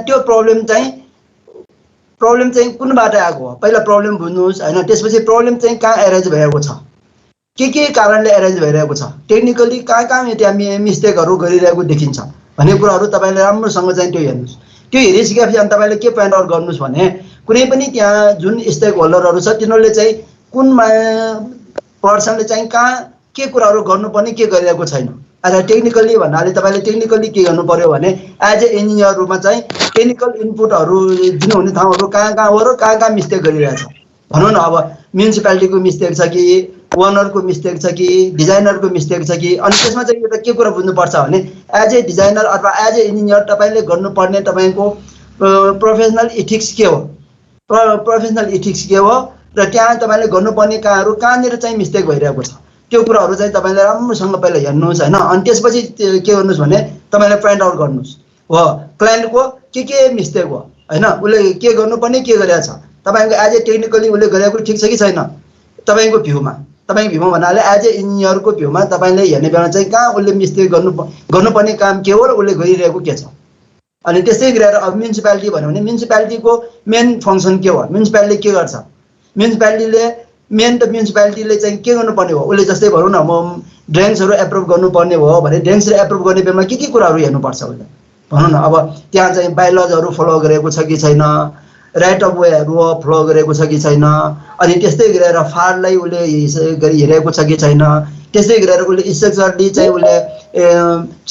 त्यहाँ त्यो प्रब्लम चाहिँ कुनबाट आएको हो पहिला प्रब्लम बुझ्नुहोस् हैन। त्यसपछि प्रब्लम चाहिँ कहाँ एराइज भएको छ, के कारणले एराइज भइरहेको छ, टेक्निकली कहाँ त्यहाँ मिस्टेकहरू गरिरहेको देखिन्छ भन्ने कुराहरू तपाईँले राम्रोसँग चाहिँ त्यो हेर्नुहोस्। त्यो हेरिसकेपछि अनि तपाईँले के पोइन्ट आउट गर्नुहोस् भने कुनै पनि त्यहाँ जुन स्टेक होल्डरहरू छ तिनीहरूले चाहिँ कुन पर्सनले चाहिँ कहाँ के कुराहरू गर्नुपर्ने के गरिरहेको छैन। आज टेक्निकली भन्नाले तपाईँले टेक्निकली के गर्नु पर्यो भने एज ए इन्जिनियरहरूमा चाहिँ टेक्निकल इनपुटहरू दिनुहुने ठाउँहरू कहाँ हो र कहाँ मिस्टेक गरिरहेछ भनौँ न। अब म्युनिसिपालिटीको मिस्टेक छ कि ओनरको मिस्टेक छ कि डिजाइनरको मिस्टेक छ कि, अनि त्यसमा चाहिँ एउटा के कुरा बुझ्नुपर्छ भने एज ए डिजाइनर अथवा एज ए इन्जिनियर तपाईँले गर्नुपर्ने तपाईँको प्रोफेसनल इथिक्स के हो, प्रोफेसनल इथिक्स के हो र त्यहाँ तपाईँले गर्नुपर्ने कहाँनिर चाहिँ मिस्टेक भइरहेको छ त्यो कुराहरू चाहिँ तपाईँले राम्रोसँग पहिला हेर्नुहोस् हैन। अनि त्यसपछि के गर्नुहोस् भने तपाईँले फाइन्ड आउट गर्नुहोस् हो क्लाइन्टको के मिस्टेक हो हैन, उसले के गर्नुपर्ने के गरेछ, तपाईँको एज ए टेक्निकली उसले गरेको ठिक छ कि छैन तपाईँको भ्यूमा भन्नाले एज ए इन्जिनियरको भ्यूमा तपाईँले हेर्ने बेला चाहिँ कहाँ उसले मिस्टेक गर्नुपर्ने काम के हो र उसले गरिरहेको के छ। अनि त्यस्तै गरेर अब म्युनिसिपालिटी भन्यो भने म्युनिसिपालिटीको मेन फङ्सन के हो, म्युनिसिपालिटी के गर्छ, म्युनिसिपालिटीले चाहिँ के गर्नुपर्ने हो, उसले जस्तै भनौँ न म ड्रेन्सहरू एप्रुभ गर्नुपर्ने हो भने ड्रेन्सहरू एप्रुभ गर्ने बेलामा के कुराहरू हेर्नुपर्छ उसले भनौँ न। अब त्यहाँ चाहिँ बायोलजहरू फलो गरेको छ कि छैन, राइट अफ वेहरू फलो गरेको छ कि छैन, अनि त्यस्तै गरेर फारलाई उसले हेरेको छ कि छैन, त्यस्तै गरेर उसले स्ट्रक्चरली चाहिँ उसले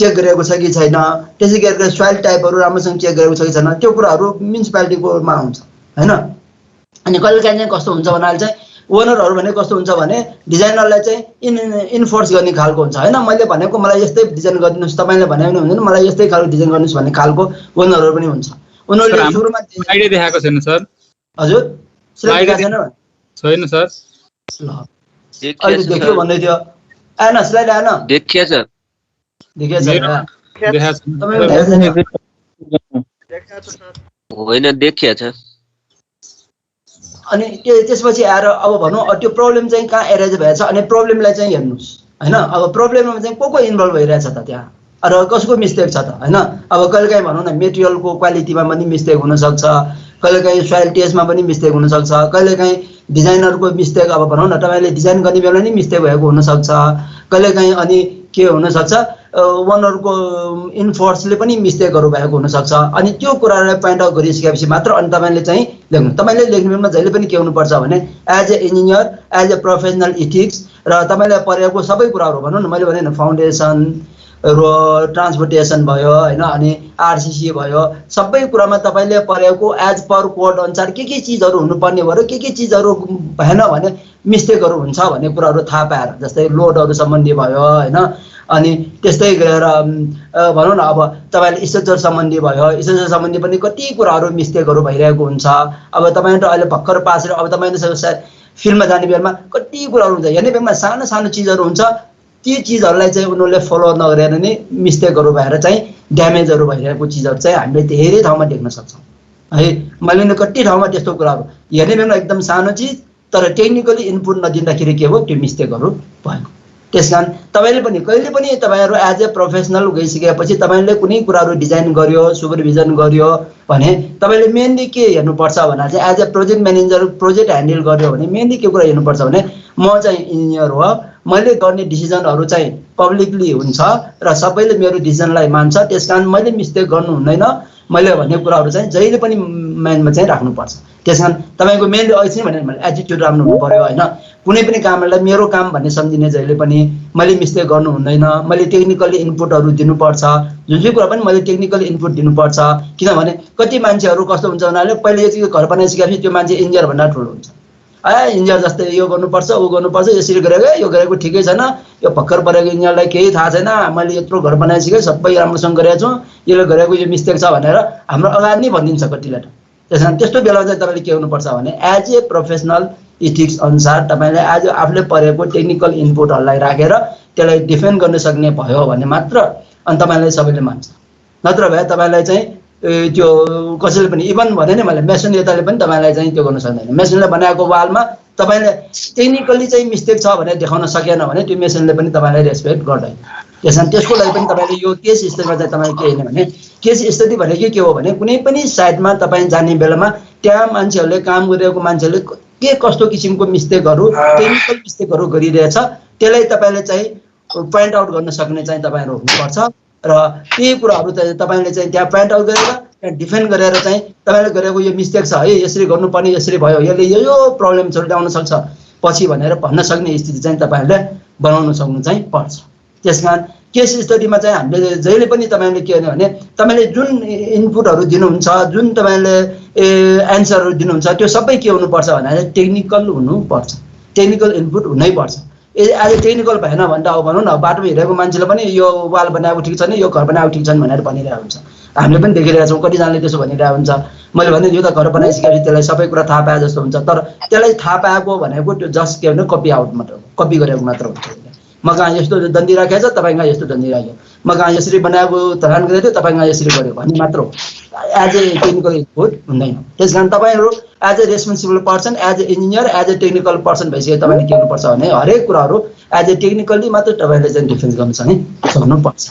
चेक गरेको छ कि छैन, त्यसै गरेर सोइल टाइपहरू राम्रोसँग चेक गरेको छ कि छैन, त्यो कुराहरू म्युनिसिपालिटीकोमा हुन्छ हैन। अनि कहिलेकाहीँ चाहिँ कस्तो हुन्छ भन्नाले चाहिँ ओनरहरू भने कस्तो हुन्छ भने डिजाइनरलाई चाहिँ इन्फोर्स गर्ने खालको हुन्छ हैन। मैले भनेको मलाई यस्तै डिजाइन गरिदिनुहोस्, तपाईँले भने पनि हुँदैन मलाई यस्तै खालको डिजाइन गर्नुहोस् भन्ने खालको ओनरहरू पनि हुन्छ। उनीहरूले सुरुमा आइडिया देखाएको छैन सर। हजुर स्लाइड देखाएको छैन सर। ल अहिले देखियो भन्दै थियो, आएन स्लाइड आएन, देखिया छ होइन देखिया छ। अनि त्यसपछि आएर अब भनौँ त्यो प्रब्लम चाहिँ कहाँ एराइज भएछ अनि प्रब्लमलाई चाहिँ हेर्नुहोस् हैन। अब प्रब्लममा चाहिँ को इन्भल्भ भइरहेछ त त्यहाँ र कसको मिस्टेक छ त हैन। अब कहिलेकाहीँ भनौँ न मेटेरियलको क्वालिटीमा पनि मिस्टेक हुनसक्छ, कहिलेकाहीँ सोइल टेस्टमा पनि मिस्टेक हुनसक्छ, कहिलेकाहीँ डिजाइनरको मिस्टेक अब भनौँ न तपाईँले डिजाइन गर्ने बेला नै मिस्टेक भएको हुनसक्छ, कहिलेकाहीँ अनि के हुनसक्छ ओनरको इन्फोर्सले पनि मिस्टेकहरू भएको हुनसक्छ। अनि त्यो कुरालाई पोइन्ट आउट गरिसकेपछि मात्र अनि तपाईँले चाहिँ लेख्नु। तपाईँले लेख्ने बेलामा जहिले पनि के हुनुपर्छ भने as a engineer as a professional ethics र तपाईँलाई परेको सबै कुराहरू भनौँ न मैले भने नि फाउन्डेसन रोड ट्रान्सपोर्टेसन भयो हैन, अनि आरसीसी भयो, सबै कुरामा तपाईँले परेको एज पर कोड अनुसार के चिजहरू हुनुपर्ने भयो र के चिजहरू भएन भने मिस्टेकहरू हुन्छ भन्ने कुराहरू थाहा पाएर, जस्तै लोडहरू सम्बन्धी भयो हैन, अनि त्यस्तै गरेर भनौँ न अब तपाईँले स्ट्रक्चर सम्बन्धी भयो, स्ट्रक्चर सम्बन्धी पनि कति कुराहरू मिस्टेकहरू भइरहेको हुन्छ। अब तपाईँले अहिले भर्खर पास अब तपाईँले फिल्डमा जाने बेलामा कति कुराहरू हुन्छ, हेर्ने बेलामा सानो चिजहरू हुन्छ, ती चिजहरूलाई चाहिँ उनीहरूले फलो नगरेर नै मिस्टेकहरू भएर चाहिँ ड्यामेजहरू भइरहेको चिजहरू चाहिँ हामीले धेरै ठाउँमा देख्न सक्छौँ है। मैले कति ठाउँमा त्यस्तो कुराहरू हेर्ने बेलामा एकदम सानो चिज तर टेक्निकली इनपुट नदिँदाखेरि के हो त्यो मिस्टेकहरू भएको। त्यसकारण तपाईँले पनि कहिले पनि तपाईँहरू एज ए प्रोफेसनल गइसकेपछि तपाईँले कुनै कुराहरू डिजाइन गर्यो सुपरभिजन गर्यो भने तपाईँले मेनली के हेर्नुपर्छ भन्दा चाहिँ as a project manager project handle गर्यो भने मेनली के कुरा हेर्नुपर्छ भने म चाहिँ इन्जिनियर हो, मैले गर्ने डिसिजनहरू चाहिँ पब्लिकली हुन्छ र सबैले मेरो डिसिजनलाई मान्छ, त्यसकारण मैले मिस्टेक गर्नु हुँदैन, मैले भन्ने कुराहरू चाहिँ जहिले पनि माइन्डमा चाहिँ राख्नुपर्छ। त्यसकारण तपाईँको मेनली अहिले भने मैले एटिट्युड राम्रो हुनु पर्यो हैन। कुनै पनि कामलाई मेरो काम भन्ने सम्झिने जहिले पनि मैले मिस्टेक गर्नु हुँदैन, मैले टेक्निकली इनपुटहरू दिनुपर्छ, जुन चाहिँ कुरा पनि मैले टेक्निकल इनपुट दिनुपर्छ। किनभने कति मान्छेहरू कस्तो हुन्छ भन्नाले पहिले यो घर बनाइसकेपछि त्यो मान्छे इन्जिनियर भन्दा ठुलो हुन्छ, इन्जिनियर जस्तै यो गर्नुपर्छ ऊ गर्नुपर्छ, यसरी गरेको यो गरेको ठिकै छैन, यो भर्खर परेको इन्जिनियरलाई केही थाहा छैन, मैले यत्रो घर बनाइसकेँ सबै राम्रोसँग गरेको छु, यसले गरेको यो मिस्टेक छ भनेर हाम्रो अगाडि नै भनिदिन्छ कतिलाई। त्यस कारण त्यस्तो बेला चाहिँ तपाईँले के गर्नुपर्छ भने एज ए प्रोफेसनल इथिक्स अनुसार तपाईँले आज आफूले परेको टेक्निकल इनपुटहरूलाई राखेर त्यसलाई डिफेन्ड गर्न सक्ने भयो भने मात्र अनि तपाईँलाई सबैले मान्छ। नत्र भए तपाईँलाई चाहिँ त्यो कसैले पनि इभन भने नि मैले मेसन यताले पनि तपाईँलाई चाहिँ त्यो गर्न सक्दैन। मेसनले बनाएको वालमा तपाईँले टेक्निकली चाहिँ मिस्टेक छ भनेर देखाउन सकेन भने त्यो मेसनले पनि तपाईँलाई रेस्पेक्ट गर्दैन। त्यसकारण त्यसको लागि पनि तपाईँले यो केस स्टडीमा चाहिँ तपाईँ के हेर्ने भने केस स्टडी भनेको के हो भने कुनै पनि साइटमा तपाईँ जाने बेलामा त्यहाँ मान्छेहरूले काम गरिरहेको मान्छेहरूले के कस्तो किसिमको मिस्टेकहरू टेक्निकल मिस्टेकहरू गरिरहेछ त्यसलाई तपाईँले चाहिँ पोइन्ट आउट गर्न सक्ने चाहिँ तपाईँहरू हुनुपर्छ र त्यही कुराहरू चाहिँ तपाईँले चाहिँ त्यहाँ पोइन्ट आउट गरेर त्यहाँ डिफेन्ड गरेर चाहिँ तपाईँले गरेको यो मिस्टेक छ है यसरी गर्नुपर्ने यसरी भयो यसले यो प्रब्लम्सहरू ल्याउन सक्छ पछि भनेर भन्न सक्ने स्थिति चाहिँ तपाईँहरूले बनाउन सक्नु चाहिँ पर्छ। त्यसकारण केस स्टडीमा चाहिँ हामीले जहिले पनि तपाईँले के भने तपाईँले जुन इनपुटहरू दिनुहुन्छ जुन तपाईँले एन्सरहरू दिनुहुन्छ त्यो सबै के हुनुपर्छ भने टेक्निकल हुनुपर्छ, टेक्निकल इनपुट हुनैपर्छ। आज टेक्निकल भएन भने त अब भनौँ न बाटोमा हिँडेको मान्छेले पनि यो वाल बनाएको ठिक छैन यो घर बनाएको ठिक छैन भनेर भनिरहेको हुन्छ। हामीले पनि देखिरहेको छौँ कतिजनाले त्यसो भनिरहेको हुन्छ। मैले भने यो त घर बनाइसकेपछि त्यसलाई सबै कुरा थाहा पाए जस्तो हुन्छ, तर त्यसलाई थाहा पाएको भनेको त्यो जस्ट के भने कपी आउट मात्र हो, कपी गरेको मात्र हुन्छ। म कहाँ यस्तो दन्दी राखेको छ तपाईँ कहाँ यस्तो दन्दी राख्यो, म कहाँ यसरी बनाएको धरान गरेको थियो तपाईँ कहाँ यसरी गर्यो भन्ने मात्र हो, एज ए टेक्निकल इनपुट हुँदैन। त्यस कारण तपाईँहरू as a responsible person as a engineer as a technical person भइसक्यो तपाईँले के गर्नुपर्छ भने हरेक कुराहरू एज ए टेक्निकली मात्र तपाईँले चाहिँ डिफेन्स गर्न सक्नुपर्छ।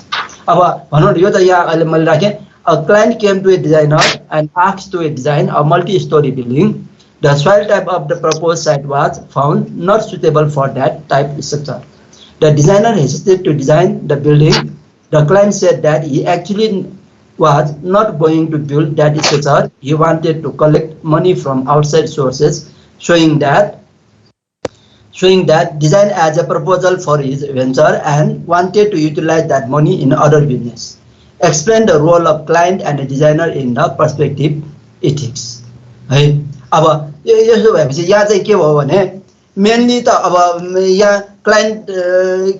अब भनौँ न यो त यहाँ अहिले मैले राखेँ a client came to a designer and asked to design a multi-story building. The soil type of the proposed site was found not suitable for that type structure. The designer hesitated to design the building. The client said that he actually was not going to build that structure. He wanted to collect money from outside sources, showing that design as a proposal for his venture and wanted to utilize that money in other business. Explain the role of client and a designer in the perspective ethics. है अब यसो भएपछि यहाँ चाहिँ के भयो भने mainly त अब यहाँ client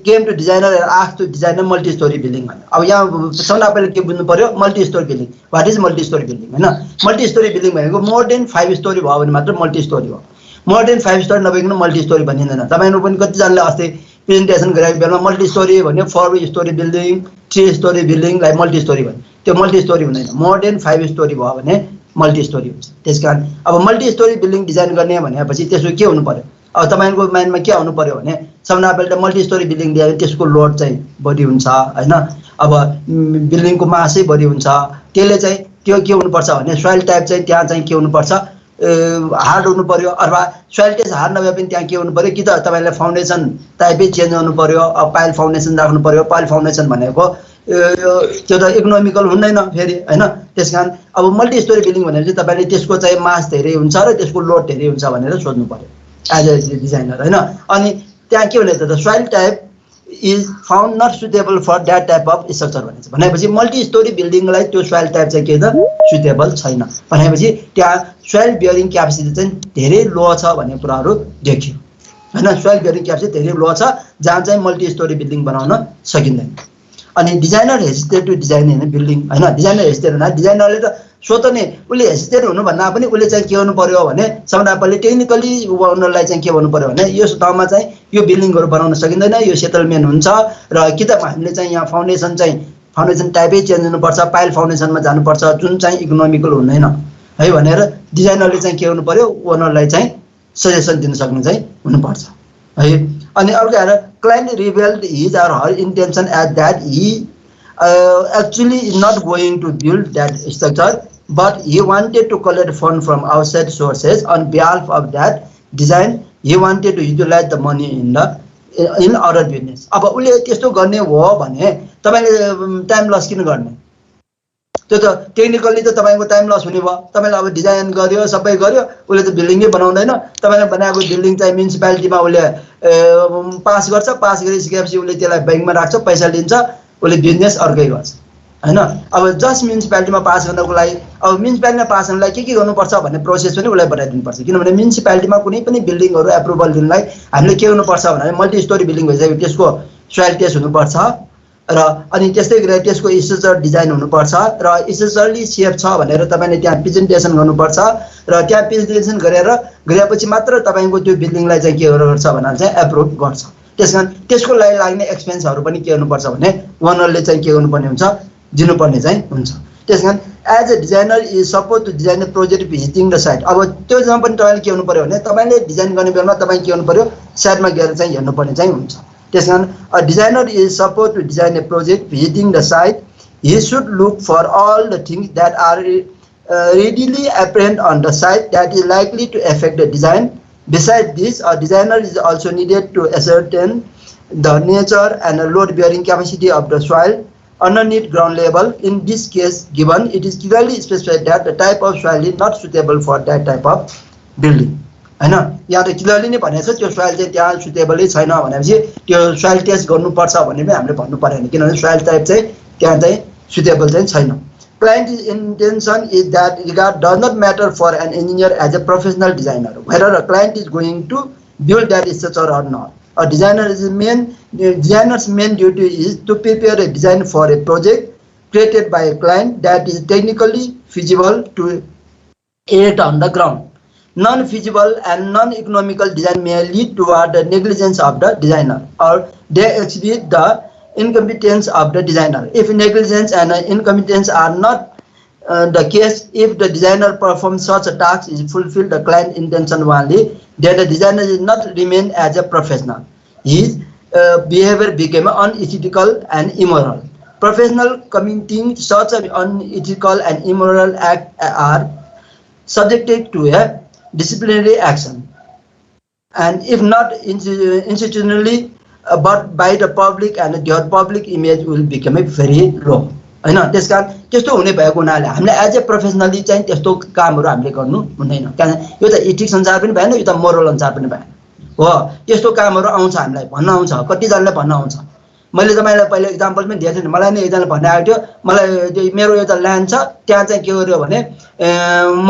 came to designer ask to design multi storey building भन्ने। अब यहाँ सबभन्दा पहिला के बुझ्नु पर्यो multi storey building what is multi storey building होइन। मल्टी स्टोरी बिल्डिङ भनेको मोर देन 5 स्टोरी भयो भने मात्र मल्टी स्टोरी हो, मोर देन 5 स्टोरी नभइकन मल्टी स्टोरी भनिँदैन। तपाईँहरू पनि कतिजनाले अस्ति प्रेजेन्टेसन गरेको बेलामा मल्टी स्टोरी भन्यो 4 स्टोरी बिल्डिङ 3 स्टोरी बिल्डिङलाई मल्टी स्टोरी भन्यो, त्यो मल्टी स्टोरी हुँदैन। मोर देन 5 स्टोरी भयो भने मल्टी स्टोरी हुन्छ। त्यसकारण अब मल्टी स्टोरी बिल्डिङ डिजाइन गर्ने भनेपछि त्यसको के हुनु पर्यो, अब तपाईँको माइन्डमा के आउनु पर्यो भने सबभन्दा पहिला त मल्टी स्टोरी बिल्डिङ दियो भने त्यसको लोड चाहिँ बढी हुन्छ होइन। अब बिल्डिङको मासै बढी हुन्छ, त्यसले चाहिँ त्यो के हुनुपर्छ भने सोइल टाइप चाहिँ त्यहाँ चाहिँ के हुनुपर्छ हार्ड हुनु पर्यो, अथवा सोइल टेस्ट हार्ड नभए पनि त्यहाँ के हुनु पर्यो कि त तपाईँलाई फाउन्डेसन टाइपै चेन्ज गर्नु पर्यो। अब पाइल फाउन्डेसन राख्नु पर्यो, पाइल फाउन्डेसन भनेको त्यो त इकोनोमिकल हुँदैन फेरि होइन। त्यस कारण अब मल्टी स्टोरी बिल्डिङ भनेर चाहिँ तपाईँले त्यसको चाहिँ मास धेरै हुन्छ र त्यसको लोड धेरै हुन्छ भनेर सोध्नु पर्यो एज ए डिजाइनर होइन। अनि त्यहाँ के भने त soil type is found not suitable for that type of structure भनेपछि मल्टी स्टोरी बिल्डिङलाई त्यो सोइल टाइप चाहिँ के त सुटेबल छैन भनेपछि त्यहाँ सोइल बियरिङ क्यापेसिटी चाहिँ धेरै लो छ भन्ने कुराहरू देखियो होइन। सोइल बियरिङ क्यापेसिटी धेरै लो छ जहाँ चाहिँ मल्टी स्टोरी बिल्डिङ बनाउन सकिँदैन। अनि डिजाइनर हेजिटेट टु डिजाइन होइन बिल्डिङ होइन। डिजाइनर हेजिटेट हुँदा डिजाइनरले त स्वत नै उसले हेजिटेट हुनुभन्दा पनि उसले चाहिँ के गर्नु पर्यो भने सबभन्दा पहिले टेक्निकली उनीहरूलाई चाहिँ के भन्नु पर्यो भने यो ठाउँमा चाहिँ यो बिल्डिङहरू बनाउन सकिँदैन, यो सेटलमेन्ट हुन्छ र कि त हामीले चाहिँ यहाँ फाउन्डेसन टाइपै चेन्ज हुनुपर्छ, पाइल फाउन्डेसनमा जानुपर्छ जुन चाहिँ इकोनोमिकल हुँदैन है भनेर डिजाइनरले चाहिँ के गर्नु पर्यो ओनरलाई चाहिँ सजेसन दिन सक्नु चाहिँ हुनुपर्छ है। अनि अर्को आएर client revealed his or her intention at that he actually is not going to build that structure, but he wanted to collect funds from outside sources on behalf of that design. He wanted to utilize the money in other business. अब उसले त्यस्तो गर्ने हो भने तपाईँले time loss किन गर्ने, त्यो त टेक्निकली त तपाईँको टाइम लस हुने भयो। तपाईँले अब डिजाइन गर्यो सबै गर्यो उसले त बिल्डिङै बनाउँदैन, तपाईँले बनाएको बिल्डिङ चाहिँ म्युनिसिपालिटीमा उसले पास गर्छ, पास गरिसकेपछि उसले त्यसलाई ब्याङ्कमा राख्छ पैसा लिन्छ, उसले बिजनेस अर्कै गर्छ होइन। अब जस्ट म्युनिसिपालिटीमा पास गर्नको लागि अब म्युनिसिपालिटीमा पास गर्नलाई के गर्नुपर्छ भन्ने प्रोसेस पनि उसलाई बनाइदिनुपर्छ। किनभने म्युनिसिपालिटीमा कुनै पनि बिल्डिङहरू एप्रुभल दिनलाई हामीले के गर्नुपर्छ भने मल्टी स्टोरी बिल्डिङ भइसक्यो त्यसको सोइल टेस्ट हुनुपर्छ र अनि त्यस्तै गरेर त्यसको स्ट्रक्चर डिजाइन हुनुपर्छ र स्ट्रक्चरली सेफ छ भनेर तपाईँले त्यहाँ प्रेजेन्टेसन गर्नुपर्छ र त्यहाँ प्रेजेन्टेसन गरेपछि मात्र तपाईँको त्यो बिल्डिङलाई चाहिँ के गर्छ भनेर चाहिँ एप्रुभ गर्छ। त्यस कारण त्यसको लागि लाग्ने एक्सपेन्सहरू पनि के गर्नुपर्छ भने ओनरले चाहिँ के गर्नुपर्ने हुन्छ दिनुपर्ने चाहिँ हुन्छ। त्यस कारण as a designer is suppose to design the project visiting the site. अब त्यो जहाँ पनि तपाईँले के गर्नु पर्यो भने तपाईँले डिजाइन गर्ने बेलामा तपाईँ के गर्नु पर्यो साइटमा गएर चाहिँ हेर्नुपर्ने चाहिँ हुन्छ त्यसकारण a designer is supposed to design a project. Visiting the site, he should look for all the things that are readily apparent on the site that is likely to affect the design. Besides this, a designer is also needed to ascertain the nature and load bearing capacity of the soil underneath ground level. In this case given, it is clearly specified that the type of soil is not suitable for that type of building. हैन, यहाँ त clearly नै भनेको छ त्यो soil चाहिँ त्यहाँ सुटेबलै छैन भनेपछि त्यो सोइल टेस्ट गर्नुपर्छ भन्ने पनि हामीले भन्नु परेन, किनभने सोइल टाइप चाहिँ त्यहाँ चाहिँ सुटेबल चाहिँ छैन. Client's intention is that regard does not matter for an engineer as a professional designer, whether a client is going to build that structure or not. A designer's main duty is to prepare a design for a project created by a client that is technically feasible to erect on the ground. Non-feasible and non-economical design may lead toward the negligence of the designer, or they exhibit the incompetence of the designer. If negligence and incompetence are not the case, if the designer performs such a task is fulfill the client intention only, then the designer is not remain as a professional. His behavior became unethical and immoral. Professional committing such an unethical and immoral act are subjected to a disciplinary action, and if not institutionally, but by the public, and their public image will become very low. हैन, त्यसकारण त्यस्तो हुने भएको हुनाले हामीले as a professionally चाहिँ त्यस्तो कामहरू हामीले गर्नु हुँदैन, कारण यो त एथिक्स अनुसार पनि भएन, यो त मोरल अनुसार पनि भएन हो. त्यस्तो कामहरू आउँछ, हामीलाई भन्न आउँछ, कतिजनाले भन्न आउँछ. मैले तपाईँलाई पहिले इक्जाम्पल पनि दिएको थिएँ, मलाई नै एकजना भन्ने आएको थियो, मलाई मेरो एउटा ल्यान्ड छ, त्यहाँ चाहिँ के गर्यो भने म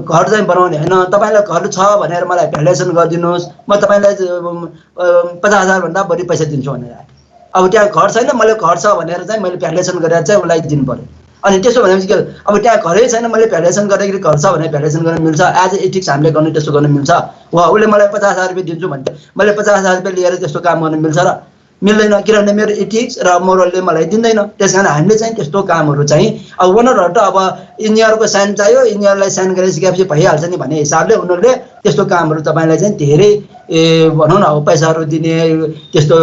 घर चाहिँ बनाउने होइन, तपाईँलाई घर छ भनेर मलाई भ्यालुएसन गरिदिनुहोस्, म तपाईँलाई 50,000 भन्दा बढी पैसा दिन्छु भनेर आयो. अब त्यहाँ घर छैन, मैले घर छ भनेर चाहिँ मैले भ्यालुएसन गरेर चाहिँ उसलाई दिनु पर्यो. अनि त्यसो भनेपछि के, अब त्यहाँ घरै छैन, मैले भ्यालुएसन गर्दाखेरि घर छ भनेर भ्यालुएसन गर्न मिल्छ? एज ए एथिक्स हामीले गर्नु त्यस्तो गर्न मिल्छ? वा उसले मलाई 50,000 रुपियाँ दिन्छु भन्छ, मैले 50,000 रुपियाँ लिएर त्यस्तो काम गर्न मिल्छ र? मिल्दैन, किनभने मेरो एथिक्स र मोरलले मलाई दिँदैन. त्यसकारण हामीले चाहिँ त्यस्तो कामहरू चाहिँ अब ओनरहरू त अब इन्जिनियरको साइन चाहियो, इन्जिनियरलाई साइन गरिसकेपछि भइहाल्छ नि भन्ने हिसाबले उनीहरूले त्यस्तो कामहरू तपाईँलाई चाहिँ धेरै भनौँ न अब पैसाहरू दिने त्यस्तो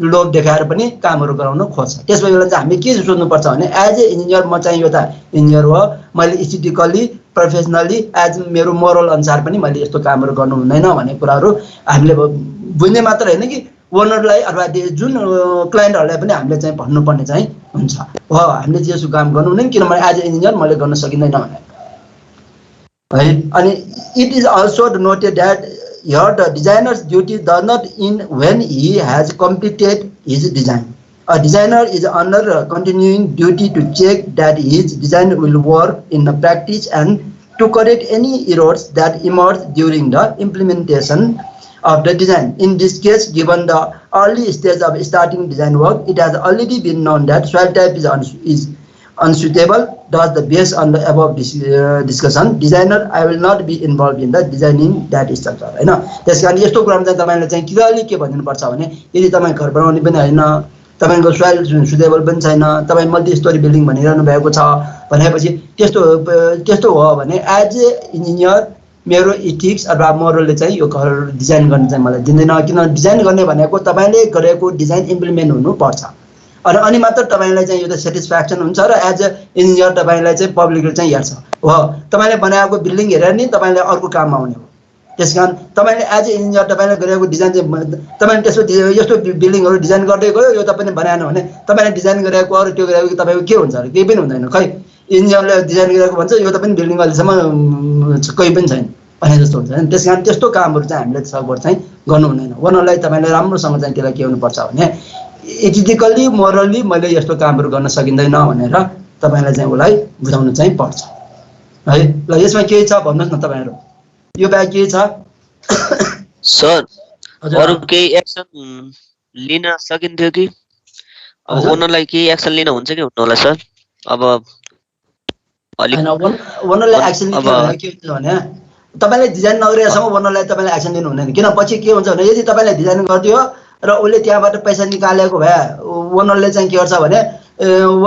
लोभ देखाएर पनि कामहरू गराउन खोज्छ. त्यसको बेला चाहिँ हामीले के सोच्नुपर्छ भने एज ए इन्जिनियर म चाहिँ एउटा इन्जिनियर हो, मैले एथिकली प्रोफेसनली एज मेरो मोरल अनुसार पनि मैले यस्तो कामहरू गर्नु हुँदैन भन्ने कुराहरू हामीले बुझ्ने मात्र होइन कि ओनरलाई अथवा जुन क्लाइन्टहरूलाई पनि हामीले चाहिँ भन्नुपर्ने चाहिँ हुन्छ हो, हामीले जेसो काम गर्नु हुँदैन, किनभने एज ए इन्जिनियर मैले गर्न सकिँदैन भने है. अनि it is also noted that here the designer's duty does not end when he has completed his design. A designer is under continuing duty to check that his design will work in the practice and to correct any errors that emerge during the implementation of the design. In this case, given the early stage of starting design work, it has already been known that soil type is unsuitable. Thus, based on the above discussion, designer I will not be involved in the designing that structure. हैन, त्यसकारण यस्तो कुरामा चाहिँ तपाईले चाहिँ clearly के भन्नु पर्छ भने यदि तपाई घर बनाउने पनि हैन, तपाईको सोइल सुटेबल पनि छैन, तपाई मल्टी स्टोरी बिल्डिङ भनिरहनु भएको छ भनेपछि त्यस्तो हो भने एज ए इन्जिनियर मेरो इथिक्स अथवा मोरलले चाहिँ यो घर डिजाइन गर्न चाहिँ मलाई दिँदैन, किन डिजाइन गर्ने भनेको तपाईले गरेको डिजाइन इम्प्लिमेन्ट हुनुपर्छ अनि मात्र तपाईलाई चाहिँ यो त सेटिस्फ्याक्सन हुन्छ र एज ए इन्जिनियर तपाईलाई चाहिँ पब्लिकले चाहिँ हेर्छ हो, तपाईले बनाएको बिल्डिङ हेरेर नि तपाईले अर्को काममा आउने हो. त्यसकारण तपाईले एज ए इन्जिनियर तपाईले गरेको डिजाइन चाहिँ तपाईले त्यसो यस्तो बिल्डिङहरु डिजाइन गर्दै गयो, यो तपाईले बनाएन भने तपाईले डिजाइन गरेको अरु त्यो गरेको तपाईको के हुन्छ र केही पनि हुँदैन. खै इन्जिनियरले डिजाइन गरेको भन्छ यो त पनि बिल्डिङ अहिलेसम्म कोही पनि छैन भने जस्तो हुन्छ. त्यसकारण त्यस्तो कामहरु चाहिँ हामीले सबैबाट चाहिँ गर्नु हुँदैन. वनलाई तपाईले राम्रोसँग चाहिँ त्यसलाई के हुनुपर्छ भने एथिकली मोरली मैले यस्तो कामहरु गर्न सकिँदैन भनेर तपाईलाई चाहिँ उलाई बुझाउनु चाहिँ पर्छ है. ल यसमा के छ भन्नुस् न तपाईहरु, यो बाहेक के छ सर? अरु केही एक्सन लिन सकिन्थ्यो कि? अब ओनरलाई केही एक्सन लिन हुन्छ कि हुन्न होला सर? अब अलि ओनरलाई एक्सन लिन के हुन्छ भने तपाईले डिजाइन नगरेसम्म ओनरलाई तपाईले एक्सन लिनु हुँदैन. किन पछि के हुन्छ भने यदि तपाईले डिजाइन गर्दियो र उले त्यहाँबाट पैसा निकालेको भए ओनरले चाहिँ के गर्छ भने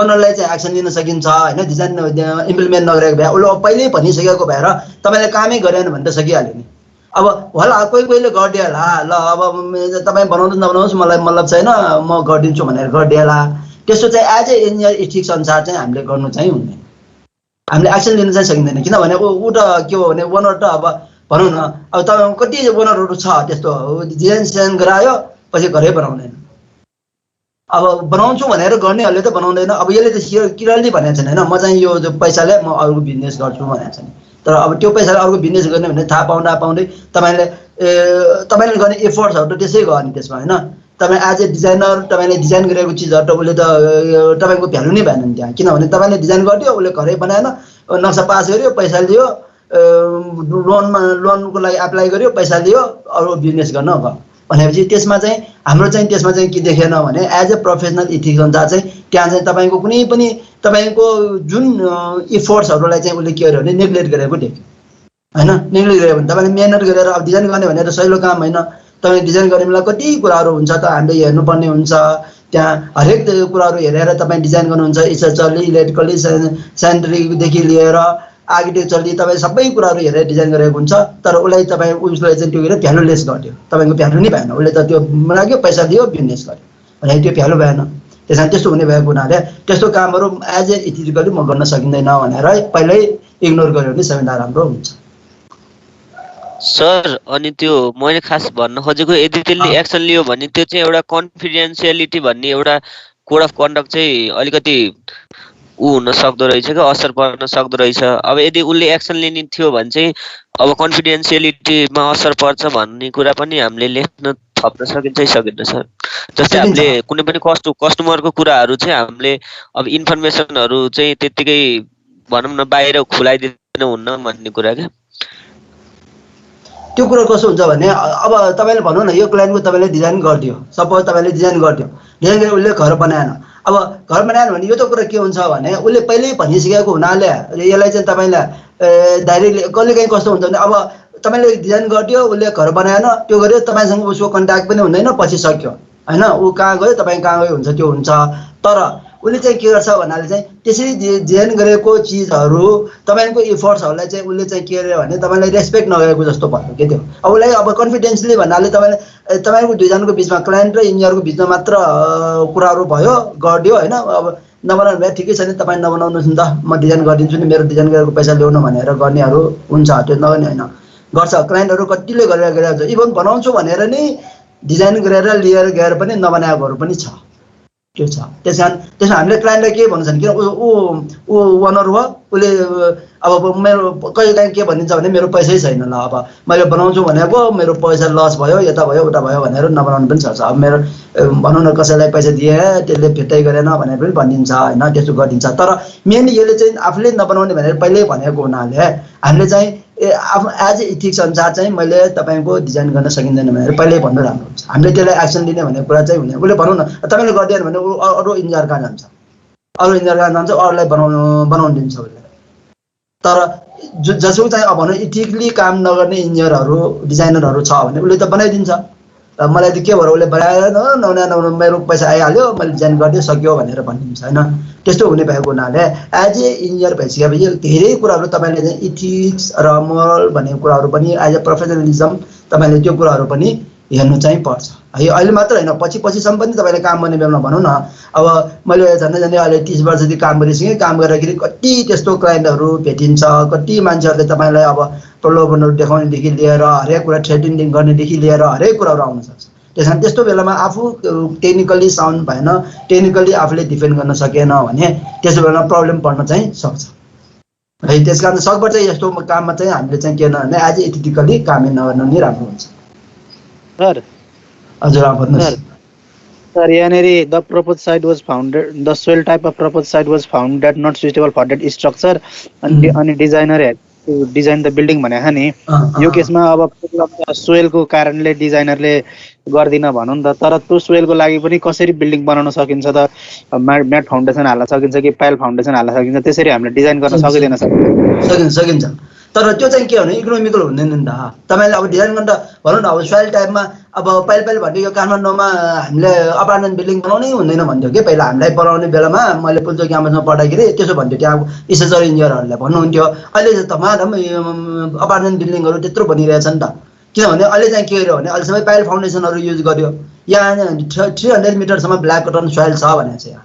ओनरलाई चाहिँ एक्सन लिन सकिन्छ हैन. डिजाइन इम्प्लिमेन्ट नगरेको भए उले पहिल्यै भनिसकेको भएर तपाईले कामै गरेन भने त सकिहाल्यो नि. अब होला कोहीले गरिदिएला ल अब तपाईँ बनाउनुहोस् नबनाउनुहोस् मलाई मतलब छैन म गरिदिन्छु भनेर गरिदिएला त्यसो चाहिँ एज ए इन्जिनियर इथिक्स अनुसार चाहिँ हामीले गर्नु चाहिँ हुँदैन हामीले एक्सन लिन चाहिँ सकिँदैन किनभने ऊ त के हो भने ओनर त अब भनौँ न अब तपाईँ कति ओनरहरू छ त्यस्तो डिजाइन गरायो पछि घरै बनाउँदैन अब बनाउँछु भनेर गर्नेहरूले त बनाउँदैन अब यसले त क्लियरली भनेको छैन होइन म चाहिँ यो पैसाले म अर्को बिजनेस गर्छु भनेको छ नि तर अब त्यो पैसाले अर्को बिजनेस गर्ने भने थाहा पाउँदै तपाईँले गर्ने एफोर्ट्सहरू त त्यसै गर्ने त्यसमा होइन तपाईँ एज ए डिजाइनर तपाईँले डिजाइन गरेको चिजहरू त उसले त तपाईँको भ्यालु नै भएन नि त्यहाँ किनभने तपाईँले डिजाइन गरिदियो उसले घरै बनाएन नक्सा पास गर्यो पैसा लियो लोनको लागि एप्लाई गर्यो पैसा लियो अरू बिजनेस गर्न भयो भनेपछि त्यसमा चाहिँ हाम्रो चाहिँ त्यसमा चाहिँ के देखेन भने एज ए प्रोफेसनल इथिक्स अनुसार चाहिँ त्यहाँ चाहिँ तपाईँको कुनै पनि तपाईँको जुन इफोर्ट्सहरूलाई चाहिँ उसले के गर्यो भने नेग्लेक्ट गरेको देख्यो होइन नेग्लेक्ट गर्यो भने तपाईँले मेहनत गरेर अब डिजाइन गर्ने भनेर सहिलो काम होइन तपाईँ डिजाइन गर्ने बेला कति कुराहरू हुन्छ त हामीले हेर्नुपर्ने हुन्छ त्यहाँ हरेक कुराहरू हेरेर तपाईँ डिजाइन गर्नुहुन्छ स्ट्रक्चरली इलेक्ट्रिकली सेन्ट्रिकदेखि लिएर आर्किटेक्चरली तपाईँ सबै कुराहरू हेरेर डिजाइन गरेको हुन्छ तर उसलाई तपाईँ उसलाई चाहिँ त्यो गरेर भ्यालुलेस गरिदियो तपाईँको भ्यालु नै भएन उसले त त्यो लाग्यो पैसा दियो बिजनेस गर्यो भने त्यो भ्यालु भएन त्यस कारण त्यस्तो हुने भएको हुनाले त्यस्तो कामहरू एज ए इथिकली म गर्न सकिँदैन भनेर पहिल्यै इग्नोर गर्यो भने सबैभन्दा राम्रो हुन्छ सर अनि त्यो मैले खास भन्न खोजेको यदि त्यसले एक्सन लियो भने त्यो चाहिँ एउटा कन्फिडेन्सियलिटी भन्ने एउटा कोड अफ कन्डक्ट चाहिँ अलिकति ऊ हुन सक्दो रहेछ क्या असर पर्न सक्दो रहेछ अब यदि उसले एक्सन लिने थियो भने चाहिँ अब कन्फिडेन्सियलिटीमा असर पर्छ भन्ने कुरा पनि हामीले लेख्न थप्न सकिन्छ सकिन्न सर जस्तै हामीले कुनै पनि कस्टमरको कुराहरू चाहिँ हामीले अब इन्फर्मेसनहरू चाहिँ त्यत्तिकै भनौँ न बाहिर खुलाइदिनु हुन्न भन्ने कुरा क्या त्यो कुरो कस्तो हुन्छ भने अब तपाईँले भनौँ न यो क्लाइन्टको तपाईँले डिजाइन गरिदियो सपोज तपाईँले डिजाइन गरिदियो डिजाइन गरेर उसले घर बनाएन अब घर बनाएन भने यो त कुरा के हुन्छ भने उसले पहिल्यै भनिसकेको हुनाले यसलाई चाहिँ तपाईँलाई डाइरेक्टली कहिलेकाहीँ कस्तो हुन्छ भने अब तपाईँले डिजाइन गरिदियो उसले घर बनाएन त्यो गर्यो तपाईँसँग उसको कन्ट्याक्ट पनि हुँदैन पछि सक्यो होइन ऊ कहाँ गयो तपाईँ कहाँ गयो हुन्छ त्यो हुन्छ तर उसले चाहिँ के गर्छ भन्नाले चाहिँ त्यसरी डिजाइन गरेको चिजहरू तपाईँको इफोर्ट्सहरूलाई चाहिँ उसले चाहिँ के गर्यो भने तपाईँलाई रेस्पेक्ट नगरेको जस्तो भयो के त्यो अब उसलाई अब कन्फिडेन्सली भन्नाले तपाईँको दुईजनाको बिचमा क्लाइन्ट र इन्जिनियरको बिचमा मात्र कुराहरू भयो गरिदियो होइन अब नबनाउनु भए ठिकै छ नि तपाईँ नबनाउनुहोस् नि त म डिजाइन गरिदिन्छु नि मेरो डिजाइन गरेको पैसा ल्याउनु भनेर गर्नेहरू हुन्छ त्यो नगर्ने होइन गर्छ क्लाइन्टहरू कतिले गरेर गइरहेको छ इभन बनाउँछु भनेर नि डिजाइन गरेर लिएर गएर पनि नबनाएकोहरू पनि छ त्यो छ त्यस कारण हामीले क्लाइन्टलाई के भन्छ भने किन ऊ ओनर हो उसले अब मेरो कहिलेकाहीँ के भनिन्छ भने मेरो पैसै छैन ल अब मैले बनाउँछु भनेको मेरो पैसा लस भयो यता भयो उता भयो भनेर नबनाउनु पनि सक्छ अब मेरो भनौँ न कसैलाई पैसा दिए त्यसले फिर्तै गरेन भनेर पनि भनिदिन्छ होइन त्यस्तो गरिदिन्छ तर मेनली यसले चाहिँ आफूले नबनाउने भनेर पहिल्यै भनेको हुनाले हामीले चाहिँ आफ्नो एज ए इथिक्स अनुसार चाहिँ मैले तपाईँको डिजाइन गर्न सकिँदैन भनेर पहिल्यै भन्नु राम्रो हुन्छ हामीले त्यसलाई एक्सन लिने भन्ने कुरा चाहिँ हुने उसले भनौँ न तपाईँले गरिदिएन भने अरू इन्जिनियर कहाँ जान्छ अरू इन्जिनियर कहाँ जान्छ अरूलाई बनाउनु दिन्छ उसले तर जसको चाहिँ अब भनौँ इथिकली काम नगर्ने इन्जिनियरहरू डिजाइनरहरू छ भने उसले त बनाइदिन्छ मलाई त के भएर उसले बनाएर नहुने मेरो पैसा आइहाल्यो मैले डिजाइन गरिदियो सक्यो भनेर भनिदिन्छ होइन त्यस्तो हुने भएको हुनाले एज ए इन्जिनियर भइसकेपछि धेरै कुराहरू तपाईँले चाहिँ इथिक्स र मोरल भन्ने कुराहरू पनि एज ए प्रोफेसनलिजम तपाईँले त्यो कुराहरू पनि हेर्नु चाहिँ पर्छ है अहिले मात्र होइन पछिसम्म पनि तपाईँले काम गर्ने बेलामा भनौँ न अब मैले झन्डै अहिले 30 वर्षदेखि काम गरिसकेँ काम गर्दाखेरि कति त्यस्तो क्लाइन्टहरू भेटिन्छ कति मान्छेहरूले तपाईँलाई अब प्रलोभनहरू देखाउनेदेखि लिएर हरेक कुरा थ्रेटिङ गर्नेदेखि लिएर हरेक कुराहरू आउन सक्छ त्यस कारण त्यस्तो बेलामा आफू टेक्निकली साउन्ड भएन टेक्निकली आफूले डिफेन्ड गर्न सकेन भने त्यस्तो बेलामा प्रब्लम पर्न चाहिँ सक्छ है त्यस कारण सकभर चाहिँ यस्तो काममा चाहिँ हामीले चाहिँ के नभने एज एथिकली कामै नगर्नु नै राम्रो हुन्छ सर हजुर भन्नुहोस् सर यहाँनेरि the propose site was founded the soil type of propose site was founded not suitable for that structure अनि डिजाइनर डिजाइन द बिल्डिङ भनेको नि यो केसमा अब सोइलको कारणले डिजाइनरले गर्दिन भनौँ त तर त्यो सोइलको लागि पनि कसरी बिल्डिङ बनाउन सकिन्छ त म्याट फाउन्डेसन हाल्न सकिन्छ कि पाइल फाउन्डेसन हाल्न सकिन्छ त्यसरी हामीले डिजाइन गर्न सकिँदैन सकिन्छ तर त्यो चाहिँ के भने इकोनोमिकल हुँदैन नि त तपाईँले अब डिजाइन गर्न भनौँ न अब सोइल टाइपमा अब पाइल भन्ने यो काठमाडौँमा हामीले अपार्टमेन्ट बिल्डिङ बनाउनै हुँदैन भन्थ्यो कि पहिला हामीलाई बनाउने बेलामा मैले पुल्चोक क्याम्पसमा पढ्दाखेरि त्यसो भन्थ्यो त्यहाँ स्ट्रक्चर इन्जिनियरहरूले भन्नुहुन्थ्यो अहिले त माधम अपार्टमेन्ट बिल्डिङहरू त्यत्रो बनिरहेछ नि त किनभने अहिले चाहिँ के गर्यो भने अहिले सबै पाइल फाउन्डेसनहरू युज गर्यो। यहाँ 300 मिटरसम्म ब्ल्याक कटन सोइल छ भने चाहिँ यहाँ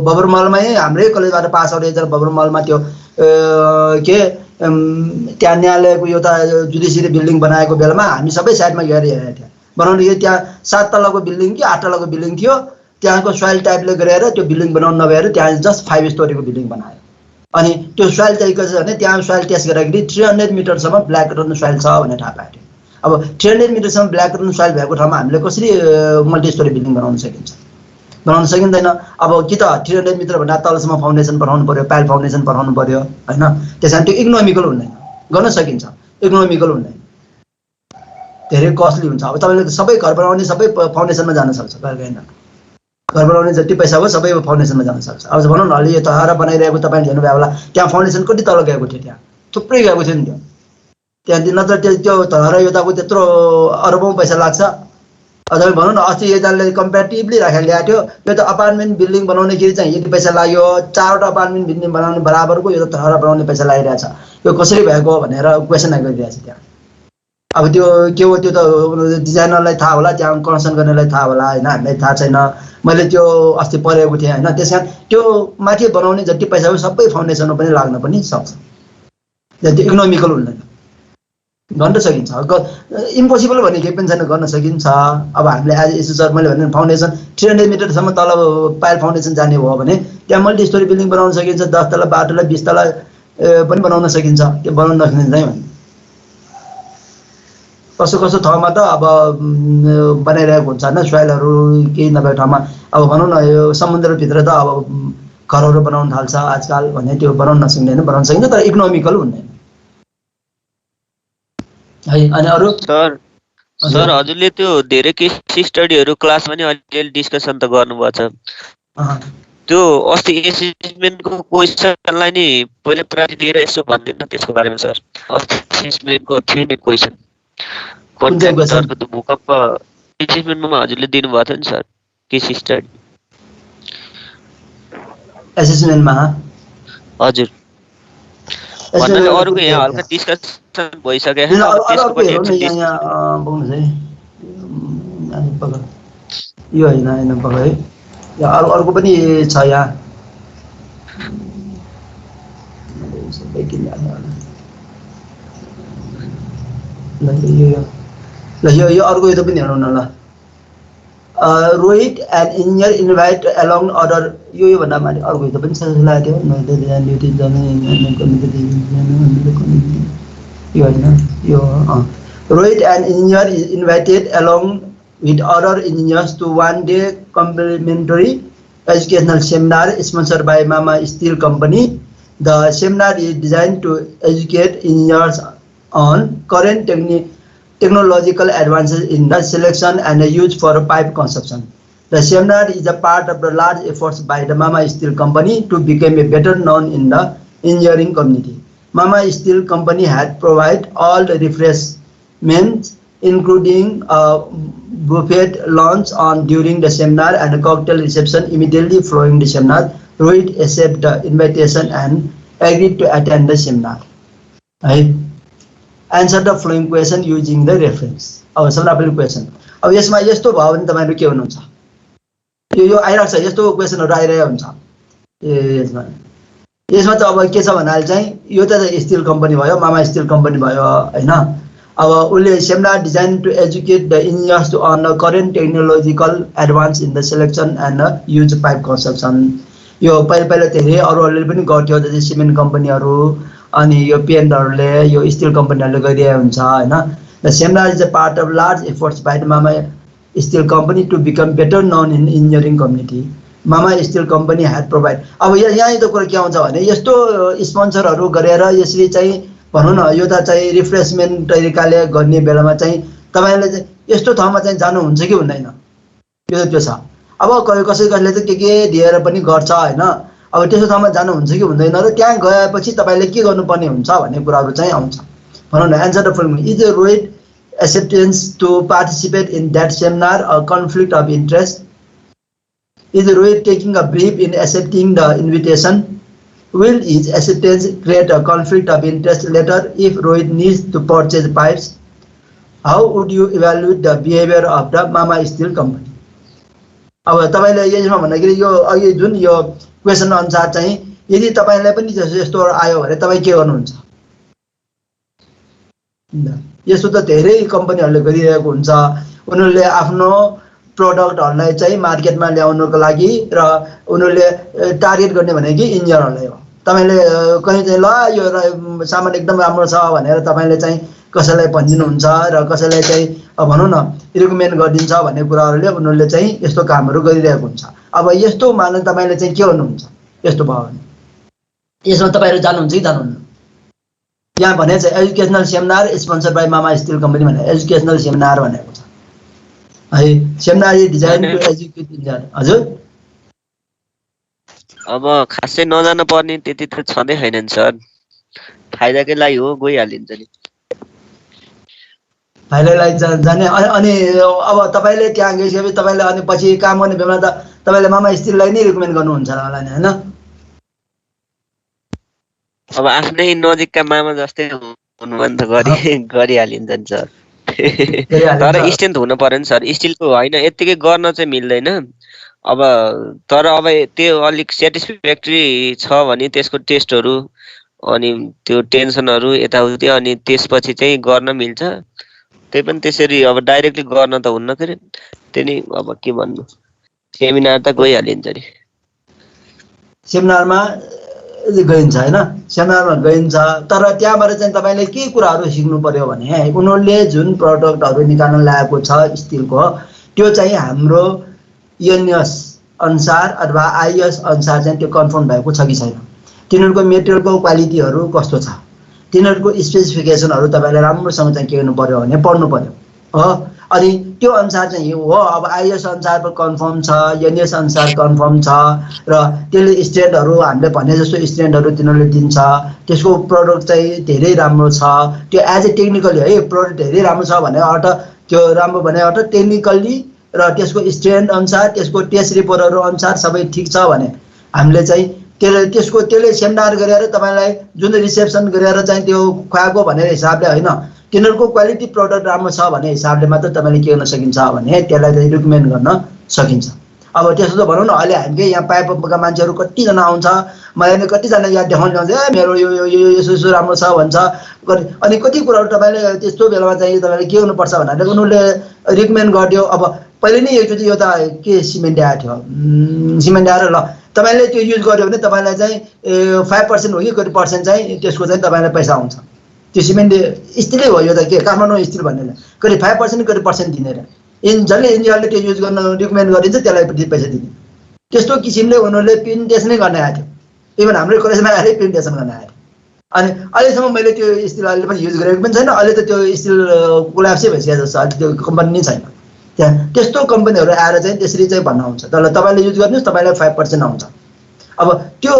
बबरमलमै हाम्रै कलेजबाट पास आउट एकजना बबरमलमा त्यो के त्यहाँ न्यायालयको एउटा जुडिसियरी बिल्डिङ बनाएको बेलामा हामी सबै साइडमा गएर हेरेको थियौँ बनाउने। यो त्यहाँ 7 तलाको बिल्डिङ कि 8 तलाको बिल्डिङ थियो, त्यहाँको सोइल टाइपले गरेर त्यो बिल्डिङ बनाउनु नभएर त्यहाँ जस्ट 5 स्टोरीको बिल्डिङ बनायो। अनि त्यो सोइल चाहिँ के छ भने त्यहाँ सोइल टेस्ट गर्दाखेरि 300 मिटरसम्म ब्ल्याक कटन सोइल छ भनेर थाहा पाएको थियो। अब 300 मिटरसम्म ब्ल्याक कटन सोइल भएको ठाउँमा हामीले कसरी मल्टी स्टोरी बिल्डिङ बनाउन सकिन्छ? बनाउन सकिँदैन। अब कि त 300 मिटरभन्दा तलसम्म फाउन्डेसन पठाउनु पर्यो, पाइल फाउन्डेसन पठाउनु पर्यो होइन। त्यस कारण त्यो इकोनोमिकल हुँदैन, गर्न सकिन्छ, इकोनोमिकल हुँदैन, धेरै कस्टली हुन्छ। अब तपाईँले सबै घर बनाउने सबै फाउन्डेसनमा जान सक्छ, होइन? घर बनाउने जति पैसा हो सबै फाउन्डेसनमा जान सक्छ। अब भनौँ न अहिले यो तहरा बनाइरहेको तपाईँले हेर्नुभयो होला, त्यहाँ फाउन्डेसन कति तल गएको थियो, त्यहाँ थुप्रै गएको थियो नि त्यो। त्यहाँ नत्र त्यो तहरा योताको त्यत्रो अरबौँ पैसा लाग्छ। तपाईँ भनौँ न अस्ति एकजनाले कम्पेरिटिभली राखेर ल्याएको थियो, यो त अपार्टमेन्ट बिल्डिङ बनाउनेखेरि चाहिँ यति पैसा लाग्यो, 4वटा अपार्टमेन्ट बिल्डिङ बनाउने बराबरको यो त तहरा बनाउने पैसा लागिरहेछ, यो कसरी भएको भनेर क्वेसन आइरहेको छ त्यहाँ। अब त्यो के हो त्यो त डिजाइनरलाई थाहा होला, त्यहाँ कन्स्ट्रक्सन गर्नेलाई थाहा होला, होइन? हामीलाई थाहा छैन। मैले त्यो अस्ति पढेको थिएँ, होइन? त्यस कारण त्यो माथि बनाउने जति पैसा हो सबै फाउन्डेसनमा पनि लाग्न पनि सक्छ, त्यो इकोनोमिकल हुँदैन, गर्न सकिन्छ। इम्पोसिबल भन्ने केही पनि छैन, गर्न सकिन्छ। अब हामीले एज यसो सर मैले भने फाउन्डेसन 300 मिटरसम्म तल पाइल फाउन्डेसन जाने हो भने त्यहाँ मल्टी स्टोरी बिल्डिङ बनाउन सकिन्छ, 10 तला 12 तला 20 तला पनि बनाउन सकिन्छ। त्यो बनाउन नसकिन्छ है भने कसो कसो ठाउँमा त अब बनाइरहेको हुन्छ होइन, सोइलहरू केही नभएको ठाउँमा। अब भनौँ न यो समुद्रभित्र त अब घरहरू बनाउन थाल्छ आजकल भने त्यो बनाउन नसकिँदैन, बनाउन सकिन्छ तर इकोनोमिकल हुँदैन है। अनि अरू सर हजुरले त्यो धेरै केस स्टडीहरू क्लासमा नि अलिअलि डिस्कसन त गर्नुभएको छ। त्यो अस्ति एसेसमेन्टको क्वेसनलाई नि पहिले प्रायोरिटी दिएर यसो भन्दैन त्यसको बारेमा सर? अस्ति एसेसमेन्टको थियो नि क्वेसन, सरको त भूकम्प एसेसमेन्टमा हजुरले दिनुभएको थियो नि सर केस स्टडी एसेसमेन्टमा? हजुर भन्नाले अरूको यहाँ हल्का डिस्कसन भइसक्यो त्यसको पनि यो होइन पक्का है, अर्को पनि छ यहाँ यो अर्को यो त पनि हेरौँ न ल। Rohit and engineer invite along other यो भन्दा माथि अर्को त पनि लागेको थियो, यो होइन यो। Rohit and engineer is invited along with other engineers to one-day complimentary educational seminar sponsored by Mama Steel Company. The seminar is designed to educate engineers on current technological advances in the selection and use for pipe construction. The seminar is a part of the large efforts by the Mama Steel Company to become a better known in the engineering community. Mama Steel Company had provided all the refreshments, including buffet lunch on during the seminar and a cocktail reception immediately following the seminar. Rohit accepted the invitation and agreed to attend the seminar. Right? Answer the following question using the reference. अब सबैले question अब यसमा यस्तो भयो भने तपाईहरु के भन्नुहुन्छ? यो आइराछ, यस्तो क्वेसनहरु आइरहेको हुन्छ यसमा त अब के छ भन्नाले चाहिँ यो त स्टिल कम्पनी भयो, मामा स्टिल कम्पनी भयो हैन। अब उले seminar design to educate the engineers to on the current technological advance in the selection and use pipe construction. यो पहिले धेरै अरूहरूले पनि गर्थ्यो, जस्तै सिमेन्ट कम्पनीहरू अनि यो पेन्टहरूले यो स्टिल कम्पनीहरूले गरिरहेको हुन्छ हैन। The seminar is a part of large efforts by the Mama still company to become better known in engineering community. Mama still company had provide. अब यहाँ त कुरा के आउँछ भने यस्तो स्पोन्सरहरू गरेर यसरी चाहिँ भनौँ न यो त चाहिँ रिफ्रेसमेन्ट तरिकाले गर्ने बेलामा चाहिँ तपाईले चाहिँ यस्तो ठाउँमा चाहिँ जानुहुन्छ कि हुँदैन, यो त्यो छ। अब कसैले चाहिँ के दिएर पनि गर्छ हैन। अब त्यस्तो ठाउँमा जानुहुन्छ कि हुँदैन र त्यहाँ गएपछि तपाईले के गर्नुपर्ने हुन्छ भन्ने कुराहरू चाहिँ आउँछ। भनौँ न answer the following, is the Rohit acceptance to participate in that seminar a conflict of interest? Is Rohit taking a brief in accepting the invitation? Will his acceptance create a conflict of interest later if Rohit needs to purchase pipes? How would you evaluate the behaviour of the Mama still company. अब तपाईँले यसमा भन्दाखेरि यो अघि जुन यो question अनुसार चाहिँ यदि तपाईँलाई पनि यस्तो आयो भने तपाईँ के गर्नुहुन्छ? यस्तो त धेरै कम्पनीहरूले गरिरहेको हुन्छ। उनीहरूले आफ्नो प्रोडक्टहरूलाई चाहिँ मार्केटमा ल्याउनको लागि र उनीहरूले टार्गेट गर्ने भनेको इन्जिनियरहरूलाई हो। तपाईँले कहीँ चाहिँ ल यो सामान एकदम राम्रो छ भनेर तपाईँले चाहिँ कसैलाई भनिदिनुहुन्छ र कसैलाई चाहिँ भनौँ न रिकमेन्ड गरिदिन्छ भन्ने कुराहरूले उनीहरूले चाहिँ यस्तो कामहरू गरिरहेको हुन्छ। अब यस्तो माने तपाईँले चाहिँ के गर्नुहुन्छ? यस्तो भयो भने यसमा तपाईँहरू जानुहुन्छ कि जानुहुन्न? यहाँ भने चाहिँ educational seminar sponsor by Mama still company भनेर एजुकेसनल सेमिनार भनेको छ है। Seminar design to educate engineer. हजुर अब खासै नजानु पर्ने त्यति त छँदै छैन सर, फाइदाकै लागि हो, गइहालिन्छ नि फाइदालाई जाने। अनि अब तपाईँले त्यहाँ गइसकेपछि तपाईँले अनि पछि काम गर्ने बेलामा त तपाईँले मामा स्टिललाई नै रिकमेन्ड गर्नुहुन्छ होला नि होइन? अब आफ्नै नजिकका मामा जस्तै हुनु भने त गरिहालिन्छ नि सर। तर स्ट्रेन्थ हुनु पर्यो नि सर, स्टिलको होइन यत्तिकै गर्न चाहिँ मिल्दैन। अब तर अब त्यो अलिक सेटिस्फ्याक्ट्री छ भने त्यसको टेस्टहरू अनि त्यो टेन्सनहरू यताउति अनि त्यसपछि चाहिँ गर्न मिल्छ। त्यही पनि त्यसरी अब डाइरेक्टली गर्न त हुन्न के अरे, त्यही अब के भन्नु, सेमिनार त गइहालिन्छ नि। सेमिनारमा गइन्छ होइन, सेमिनारमा गइन्छ। तर त्यहाँबाट चाहिँ तपाईँले के कुराहरू सिक्नु पर्यो भने उनीहरूले जुन प्रडक्टहरू निकाल्न लागेको छ स्टिलको त्यो चाहिँ हाम्रो एनएस अनुसार अथवा आइएस अनुसार चाहिँ त्यो कन्फर्म भएको छ कि छैन, तिनीहरूको मेटेरियलको क्वालिटीहरू कस्तो छ, तिनीहरूको स्पेसिफिकेसनहरू तपाईँले राम्रोसँग चाहिँ के गर्नु पर्यो भने पढ्नु पर्यो हो। अनि त्यो अनुसार चाहिँ हो। अब आइएस अनुसार कन्फर्म छ, एनएस अनुसार कन्फर्म छ र त्यसले स्ट्यान्डर्डहरू हामीले भने जस्तो स्ट्यान्डर्डहरू तिनीहरूले दिन्छ। त्यसको प्रडक्ट चाहिँ धेरै राम्रो छ। त्यो एज ए टेक्निकली है प्रडक्ट धेरै राम्रो छ भने अर्थ त्यो राम्रो भने अर्थ टेक्निकल्ली र त्यसको स्ट्यान्ड अनुसार त्यसको टेस्ट रिपोर्टहरू अनुसार सबै ठिक छ भने हामीले चाहिँ त्यसले सेमिनार गरेर तपाईँलाई जुन रिसेप्सन गरेर चाहिँ त्यो खुवाएको भनेर हिसाबले होइन, तिनीहरूको क्वालिटी प्रडक्ट राम्रो छ भन्ने हिसाबले मात्र तपाईँले के गर्न सकिन्छ भने त्यसलाई चाहिँ रिकमेन्ड गर्न सकिन्छ। अब त्यसो त भनौँ न अहिले हामीले यहाँ पाइपका मान्छेहरू कतिजना आउँछ, मलाई नै कतिजना यहाँ देखाउनु ल्याउँछ मेरो यो यो यसो यसो राम्रो छ भन्छ। अनि कति कुराहरू तपाईँले त्यस्तो बेलामा चाहिँ तपाईँले के गर्नुपर्छ भन्नाले उनीहरूले रिकमेन्ड गरिदियो। अब पहिले नै एकचोटि यो त के सिमेन्ट आएको थियो, सिमेन्ट आएर ल तपाईँले त्यो युज गर्यो भने तपाईँलाई चाहिँ 5% हो कि कति पर्सेन्ट चाहिँ त्यसको चाहिँ तपाईँलाई पैसा आउँछ। त्यो सिमेन्ट स्टिलै हो यो त के काठमाडौँ स्टिल भन्नेले कति 5% कति पर्सेन्ट दिने र जसले इन्जिनियरले त्यो युज गर्न रिकमेन्ड गरिदिन्छ त्यसलाई पैसा दिने। त्यस्तो किसिमले उनीहरूले प्रेजेन्टेसनै गर्न आएको थियो। इभन हाम्रो कलेजमा आएर प्रेजेन्टेसन गर्न आएको थियो। अनि अहिलेसम्म मैले त्यो स्टिल अहिले पनि युज गरेको पनि छैन। अहिले त त्यो स्टिल कोल्याप्सै भइसकेको जस्तो अहिले त्यो कम्पनी नै छैन त्यहाँ। त्यस्तो कम्पनीहरू आएर चाहिँ त्यसरी चाहिँ भन्न आउँछ तर तपाईँले युज गर्नुहोस् तपाईँलाई 5% आउँछ। अब त्यो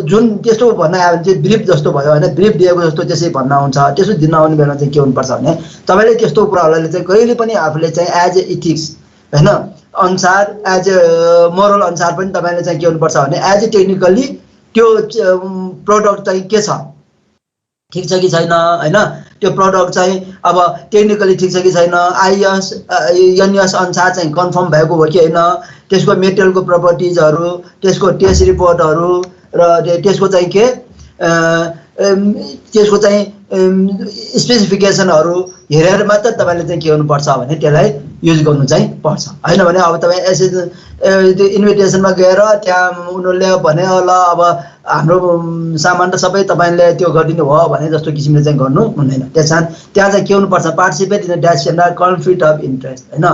जुन त्यस्तो भन्न आयो भने चाहिँ ब्रिफ जस्तो भयो होइन, ब्रिफ दिएको जस्तो त्यसै भन्न आउँछ। त्यसो दिन आउने बेलामा चाहिँ के हुनुपर्छ भने तपाईँले त्यस्तो कुराहरूलाई चाहिँ कहिले पनि आफूले चाहिँ एज ए इथिक्स होइन अनुसार एज ए मोरल अनुसार पनि तपाईँले चाहिँ के हुनुपर्छ भने एज ए टेक्निकल्ली त्यो प्रडक्ट चाहिँ के छ ठिक छ कि छैन होइन, त्यो प्रडक्ट चाहिँ अब टेक्निकली ठिक छ कि छैन, आइएस एनएस अनुसार चाहिँ कन्फर्म भएको हो कि होइन, त्यसको मेटेरियलको प्रपर्टिजहरू, त्यसको टेस्ट रिपोर्टहरू र त्यसको चाहिँ के त्यसको चाहिँ स्पेसिफिकेसनहरू हेरेर मात्र तपाईँले चाहिँ के गर्नुपर्छ भने त्यसलाई युज गर्नु चाहिँ पर्छ। होइन भने अब तपाईँ यसै त्यो इन्भिटेसनमा गएर त्यहाँ उनीहरूले भने होला अब हाम्रो सामान त सबै तपाईँले त्यो गरिदिनु भयो भने जस्तो किसिमले चाहिँ गर्नु हुँदैन। त्यहाँ चाहिँ के हुनुपर्छ participate in dash seminar conflict of interest होइन,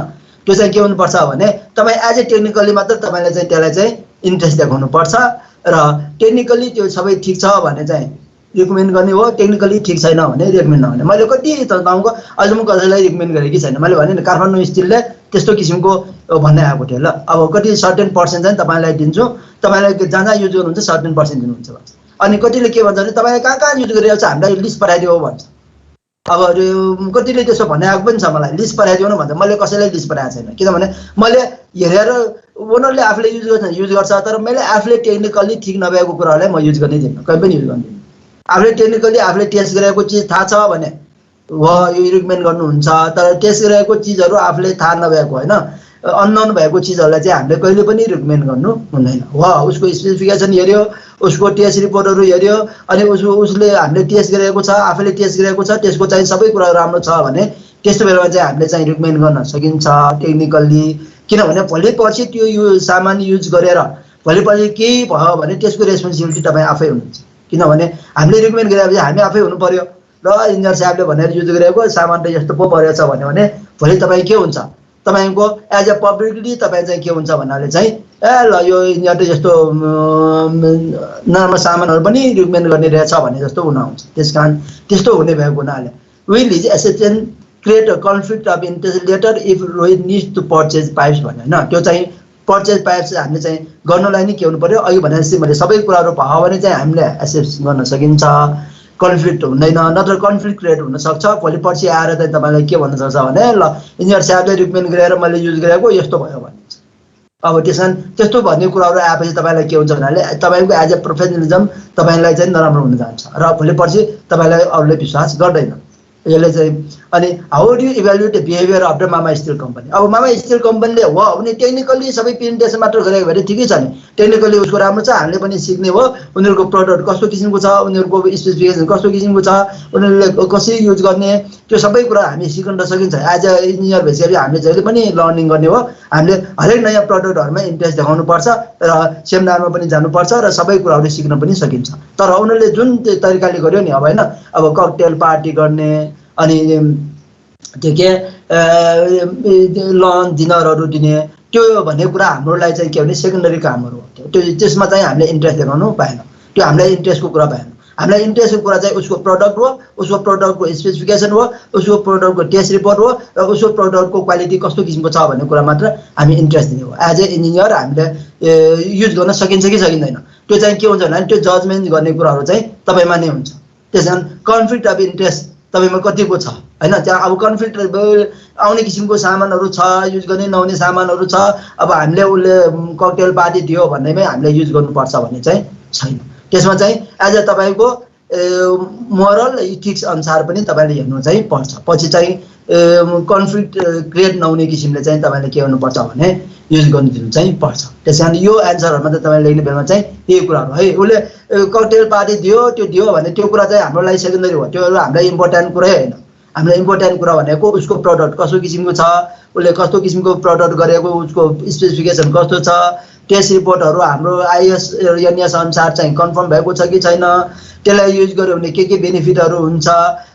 त्यो चाहिँ के हुनुपर्छ भने तपाईँ एज ए टेक्निकली मात्र तपाईँले चाहिँ त्यसलाई चाहिँ इन्ट्रेस्ट देखाउनुपर्छ र टेक्निकली त्यो सबै ठिक छ भने चाहिँ रिकमेन्ड गर्ने हो, टेक्निकली ठिक छैन भने रिकमेन्ड नहुने। मैले कति त गाउँको अहिलेसम्म कसैलाई रिकमेन्ड गरेकी छैन। मैले भने नि काठमाडौँ स्टिलले त्यस्तो किसिमको भन्ने आएको थियो ल अब कति सर्टेन पर्सेन्ट चाहिँ तपाईँलाई दिन्छु, तपाईँलाई जहाँ जहाँ युज गर्नुहुन्छ सर्टेन पर्सेन्ट दिनुहुन्छ भन्छ। अनि कतिले के भन्छ भने तपाईँले कहाँ कहाँ युज गरिरहेको छ हामीलाई लिस्ट पठाइदियो भन्छ। अब कतिले त्यसो भन्ने आएको पनि छ मलाई लिस्ट पठाइदियो न भन्छ। मैले कसैलाई लिस्ट पठाएको छैन किनभने मैले हेरेर ओनरले आफूले युज गर्छ तर मैले आफूले टेक्निकल्ली ठिक नभएको कुराहरूलाई म युज गर्नै दिन्नँ, कहीँ पनि युज गर्दिनँ। आफूले टेक्निकल्ली आफूले टेस्ट गरेको चिज थाहा छ भने यो रिकमेन्ड गर्नुहुन्छ, तर टेस्ट गरेको चिजहरू आफूले थाहा नभएको होइन, अननोन भएको चिजहरूलाई चाहिँ हामीले कहिले पनि रिकमेन्ड गर्नु हुँदैन। उसको स्पेसिफिकेसन हेऱ्यो, उसको टेस्ट रिपोर्टहरू हेऱ्यो, अनि उसले हामीले टेस्ट गरेको छ, आफूले टेस्ट गरेको छ, त्यसको चाहिँ सबै कुरा राम्रो छ भने त्यस्तो बेलामा चाहिँ हामीले चाहिँ रिकमेन्ड गर्न सकिन्छ टेक्निकल्ली। किनभने भोलि पर्सि त्यो यो सामान युज गरेर भोलि पर्सि केही भयो भने त्यसको रेस्पोन्सिबिलिटी तपाईँ आफै हुनुहुन्छ। किनभने हामीले रिकमेन्ड गरेपछि हामी आफै हुनु पर्यो। र इन्जिनियर साहबले भनेर युज गरेको सामान त यस्तो पो परेछ भन्यो भने भोलि तपाईँ के हुन्छ, तपाईँको एज अ पब्लिकली तपाईँ चाहिँ के हुन्छ भन्नाले चाहिँ ल यो इन्जिनियर त यस्तो नराम्रो सामानहरू पनि रिकमेन्ड गर्ने रहेछ भन्ने जस्तो हुन आउँछ। त्यस कारण त्यस्तो हुने भएको हुनाले will his assistant create a conflict of interest letter if Rohit needs to purchase pipes भन्यो होइन। त्यो चाहिँ पर्चेज पाइप्स हामीले चाहिँ गर्नलाई नै के हुनु पर्यो, अघि भनेपछि मैले सबै कुराहरू भयो भने चाहिँ हामीले एसेस गर्न सकिन्छ, कन्फ्लिक्ट हुँदैन। नत्र कन्फ्लिक्ट क्रिएट हुनसक्छ, भोलि पर्सि आएर चाहिँ तपाईँलाई के भन्न सक्छ भने ल इन्जिनियर साहबले रिकमेन्ड गरेर मैले युज गरेको यस्तो भयो भनिन्छ। अब त्यसमा त्यस्तो भन्ने कुराहरू आएपछि तपाईँलाई के हुन्छ भन्नाले तपाईँको एज अ प्रोफेसनलिजम तपाईँलाई चाहिँ नराम्रो हुन जान्छ र भोलि पर्सि तपाईँलाई अरूले विश्वास गर्दैन। यसले चाहिँ अनि how do evaluate the behaviour of the Mama still company. अब मामा स्टिल कम्पनीले हो भने टेक्निकल्ली सबै प्रेजेन्टेसन मात्र गरेको भए ठिकै छ नि, टेक्निकल्ली उसको राम्रो छ, हामीले पनि सिक्ने हो, उनीहरूको प्रडक्ट कस्तो किसिमको छ, उनीहरूको स्पेसिफिकेसन कस्तो किसिमको छ, उनीहरूले कसरी युज गर्ने, त्यो सबै कुरा हामी सिक्न त सकिन्छ। एज अ इन्जिनियर भइसकेपछि हामीले जहिले पनि लर्निङ गर्ने हो, हामीले हरेक नयाँ प्रडक्टहरूमा इन्ट्रेस्ट देखाउनुपर्छ र सेमिनारमा पनि जानुपर्छ र सबै कुराहरू सिक्न पनि सकिन्छ। तर उनीहरूले जुन तरिकाले गर्यो नि अब होइन, अब ककटेल पार्टी गर्ने अनि त्यो के लन्च डिनरहरू दिने, त्यो भन्ने कुरा हाम्रोलाई चाहिँ के भने सेकेन्डरी कामहरू हो। त्यो त्यसमा चाहिँ हामीले इन्ट्रेस्ट देखाउनु पाएन, त्यो हामीलाई इन्ट्रेस्टको कुरा भएन। हामीलाई इन्ट्रेस्टको कुरा चाहिँ उसको प्रडक्ट हो, उसको प्रडक्टको स्पेसिफिकेसन हो, उसको प्रडक्टको टेस्ट रिपोर्ट हो र उसको प्रडक्टको क्वालिटी कस्तो किसिमको छ भन्ने कुरा मात्र हामी इन्ट्रेस्ट दिने हो। एज ए इन्जिनियर हामीले युज गर्न सकिन्छ कि सकिँदैन त्यो चाहिँ के हुन्छ भने त्यो जजमेन्ट गर्ने कुराहरू चाहिँ तपाईँमा नै हुन्छ। त्यस कारण कन्फ्लिक्ट अफ इन्ट्रेस्ट तपाईँमा कतिको छ होइन, त्यहाँ अब कन्फ्लिक्ट आउने किसिमको सामानहरू छ, युज गर्ने नहुने सामानहरू छ, अब हामीले उसले ककटेल पार्टी दियो भन्नेमै हामीले युज गर्नुपर्छ भन्ने चाहिँ छैन। त्यसमा चाहिँ एज अ तपाईँको मोरल इथिक्स अनुसार पनि तपाईँले हेर्नु चाहिँ पर्छ। पछि चाहिँ कन्फ्लिक्ट क्रिएट नहुने किसिमले चाहिँ तपाईँले के गर्नुपर्छ भने युज गर्नु दिनु चाहिँ पर्छ। त्यस कारण यो एन्सरहरूमा चाहिँ तपाईँले लेख्ने बेलामा चाहिँ यही कुराहरू है, उसले ककटेल पार्टी दियो त्यो दियो भने त्यो कुरा चाहिँ हाम्रो लागि सेकेन्डरी हो, त्यो हामीलाई इम्पोर्टेन्ट कुरै होइन। हामीलाई इम्पोर्टेन्ट कुरा भनेको उसको प्रडक्ट कस्तो किसिमको छ, उसले कस्तो किसिमको प्रडक्ट गरेको, उसको स्पेसिफिकेसन कस्तो छ, टेस्ट रिपोर्टहरू हाम्रो आइएस एनएस अनुसार चाहिँ कन्फर्म भएको छ कि छैन, त्यसलाई युज गर्यो भने के बेनिफिटहरू हुन्छ,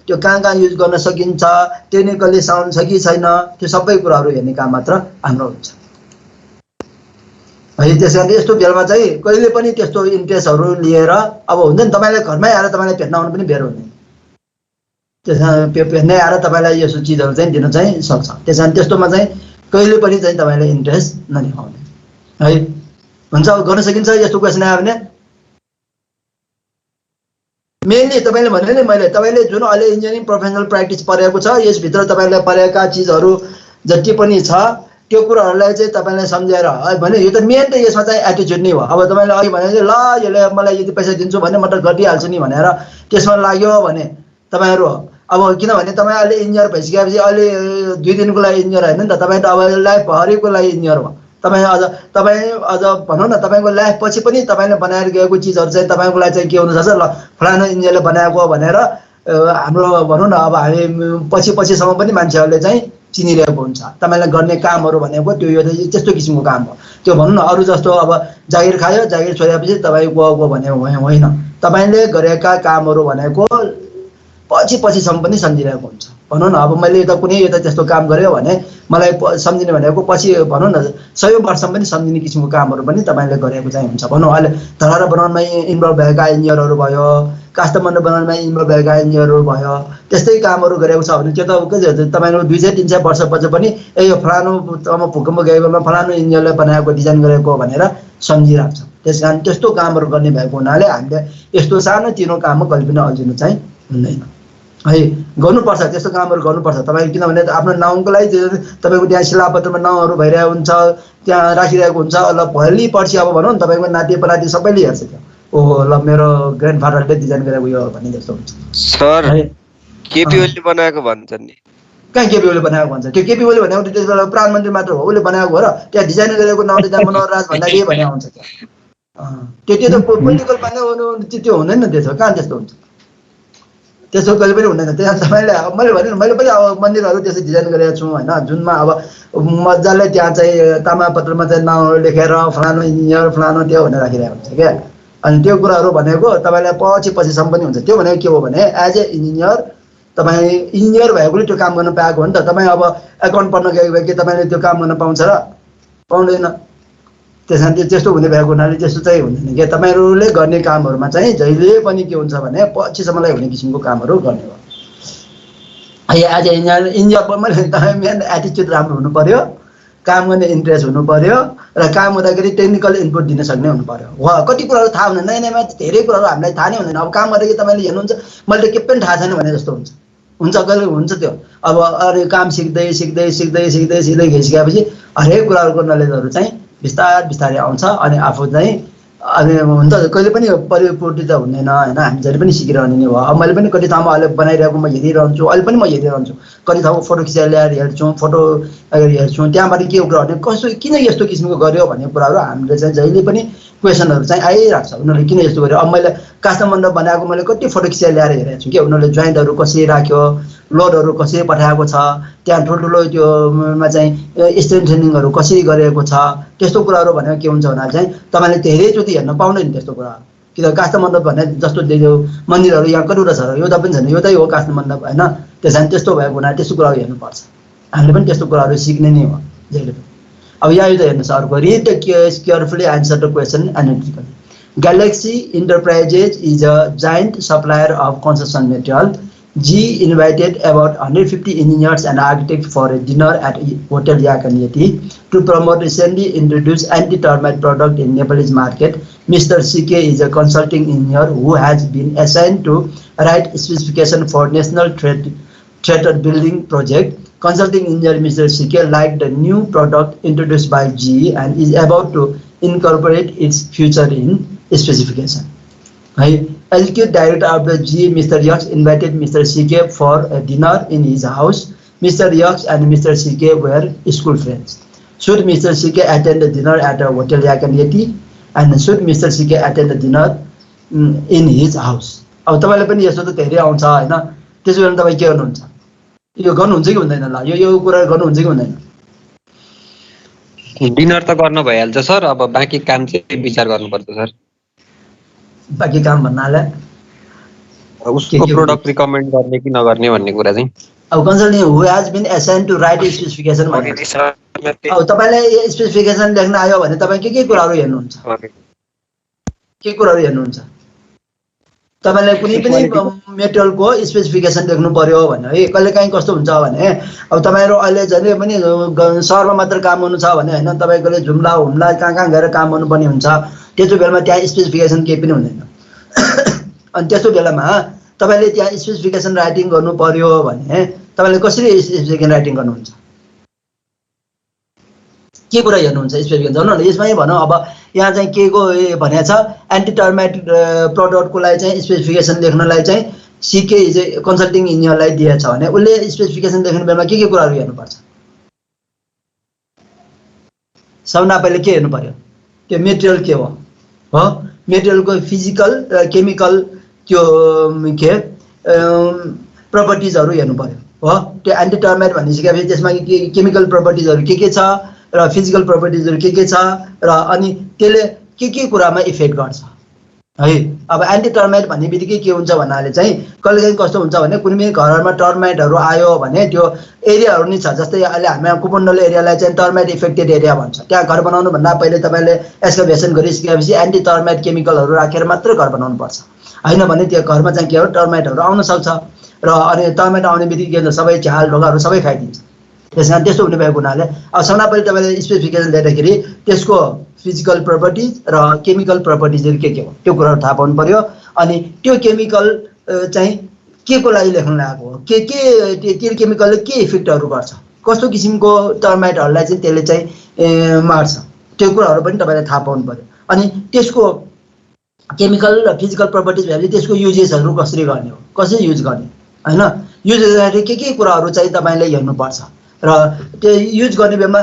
त्यो कहाँ युज गर्न सकिन्छ, टेक्निकल्ली साउन्ड छ कि छैन, त्यो सबै कुराहरू हेर्ने काम मात्र हाम्रो हुन्छ है। त्यस कारण यस्तो बेलामा चाहिँ कहिले पनि त्यस्तो इन्ट्रेस्टहरू लिएर अब हुन्छ नि, तपाईँलाई घरमै आएर तपाईँलाई भेट्न आउनु पनि बेर हुँदैन, त्यस कारण भेट्नै आएर तपाईँलाई यस्तो चिजहरू चाहिँ दिन चाहिँ सक्छ। त्यस कारण त्यस्तोमा चाहिँ कहिले पनि चाहिँ तपाईँले इन्ट्रेस्ट नदेखाउने है। हुन्छ, गर्न सकिन्छ। यस्तो क्वेसन आयो भने मेनली तपाईँले भने नि मैले तपाईँले जुन अहिले इन्जिनियरिङ प्रोफेसनल प्र्याक्टिस परेको छ, यसभित्र तपाईँले परेका चिजहरू जति पनि छ त्यो कुराहरूलाई चाहिँ तपाईँलाई सम्झेर भने यो त मेन त यसमा चाहिँ एटिच्युड नै हो। अब तपाईँले अघि भने ल यसले मलाई यति पैसा दिन्छु भने म त गरिहाल्छु नि भनेर त्यसमा लाग्यो भने तपाईँहरू अब किनभने तपाईँ अहिले इन्जिनियर भइसकेपछि अहिले 2 दिनको लागि इन्जिनियर होइन नि त, तपाईँ त अब लाइफभरिको लागि इन्जिनियर हो। तपाईँ अझ भनौँ न तपाईँको लाइफ पछि पनि तपाईँले बनाएर गएको चिजहरू चाहिँ तपाईँको लागि चाहिँ के हुनसक्छ, ल फलाना इन्जिनियरले बनाएको भनेर हाम्रो भनौँ न अब हामी पछिसम्म पनि मान्छेहरूले चाहिँ चिनिरहेको हुन्छ। तपाईँले गर्ने कामहरू भनेको त्यो यो त्यस्तो किसिमको काम हो। त्यो भनौँ न अरू जस्तो अब जागिर खायो, जागिर छोडेपछि तपाईँ गएको भने होइन, तपाईँले गरेका कामहरू भनेको पछिसम्म पनि सम्झिरहेको हुन्छ। भनौँ न अब मैले त कुनै एउटा त्यस्तो काम गरेँ भने मलाई सम्झिने भनेको पछि भनौँ न 100 वर्षमा पनि सम्झिने किसिमको कामहरू पनि तपाईँले गरेको चाहिँ हुन्छ। भनौँ अहिले धरारा बनाउनमा इन्भल्भ भएका इन्जिनियरहरू भयो, काष्ठमण्डप बनाउनमा इन्भल्भ भएका इन्जिनियरहरू भयो, त्यस्तै कामहरू गरेको छ भने त्यो त के तपाईँको 200-300 वर्षपछि पनि यो फलानु भूकम्प गएको बेलामा फलानु इन्जिनियरले बनाएको डिजाइन गरेको भनेर सम्झिरहेको छ। त्यस कारण त्यस्तो कामहरू गर्ने भएको हुनाले हामीले यस्तो सानो तिनो काममा कहिले पनि अल्झिनु चाहिँ हुँदैन है। गर्नुपर्छ, त्यस्तो कामहरू गर्नुपर्छ तपाईँ, किनभने आफ्नो नाउँको लागि तपाईँको त्यहाँ शिलापत्रमा नाउँहरू भइरहेको हुन्छ, त्यहाँ राखिरहेको हुन्छ। ल भोलि पर्सि अब भनौँ न तपाईँको नाति पनाति सबैले हेर्छ त्यो, ओहो ल मेरो ग्रान्डफादरले डिजाइन गरेको यो भन्ने जस्तो हुन्छ। सर केपी ओलीले बनाएको भन्छन् नि। कहाँ केपी ओलीले बनाएको भन्छ? त्यो केपी ओली भनेको त्यति बेला प्रधानमन्त्री मात्र हो, उसले बनाएको हो र त्यहाँ डिजाइन गरेको नवनिता मनोहर राज भन्दा के भने हुन्छ त्यो त पोलिटिकल भन्दा त्यो हुँदैन नि, त्यसो कहाँ त्यस्तो हुन्छ? त्यसो कहिले पनि हुँदैन। त्यहाँ तपाईँले मैले भने मैले पनि अब मन्दिरहरू त्यसै डिजाइन गरेको छु होइन, जुनमा अब मजाले त्यहाँ चाहिँ तामापत्रमा चाहिँ नाउँहरू लेखेर फलानु इन्जिनियर फलानु त्यो भनेर राखिरहेको हुन्छ क्या। अनि त्यो कुराहरू भनेको तपाईँलाई पछिसम्म पनि हुन्छ। त्यो भनेको के हो भने एज ए इन्जिनियर तपाईँ इन्जिनियर भएकोले त्यो काम गर्न पाएको हो नि त। तपाईँ अब एकाउन्ट पढ्न गएको भए के तपाईँले त्यो काम गर्न पाउँछ र? पाउँदैन। त्यस कारण त्यस्तो हुने भएको हुनाले त्यस्तो चाहिँ हुँदैन क्या। तपाईँहरूले गर्ने कामहरूमा चाहिँ जहिले पनि के हुन्छ भने पछिसम्मलाई हुने किसिमको कामहरू गर्ने हो। एज ए इन्जिनियर मैले तपाईँ मेन एटिच्युड राम्रो हुनु पर्यो, काम गर्ने इन्ट्रेस्ट हुनु पर्यो र काम हुँदाखेरि टेक्निकल इनपुट दिन सक्ने हुनु पर्यो। कति कुराहरू थाहा हुँदैन, नयाँ नयाँमा धेरै कुराहरू हामीलाई थाहा नै हुँदैन। अब काम गर्दाखेरि तपाईँले हेर्नुहुन्छ मैले त के पनि थाहा छैन भने जस्तो हुन्छ कहिले हुन्छ त्यो। अब अरे काम सिक्दै सिक्दै सिक्दै सिक्दै सिक्दै गइसकेपछि हरेक कुराहरूको नलेजहरू चाहिँ बिस्तारै आउँछ अनि आफू चाहिँ अनि हुन्छ कहिले पनि परिपूर्ति त हुँदैन होइन। हामी जहिले पनि सिकिरहने नै हो। अब मैले पनि कति ठाउँमा अहिले बनाइरहेको म हेरिरहन्छु, अहिले पनि म हेरिरहन्छु। कति ठाउँको फोटो खिचाएर ल्याएर हेर्छु, फोटो हेर्छु, त्यहाँबाट के कुराहरू कसो किन यस्तो किसिमको गर्यो भन्ने कुराहरू हामीले चाहिँ जहिले पनि क्वेसनहरू चाहिँ आइरहेको छ। उनीहरूले किन यस्तो गर्यो? अब मैले काष्ठ मण्डप बनाएको मैले कति फोटो खिचाएर ल्याएर हेरेको छु कि उनीहरूले जोइन्टहरू कसरी राख्यो, लोडहरू कसरी पठाएको छ, त्यहाँ ठुल्ठुलो त्योमा चाहिँ स्ट्रेन्थनिङहरू कसरी गरेको छ, त्यस्तो कुराहरू भनेको के हुन्छ भन्दा चाहिँ तपाईँले धेरैचोटि हेर्न पाउँदैन त्यस्तो कुराहरू। कि त काष्ठ मण्डप भने जस्तो मन्दिरहरू यहाँ कतिवटा छ, एउटा पनि छैन, एउटै हो काष्ठ मण्डप होइन। त्यस कारण त्यस्तो भएको हुनाले त्यस्तो कुराहरू हेर्नुपर्छ। हामीले पनि त्यस्तो कुराहरू सिक्ने नै हो जहिले पनि। अब यहाँ त हेर्नुहोस् अर्को, read the carefully answer the question analytically. Galaxy Enterprises is a giant supplier of construction material. G invited about 150 engineers and architects for a dinner at Hotel Yakanieti to promote recently introduced anti-termite product in Nepalese market. Mr. CK is a consulting engineer who has been assigned to write specification for National Theatre Building project. Consulting engineer Mr. CK liked the new product introduced by GE and is about to incorporate its future in specification. Executive Director of the GE, Mr. Yax, invited Mr. CK for a dinner in his house. Mr. Yax and Mr. CK were school friends. Should Mr. CK attend the dinner at a Hotel Yakanieti? And should Mr. CK attend the dinner in his house? अब तपाईले पनि यसो त धेरै आउँछ हैन, त्यसो भने तपाई के गर्नुहुन्छ? यो गर्नुहुन्छ कि हुँदैन? ल यो कुरा गर्नुहुन्छ कि हुँदैन? डिनर त गर्न भइहाल्छ सर, अब बाँकी काम चाहिँ विचार गर्नुपर्छ सर। बाँकी काम भन्नाले उसको प्रोडक्ट रिकमेन्ड गर्ने कि नगर्ने भन्ने कुरा चाहिँ अब consulting who has been assigned to write specification भने अब तपाईलाई स्पेसिफिकेसन लेख्न आयो भने तपाई के कुराहरु हेर्नुहुन्छ? के कुराहरु हेर्नुहुन्छ? तपाईलाई कुनै पनि मेटेरियलको स्पेसिफिकेसन लेख्नु पर्यो भने है कहिलेकाहीँ कस्तो हुन्छ भने अब तपाईहरु अहिले जहिले पनि शहरमा मात्र काम गर्नु छ भने हैन, तपाईकोले जुम्ला हुम्ला कहाँ गएर काम गर्नुपर्ने हुन्छ। त्यस्तो बेलामा त्यहाँ स्पेसिफिकेसन केही पनि हुँदैन। अनि त्यस्तो बेलामा तपाईले त्यहाँ स्पेसिफिकेसन राइटिङ गर्नु पर्यो भने तपाईले कसरी स्पेसिफिकेसन राइटिङ गर्नुहुन्छ? के कुरा हेर्नुहुन्छ स्पेसिफिकेसन? भन्नु न यसमै भनौं। अब यहाँ चाहिँ के को भनेको छ एन्टी टर्माइट प्रोडक्टको लागि चाहिँ स्पेसिफिकेसन लेख्नलाई चाहिँ सीके चाहिँ कन्सल्टिङ इन्जिनियरलाई दिएछ भने उले स्पेसिफिकेसन लेख्ने बेलामा के कुराहरु हेर्नुपर्छ? सबभन्दा पहिले के हेर्नु पर्यो? त्यो मेटेरियल के हो? मेटेरियलको फिजिकल केमिकल त्यो के प्रपर्टिजहरु हेर्नु पर्यो हो। त्यो एन्टी टर्माइट भनिसकेपछि त्यसमा केमिकल प्रपर्टिजहरु के छ र फिजिकल प्रपर्टिजहरु के छ र अनि त्यसले के कुरामा इफेक्ट गर्छ है। अब एन्टी टर्माइट भन्ने बित्तिकै के हुन्छ भन्नाले चाहिँ कहिलेकाहीँ कस्तो हुन्छ भने कुनै पनि घरमा टर्माइटहरु आयो भने त्यो एरियाहरु नि छ, जस्तै अहिले हामी कुपण्डल एरियालाई चाहिँ टर्माइट इफेक्टेड एरिया भन्छ। त्यहाँ घर बनाउनु भन्दा पहिले तपाईले एक्सकभेसन गरिसकेपछि एन्टी टर्माइट केमिकलहरु राखेर मात्र घर बनाउनु पर्छ, हैन भने त्यो घरमा चाहिँ के हो टर्माइटहरु आउन सक्छ र अनि टर्माइट आउने बित्तिकै के सबै झ्याल ढोकाहरु सबै खाइदिन्छ। त्यसैले त्यस्तो हुने भएको हुनाले अब सबभन्दा पहिले तपाईले स्पेसिफिकेसन लेख्दाखेरि त्यसको फिजिकल प्रपर्टिज र केमिकल प्रपर्टिजहरु के हो त्यो कुराहरु थाहा पाउनु पर्यो। अनि त्यो केमिकल चाहिँ के को लागि लेख्न लागेको हो, त्यो केमिकलले के इफेक्टहरु गर्छ, कस्तो किसिमको टर्माइटहरुलाई चाहिँ त्यसले चाहिँ मार्छ, त्यो कुराहरु पनि तपाईले थाहा पाउनु पर्यो। अनि त्यसको केमिकल र फिजिकल प्रपर्टिज भएपछि त्यसको युजेसहरु कसरी गर्ने हो, कसरी युज गर्ने हैन। युज गर्दाखेरि के कुराहरू चाहिँ तपाईँले हेर्नुपर्छ र त्यो युज गर्ने बेलामा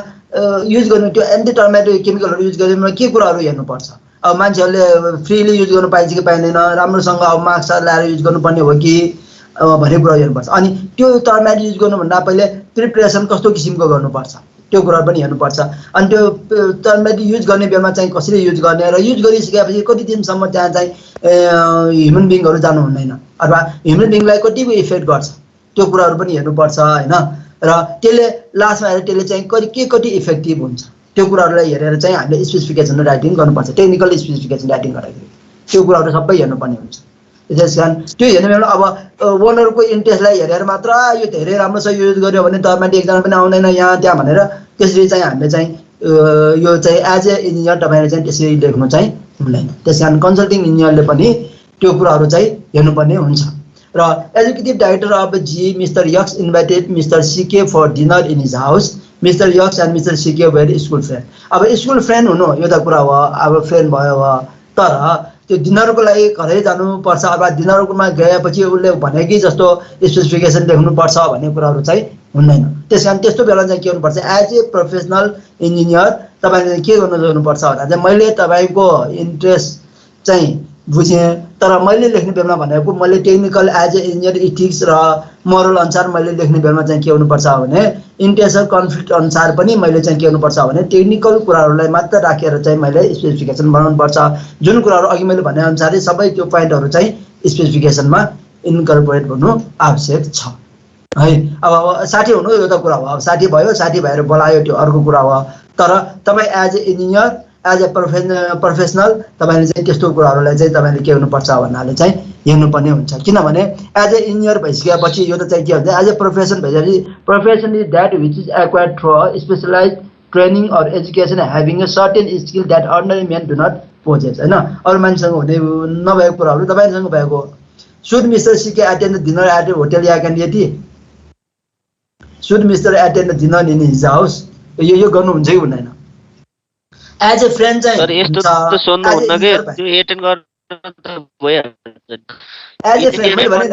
युज गर्ने त्यो एन्टी टर्मेटो केमिकलहरू युज गर्ने बेलामा के कुराहरू हेर्नुपर्छ। अब मान्छेहरूले फ्रीली युज गर्नु पाइन्छ कि पाइँदैन, राम्रोसँग अब मास्क लगाएर युज गर्नुपर्ने हो कि भन्ने कुरा हेर्नुपर्छ। अनि त्यो टर्मेटो युज गर्नुभन्दा पहिले प्रिपरेसन कस्तो किसिमको गर्नुपर्छ त्यो कुरा पनि हेर्नुपर्छ। अनि त्यो टर्मेटो युज गर्ने बेलामा चाहिँ कसरी युज गर्ने र युज गरिसकेपछि कति दिनसम्म त्यहाँ चाहिँ ह्युमन बिङहरू जानु हुँदैन अथवा ह्युमन बिङलाई कतिको इफेक्ट गर्छ त्यो कुराहरू पनि हेर्नुपर्छ हैन। र त्यसले लास्टमा हेरेर त्यसले चाहिँ कति इफेक्टिभ हुन्छ त्यो कुराहरूलाई हेरेर चाहिँ हामीले स्पेसिफिकेसन राइटिङ गर्नुपर्छ। टेक्निकल स्पेसिफिकेसन राइटिङ गर्दाखेरि त्यो कुराहरू सबै हेर्नुपर्ने हुन्छ। त्यस कारण त्यो हेर्ने बेला अब ओनरको इन्ट्रेस्टलाई हेरेर मात्र यो धेरै राम्रो छ युज गर्यो भने टर्मेटो एकजना पनि आउँदैन यहाँ त्यहाँ भनेर त्यसरी चाहिँ हामीले चाहिँ यो चाहिँ एज ए इन्जिनियर तपाईँले चाहिँ त्यसरी लेख्नु चाहिँ हुँदैन। त्यस कारण कन्सल्टिङ इन्जिनियरले पनि त्यो कुराहरू चाहिँ हेर्नुपर्ने हुन्छ। र executive director of G Mr X invited Mr CK for dinner in his house. Mr X and Mr CK were school friend. अब स्कुल फ्रेन्ड हुनु यो त कुरा हो, अब फ्रेन्ड भयो तर त्यो डिनरको लागि घरै जानुपर्छ अथवा डिनरमा गएपछि उसले भनेकै जस्तो स्पेसिफिकेसन लेख्नुपर्छ भन्ने कुराहरू चाहिँ हुँदैन। त्यस कारण त्यस्तो बेला चाहिँ के गर्नुपर्छ एज ए प्रोफेसनल इन्जिनियर तपाईँले के गर्नुपर्छ भन्दा चाहिँ मैले तपाईँको इन्ट्रेस्ट चाहिँ बुझेँ तर मैले लेख्ने बेलामा भनेको मैले technical as a engineer ethics र मोरल अनुसार मैले लेख्ने बेलामा चाहिँ के हुनुपर्छ भने इन्ट्रेस्ट र कन्फ्लिक्ट अनुसार पनि मैले चाहिँ के गर्नुपर्छ भने टेक्निकल कुराहरूलाई मात्र राखेर चाहिँ मैले स्पेसिफिकेसन बनाउनुपर्छ। जुन कुराहरू अघि मैले भने अनुसारै सबै त्यो पोइन्टहरू चाहिँ स्पेसिफिकेसनमा इन्कर्पोरेट गर्नु आवश्यक छ है। अब साथी हुनु यो त कुरा हो, अब साथी भयो साथी भएर बोलायो त्यो अर्को कुरा हो, तर तपाईँ as a engineer as a professional तपाईँले चाहिँ त्यस्तो कुराहरूलाई चाहिँ तपाईँले के गर्नुपर्छ भन्नाले चाहिँ हेर्नुपर्ने हुन्छ। किनभने एज ए इन्जिनियर भइसकेपछि यो त चाहिँ के भन्छ एज ए प्रोफेसन भइसकेपछि profession is that which is acquired through specialise training or education having a certain skill that ordinary man do not possess हैन। अरू मान्छेसँग हुने नभएको कुराहरू तपाईँसँग भएको। Should Mr CK attend dinner at hotel या क्यान्डिडेटी। Should Mr attend dinner in his house. यो गर्नुहुन्छ कि हुँदैन एज ए फ्रेन्ड चाहिँ सर यस्तो त सोध्नु हुन्न के त्यो एटेन्ड गर्न त भइहाल्छ। एज ए फ्रेन्ड मैले भने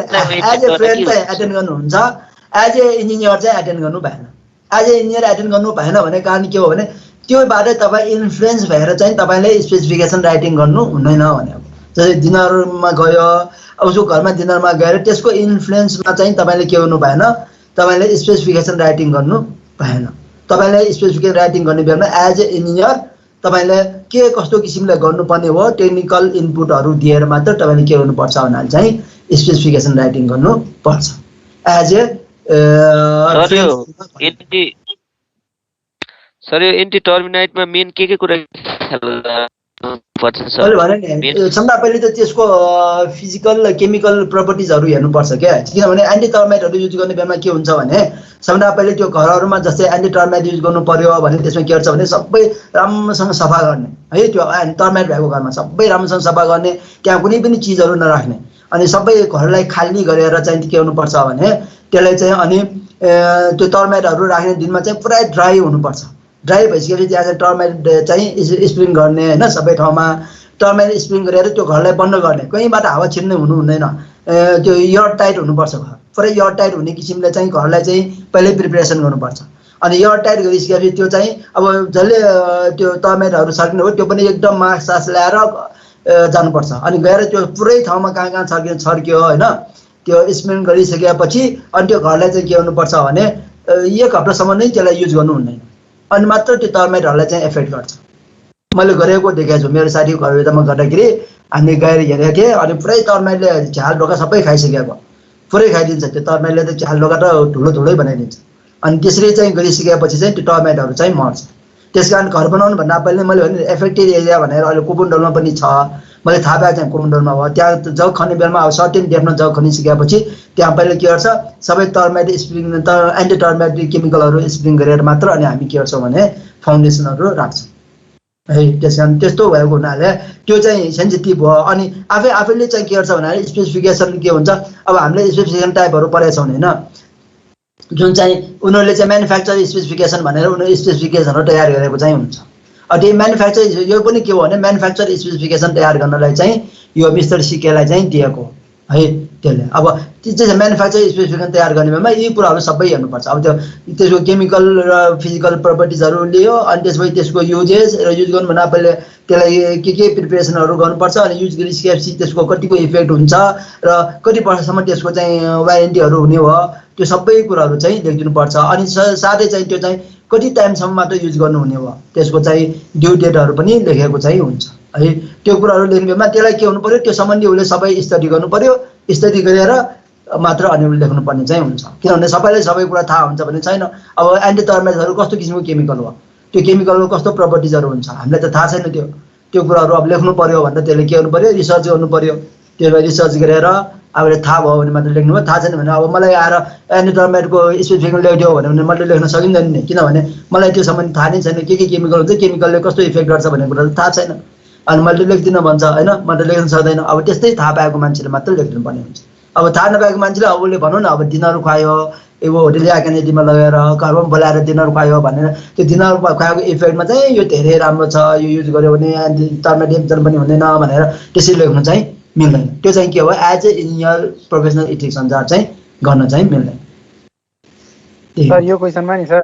एज ए फ्रेन्ड चाहिँ एटेन्ड गर्नुहुन्छ, एज ए इन्जिनियर चाहिँ एटेन्ड गर्नु भएन। एज ए इन्जिनियर एटेन्ड गर्नु भएन भने कारण के हो भने त्योबाट तपाईँ इन्फ्लुएन्स भएर चाहिँ तपाईँले स्पेसिफिकेसन राइटिङ गर्नु हुँदैन भनेको। जस्तै डिनरमा गयो अब उसको घरमा डिनरमा गएर त्यसको इन्फ्लुएन्समा चाहिँ तपाईँले के गर्नु भएन, तपाईँले स्पेसिफिकेसन राइटिङ गर्नु भएन। तपाईँले स्पेसिफिकेसन राइटिङ गर्ने बेलामा एज ए इन्जिनियर तपाईँले के कस्तो किसिमले गर्नुपर्ने हो टेक्निकल इनपुटहरू दिएर मात्र तपाईँले के गर्नुपर्छ भन्नाले चाहिँ स्पेसिफिकेसन राइटिङ गर्नुपर्छ एज ए सर। यो एन्टी टर्मिनाइटमा मेन के कुरा मैले भने नि सबभन्दा पहिले त त्यसको फिजिकल केमिकल प्रपर्टिजहरू हेर्नुपर्छ क्या। किनभने एन्टी टर्माइटहरू युज गर्ने बेलामा के हुन्छ भने सबभन्दा पहिले त्यो घरहरूमा जस्तै एन्टी टर्माइट युज गर्नु पर्यो भने त्यसमा के गर्छ भने सबै राम्रोसँग सफा गर्ने है। त्यो टर्माइट भएको घरमा सबै राम्रोसँग सफा गर्ने, त्यहाँ कुनै पनि चिजहरू नराख्ने, अनि सबै घरलाई खाली गरेर चाहिँ के गर्नुपर्छ भने त्यसलाई चाहिँ अनि त्यो टर्माइटहरू राख्ने दिनमा चाहिँ पुरै ड्राई हुनुपर्छ। ड्राई भइसकेपछि त्यहाँ चाहिँ टर्माइट चाहिँ स्प्रिङ गर्ने होइन, सबै ठाउँमा टर्माइट स्प्रिङ गरेर त्यो घरलाई बन्द गर्ने, कहीँबाट हावा छिर्ने हुनु हुँदैन। त्यो एयर टाइट हुनुपर्छ, घर पुरै एयर टाइट हुने किसिमले चाहिँ घरलाई चाहिँ पहिल्यै प्रिपरेसन गर्नुपर्छ। अनि एयर टाइट गरिसकेपछि त्यो चाहिँ अब जसले त्यो टर्माइटहरू छर्किने हो त्यो पनि एकदम मास्क सास ल्याएर जानुपर्छ। अनि गएर त्यो पुरै ठाउँमा कहाँ कहाँ छर्क्यो होइन त्यो स्प्रिङ गरिसकेपछि अनि त्यो घरलाई चाहिँ के गर्नुपर्छ भने 1 हप्तासम्म नै त्यसलाई युज गर्नु हुँदैन, अनि मात्र त्यो टर्माइटहरूलाई चाहिँ एफेक्ट गर्छ। मैले गरेको देखेको छु, मेरो साथीको घरमा गर्दाखेरि हामी गएर हेरेको थिएँ, अनि पुरै टर्माइटले झाल ढोका सबै खाइसकेको, पुरै खाइदिन्छ त्यो टर्माइटले त झाल ढोका त ठुलो बनाइदिन्छ। अनि त्यसरी चाहिँ गरिसकेपछि चाहिँ त्यो टर्माइटहरू चाहिँ मर्छ। त्यस कारण घर बनाउनु भन्दा पहिले मैले भने एफेक्टेड एरिया भनेर अहिले कुपुन्डलमा पनि छ, मैले थाहा पाएको चाहिँ कुपुन्डलमा हो, त्यहाँ जग खन्ने बेलामा अब सर्टेन डेपमा जग खनिसकेपछि त्यहाँ पहिले के गर्छ सबै टर्माइट स्प्रिङ एन्टी टर्माइट केमिकलहरू स्प्रिङ गरेर मात्र अनि हामी के गर्छौँ भने फाउन्डेसनहरू राख्छौँ है। त्यस कारण त्यस्तो भएको हुनाले त्यो चाहिँ सेन्सिटिभ हो। अनि आफैले चाहिँ के गर्छ भन्दाखेरि स्पेसिफिकेसन के हुन्छ, अब हामीले स्पेसिफिकेसन टाइपहरू पढेका छौँ होइन, जुन चाहिँ उनीहरूले चाहिँ म्यानुफ्याक्चर स्पेसिफिकेसन भनेर उनीहरूले स्पेसिफिकेसनहरू तयार गरेको चाहिँ हुन्छ। त्यो म्यानुफ्याक्चर यो पनि के हो भने म्यानुफ्याक्चर स्पेसिफिकेसन तयार गर्नलाई चाहिँ यो मिस्टर सिकेलाई चाहिँ दिएको है त्यसले। अब त्यो चाहिँ म्यानुफ्याक्चर स्पेसिफिकेसन तयार गर्ने बेलामा यी कुराहरू सबै हेर्नुपर्छ। अब त्यो त्यसको केमिकल र फिजिकल प्रपर्टिजहरू लियो अनि त्यसपछि त्यसको युजेस र युज गर्नु भन्दा पहिले त्यसलाई के प्रिपरेसनहरू गर्नुपर्छ अनि युज गरिसकेपछि त्यसको कतिको इफेक्ट हुन्छ र कति वर्षसम्म त्यसको चाहिँ वारेन्टीहरू हुने हो त्यो सबै कुराहरू चाहिँ लेखिदिनुपर्छ। अनि साथै चाहिँ त्यो चाहिँ कति टाइमसम्म मात्र युज गर्नुहुने हो त्यसको चाहिँ ड्यु डेटहरू पनि लेखेको चाहिँ हुन्छ है। त्यो कुराहरू लेख्ने बेलामा त्यसलाई के हुनु पर्यो त्यो सम्बन्धी उसले सबै स्टडी गर्नु पर्यो। स्टडी गरेर मात्र अनि उसले लेख्नुपर्ने चाहिँ हुन्छ, किनभने सबैलाई सबै कुरा थाहा हुन्छ भने छैन। अब एन्टी टर्मेटहरू कस्तो किसिमको केमिकल हो, त्यो केमिकलको कस्तो प्रपर्टिजहरू हुन्छ हामीलाई त थाहा छैन। त्यो कुराहरू अब लेख्नु पर्यो भन्दा त्यसले के गर्नु पर्यो, रिसर्च गर्नु पर्यो। त्यसलाई रिसर्च गरेर अब थाहा भयो भने मात्र लेख्नु भयो, थाहा छैन भने अब मलाई आएर एन्टी टर्मेटको स्पेसिफिकेसन लेखिदियो भने मैले लेख्न सकिँदैन नि, किनभने मलाई त्यो सम्बन्धी थाहा नै छैन। के केमिकल हुन्छ, केमिकलले कस्तो इफेक्ट गर्छ भन्ने कुरा त थाहा छैन। अनि मैले लेख्दिनँ भन्छ होइन, मैले लेख्न सक्दैन। अब त्यस्तै थाहा पाएको मान्छेले मात्र लेखिदिनु पर्ने हुन्छ। अब थाहा नपाएको मान्छेले अब उसले भनौँ न अब डिनर खुवायो, अब होटेल या क्यानेडीमा लगेर घरमा बोलाएर डिनर खुवायो भनेर त्यो डिनर खुवाएको इफेक्टमा चाहिँ यो धेरै राम्रो छ, यो युज गर्यो भने एन्टी टर्मेट एक्जन पनि हुँदैन भनेर त्यसरी लेख्नु चाहिँ मिल्दैन। त्यो चाहिँ के हो, as a engineer professional ethics अनुसार चाहिँ गर्न चाहिँ मिल्दैन। सर यो क्वेसनमा नि सर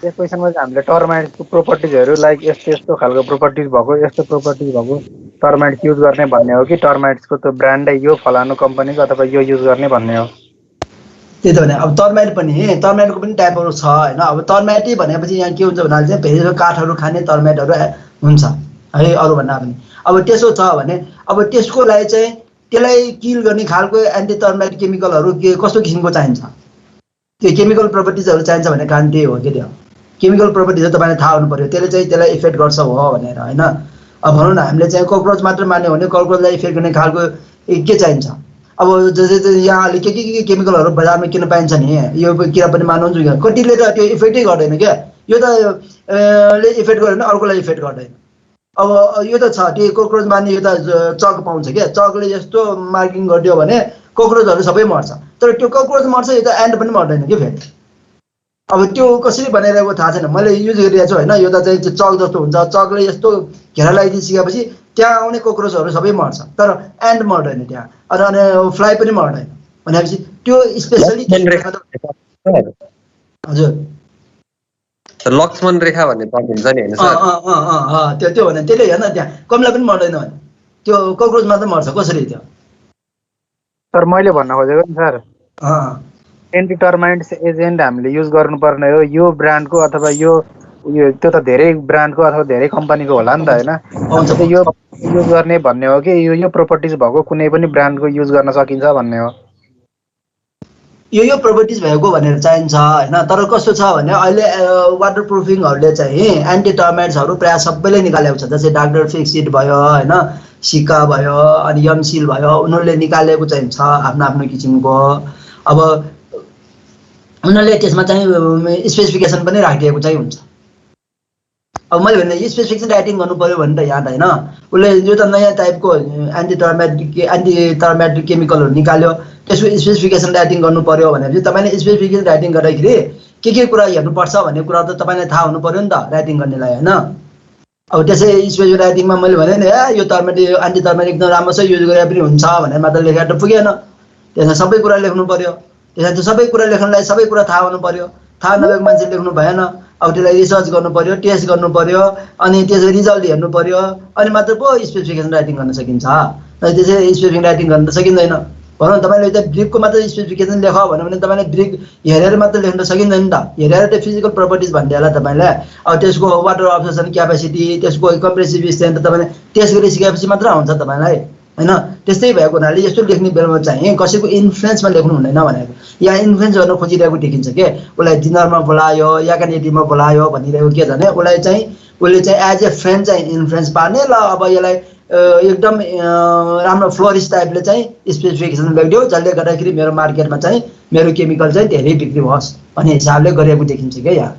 यस क्वेसनमा चाहिँ हामीले टर्माइट्सको प्रोपर्टिजहरू लाइक यस्तो यस्तो खालको प्रोपर्टिज भएको, यस्तो प्रोपर्टिज भएको टर्माइट्स युज गर्ने भन्ने हो कि टर्माइट्सको त्यो ब्रान्डै यो फलानु कम्पनीको अथवा यो युज गर्ने भन्ने हो? त्यही त भने अब टर्माइटको पनि टाइपहरू छ होइन। अब टर्माइटै भनेपछि यहाँ के हुन्छ भन्नाले चाहिँ धेरै काठहरू खाने टर्माइटहरू हुन्छ है अरूभन्दा पनि। अब त्यसो छ भने अब त्यसको लागि चाहिँ त्यसलाई किल गर्ने खालको एन्टी टर्माइट केमिकलहरू के कस्तो किसिमको चाहिन्छ, त्यो केमिकल प्रपर्टिजहरू चाहिन्छ भन्ने कारण त्यही हो कि त्यो केमिकल प्रपर्टिजहरू तपाईँलाई थाहा हुनु पऱ्यो, त्यसले चाहिँ त्यसलाई इफेक्ट गर्छ हो भनेर होइन। अब भनौँ न हामीले चाहिँ ककरोच मात्र मान्यो भने ककरोचलाई इफेक्ट गर्ने खालको के चाहिन्छ। अब जस्तै यहाँले के केमिकलहरू बजारमा किन पाइन्छ नि, यो किरा पनि मान्नुहुन्छ क्या, कतिले त त्यो इफेक्टै गर्दैन क्या। यो त इफेक्ट गर्दैन, अर्कोलाई इफेक्ट गर्दैन। अब यो त छ त्यो ककरोच मान्ने यो त चक पाउँछ क्या, चकले यस्तो मार्किङ गरिदियो भने ककरोचहरू सबै मर्छ, तर त्यो ककरोच मर्छ यो त एन्ड पनि मर्दैन कि फेरि। अब त्यो कसरी बनाइरहेको थाहा छैन, मैले युज गरिरहेको छु होइन। यो त चाहिँ चक जस्तो हुन्छ, चकले यस्तो घेरा लगाइदिइसकेपछि त्यहाँ आउने ककरोचहरू सबै मर्छ तर एन्ड मर्दैन त्यहाँ, अनि फ्लाइ पनि मर्दैन भनेपछि त्यो स्पेसली हजुर लक्ष्मण रेखा भन्ने पद हुन्छ नि होइन सर? त्यो भने त्यसले हेर्न त्यहाँ कमला पनि मर्दैन भने त्यो ककरोच मात्र मर्छ कसरी त्यो? सर मैले भन्न खोजेको नि सर एन्टी टर्माइट्स एजेन्ट हामीले युज गर्नुपर्ने हो यो ब्रान्डको अथवा यो त्यो त धेरै ब्रान्डको अथवा धेरै कम्पनीको होला नि त होइन। यो युज गर्ने भन्ने हो कि यो प्रोपर्टिज भएको कुनै पनि ब्रान्डको युज गर्न सकिन्छ भन्ने हो? यो प्रपर्टिज भएको भनेर चाहिन्छ होइन। तर कस्तो छ भने अहिले वाटर प्रुफिङहरूले चाहिँ एन्टी टर्माइट्सहरू प्रायः सबैले निकालेको छ, जस्तै डाक्टर फिक्सिट भयो होइन, सिका भयो अनि यमसिल भयो, उनीहरूले निकालेको चाहिँ छ आफ्नो आफ्नो किसिमको। अब उनीहरूले त्यसमा चाहिँ स्पेसिफिकेसन पनि राखिदिएको चाहिँ हुन्छ। अब मैले भने स्पेसिफिकेसन राइटिङ गर्नु पऱ्यो भने त यहाँ त होइन, उसले यो त नयाँ टाइपको एन्टी टर्मेटिक केमिकलहरू निकाल्यो, त्यसको स्पेसिफिकेसन राइटिङ गर्नु पऱ्यो भनेपछि तपाईँले स्पेसिफिकेसन राइटिङ गर्दाखेरि के कुरा हेर्नुपर्छ भन्ने कुरा त तपाईँलाई थाहा हुनु पऱ्यो नि त राइटिङ गर्नेलाई होइन। अब त्यसै स्पेसिफिक राइटिङमा मैले भने नि यो एन्टी टर्मेटिक एकदम राम्रो छ युज गरेर पनि हुन्छ भनेर मात्र लेखेर त पुगेन, त्यसमा सबै कुरा लेख्नु पऱ्यो। त्यसमा त्यो सबै कुरा लेख्नलाई सबै कुरा थाहा हुनु पऱ्यो, थाहा नभएको मान्छे लेख्नु भएन। अब त्यसलाई रिसर्च गर्नु पऱ्यो, टेस्ट गर्नु पऱ्यो, अनि त्यसको रिजल्ट हेर्नु पऱ्यो, अनि मात्र पो स्पेसिफिकेसन राइटिङ गर्न सकिन्छ। त्यसै स्पेसिफिक राइटिङ गर्न त सकिँदैन। भनौँ न तपाईँले त ब्रिकको मात्र स्पेसिफिकेसन लेख भने तपाईँले ब्रिक हेरेर मात्र लेख्न सकिँदैन नि त, हेरेर त्यो फिजिकल प्रपर्टिज भनिदिएला तपाईँलाई। अब त्यसको वाटर अब्जर्प्सन क्यापेसिटी, त्यसको कम्प्रेसिभ स्ट्रेन्थ तपाईँले टेस्ट गरिसकेपछि मात्र हुन्छ तपाईँलाई होइन। त्यस्तै भएको हुनाले यस्तो लेख्ने बेलामा चाहिँ कसैको इन्फ्लुएन्समा लेख्नु हुँदैन भनेको, यहाँ इन्फ्लुएन्स गर्न खोजिरहेको देखिन्छ के, उसलाई डिनरमा बोलायो या क्यानेडीमा बोलायो भनिरहेको के भने उसले चाहिँ एज ए फ्रेन्ड चाहिँ इन्फ्लुएन्स पार्ने, ल अब यसलाई एकदम राम्रो फ्लोरिस्ट टाइपले चाहिँ स्पेसिफिकेसन लेखिदियो जसले गर्दाखेरि मेरो मार्केटमा चाहिँ मेरो केमिकल चाहिँ धेरै बिक्री होस् भन्ने हिसाबले गरेको देखिन्छ क्या। यहाँ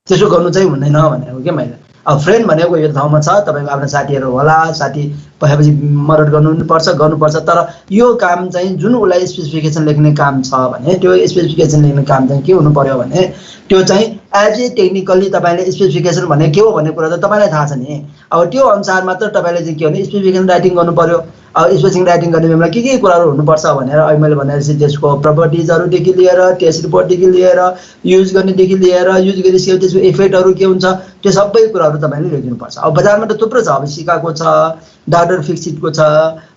त्यसो गर्नु चाहिँ हुँदैन भनेको क्या मैले। अब फ्रेन्ड भनेको यो ठाउँमा छ, तपाईँको आफ्नो साथीहरू होला, साथी भएपछि मद्दत गर्नुपर्छ, तर यो काम चाहिँ जुन उसलाई स्पेसिफिकेसन लेख्ने काम छ भने त्यो स्पेसिफिकेसन लेख्ने काम चाहिँ के हुनु पर्यो भने त्यो चाहिँ एज ए टेक्निकल्ली तपाईँले स्पेसिफिकेसन भने के हो भन्ने कुरा त तपाईँलाई थाहा छ नि। अब त्यो अनुसार मात्र तपाईँले चाहिँ के भने स्पेसिफिकेसन राइटिङ गर्नु पर्यो। अब स्पेसिङ राइटिङ गर्ने बेलामा के कुराहरू हुनुपर्छ भनेर अहिले मैले भनेपछि त्यसको प्रपर्टिजहरूदेखि लिएर टेस्ट रिपोर्टदेखि लिएर युज गर्नेदेखि लिएर युज गरिसकेपछि त्यसको इफेक्टहरू के हुन्छ त्यो सबै कुराहरू तपाईँले लेखिदिनुपर्छ। अब बजारमा त थुप्रो छ, अब सिकाको छ, डाक्टर फिक्सिटको छ,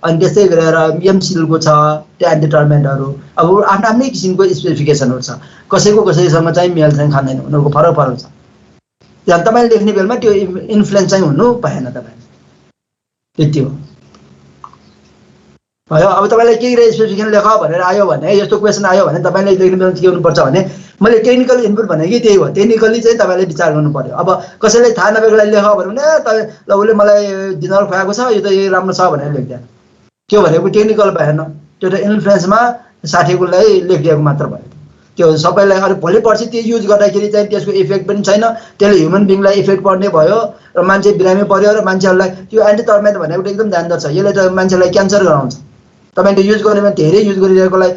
अनि त्यस्तै गरेर एमसिलको छ, त्यो एन्टिटर्मेन्टहरू अब आफ्नो आफ्नै किसिमको स्पेसिफिकेसनहरू छ। कसैसँग चाहिँ मेल चाहिँ खाँदैन, उनीहरूको फरक फरक छ। त्यहाँ तपाईँले लेख्ने बेलामा त्यो इन्फ्लुएन्स चाहिँ हुनु भएन तपाईँले, त्यति हो। अब तपाईँलाई केही स्पेसिफिकेसन लेख भनेर आयो भने, यस्तो क्वेसन आयो भने तपाईँले लेख्ने बेलामा के हुनुपर्छ भने मैले टेक्निकल इनपुट भनेको त्यही हो, टेक्निकली चाहिँ तपाईँले विचार गर्नु पर्यो। अब कसैले थाहा नभएकोलाई लेख भने ल उसले मलाई डिनर खुवाएको छ, यो त यही राम्रो छ भनेर लेख्दैन, त्यो भनेको टेक्निकल भएन, त्यो त इन्फ्लुएन्समा साथीकोलाई लेखिदिएको मात्र भयो। त्यो सबैलाई अरू भोलि पर्सि त्यो युज गर्दाखेरि चाहिँ त्यसको इफेक्ट पनि छैन, त्यसले ह्युमन बिङलाई इफेक्ट पर्ने भयो र मान्छे बिरामी पर्यो र मान्छेहरूलाई त्यो एन्टिटर्मेन्ट भनेको एकदम ध्यान छ, यसले त मान्छेलाई क्यान्सर गराउँछ। तपाईँले युज गर्नेमा धेरै युज गरिरहेकोलाई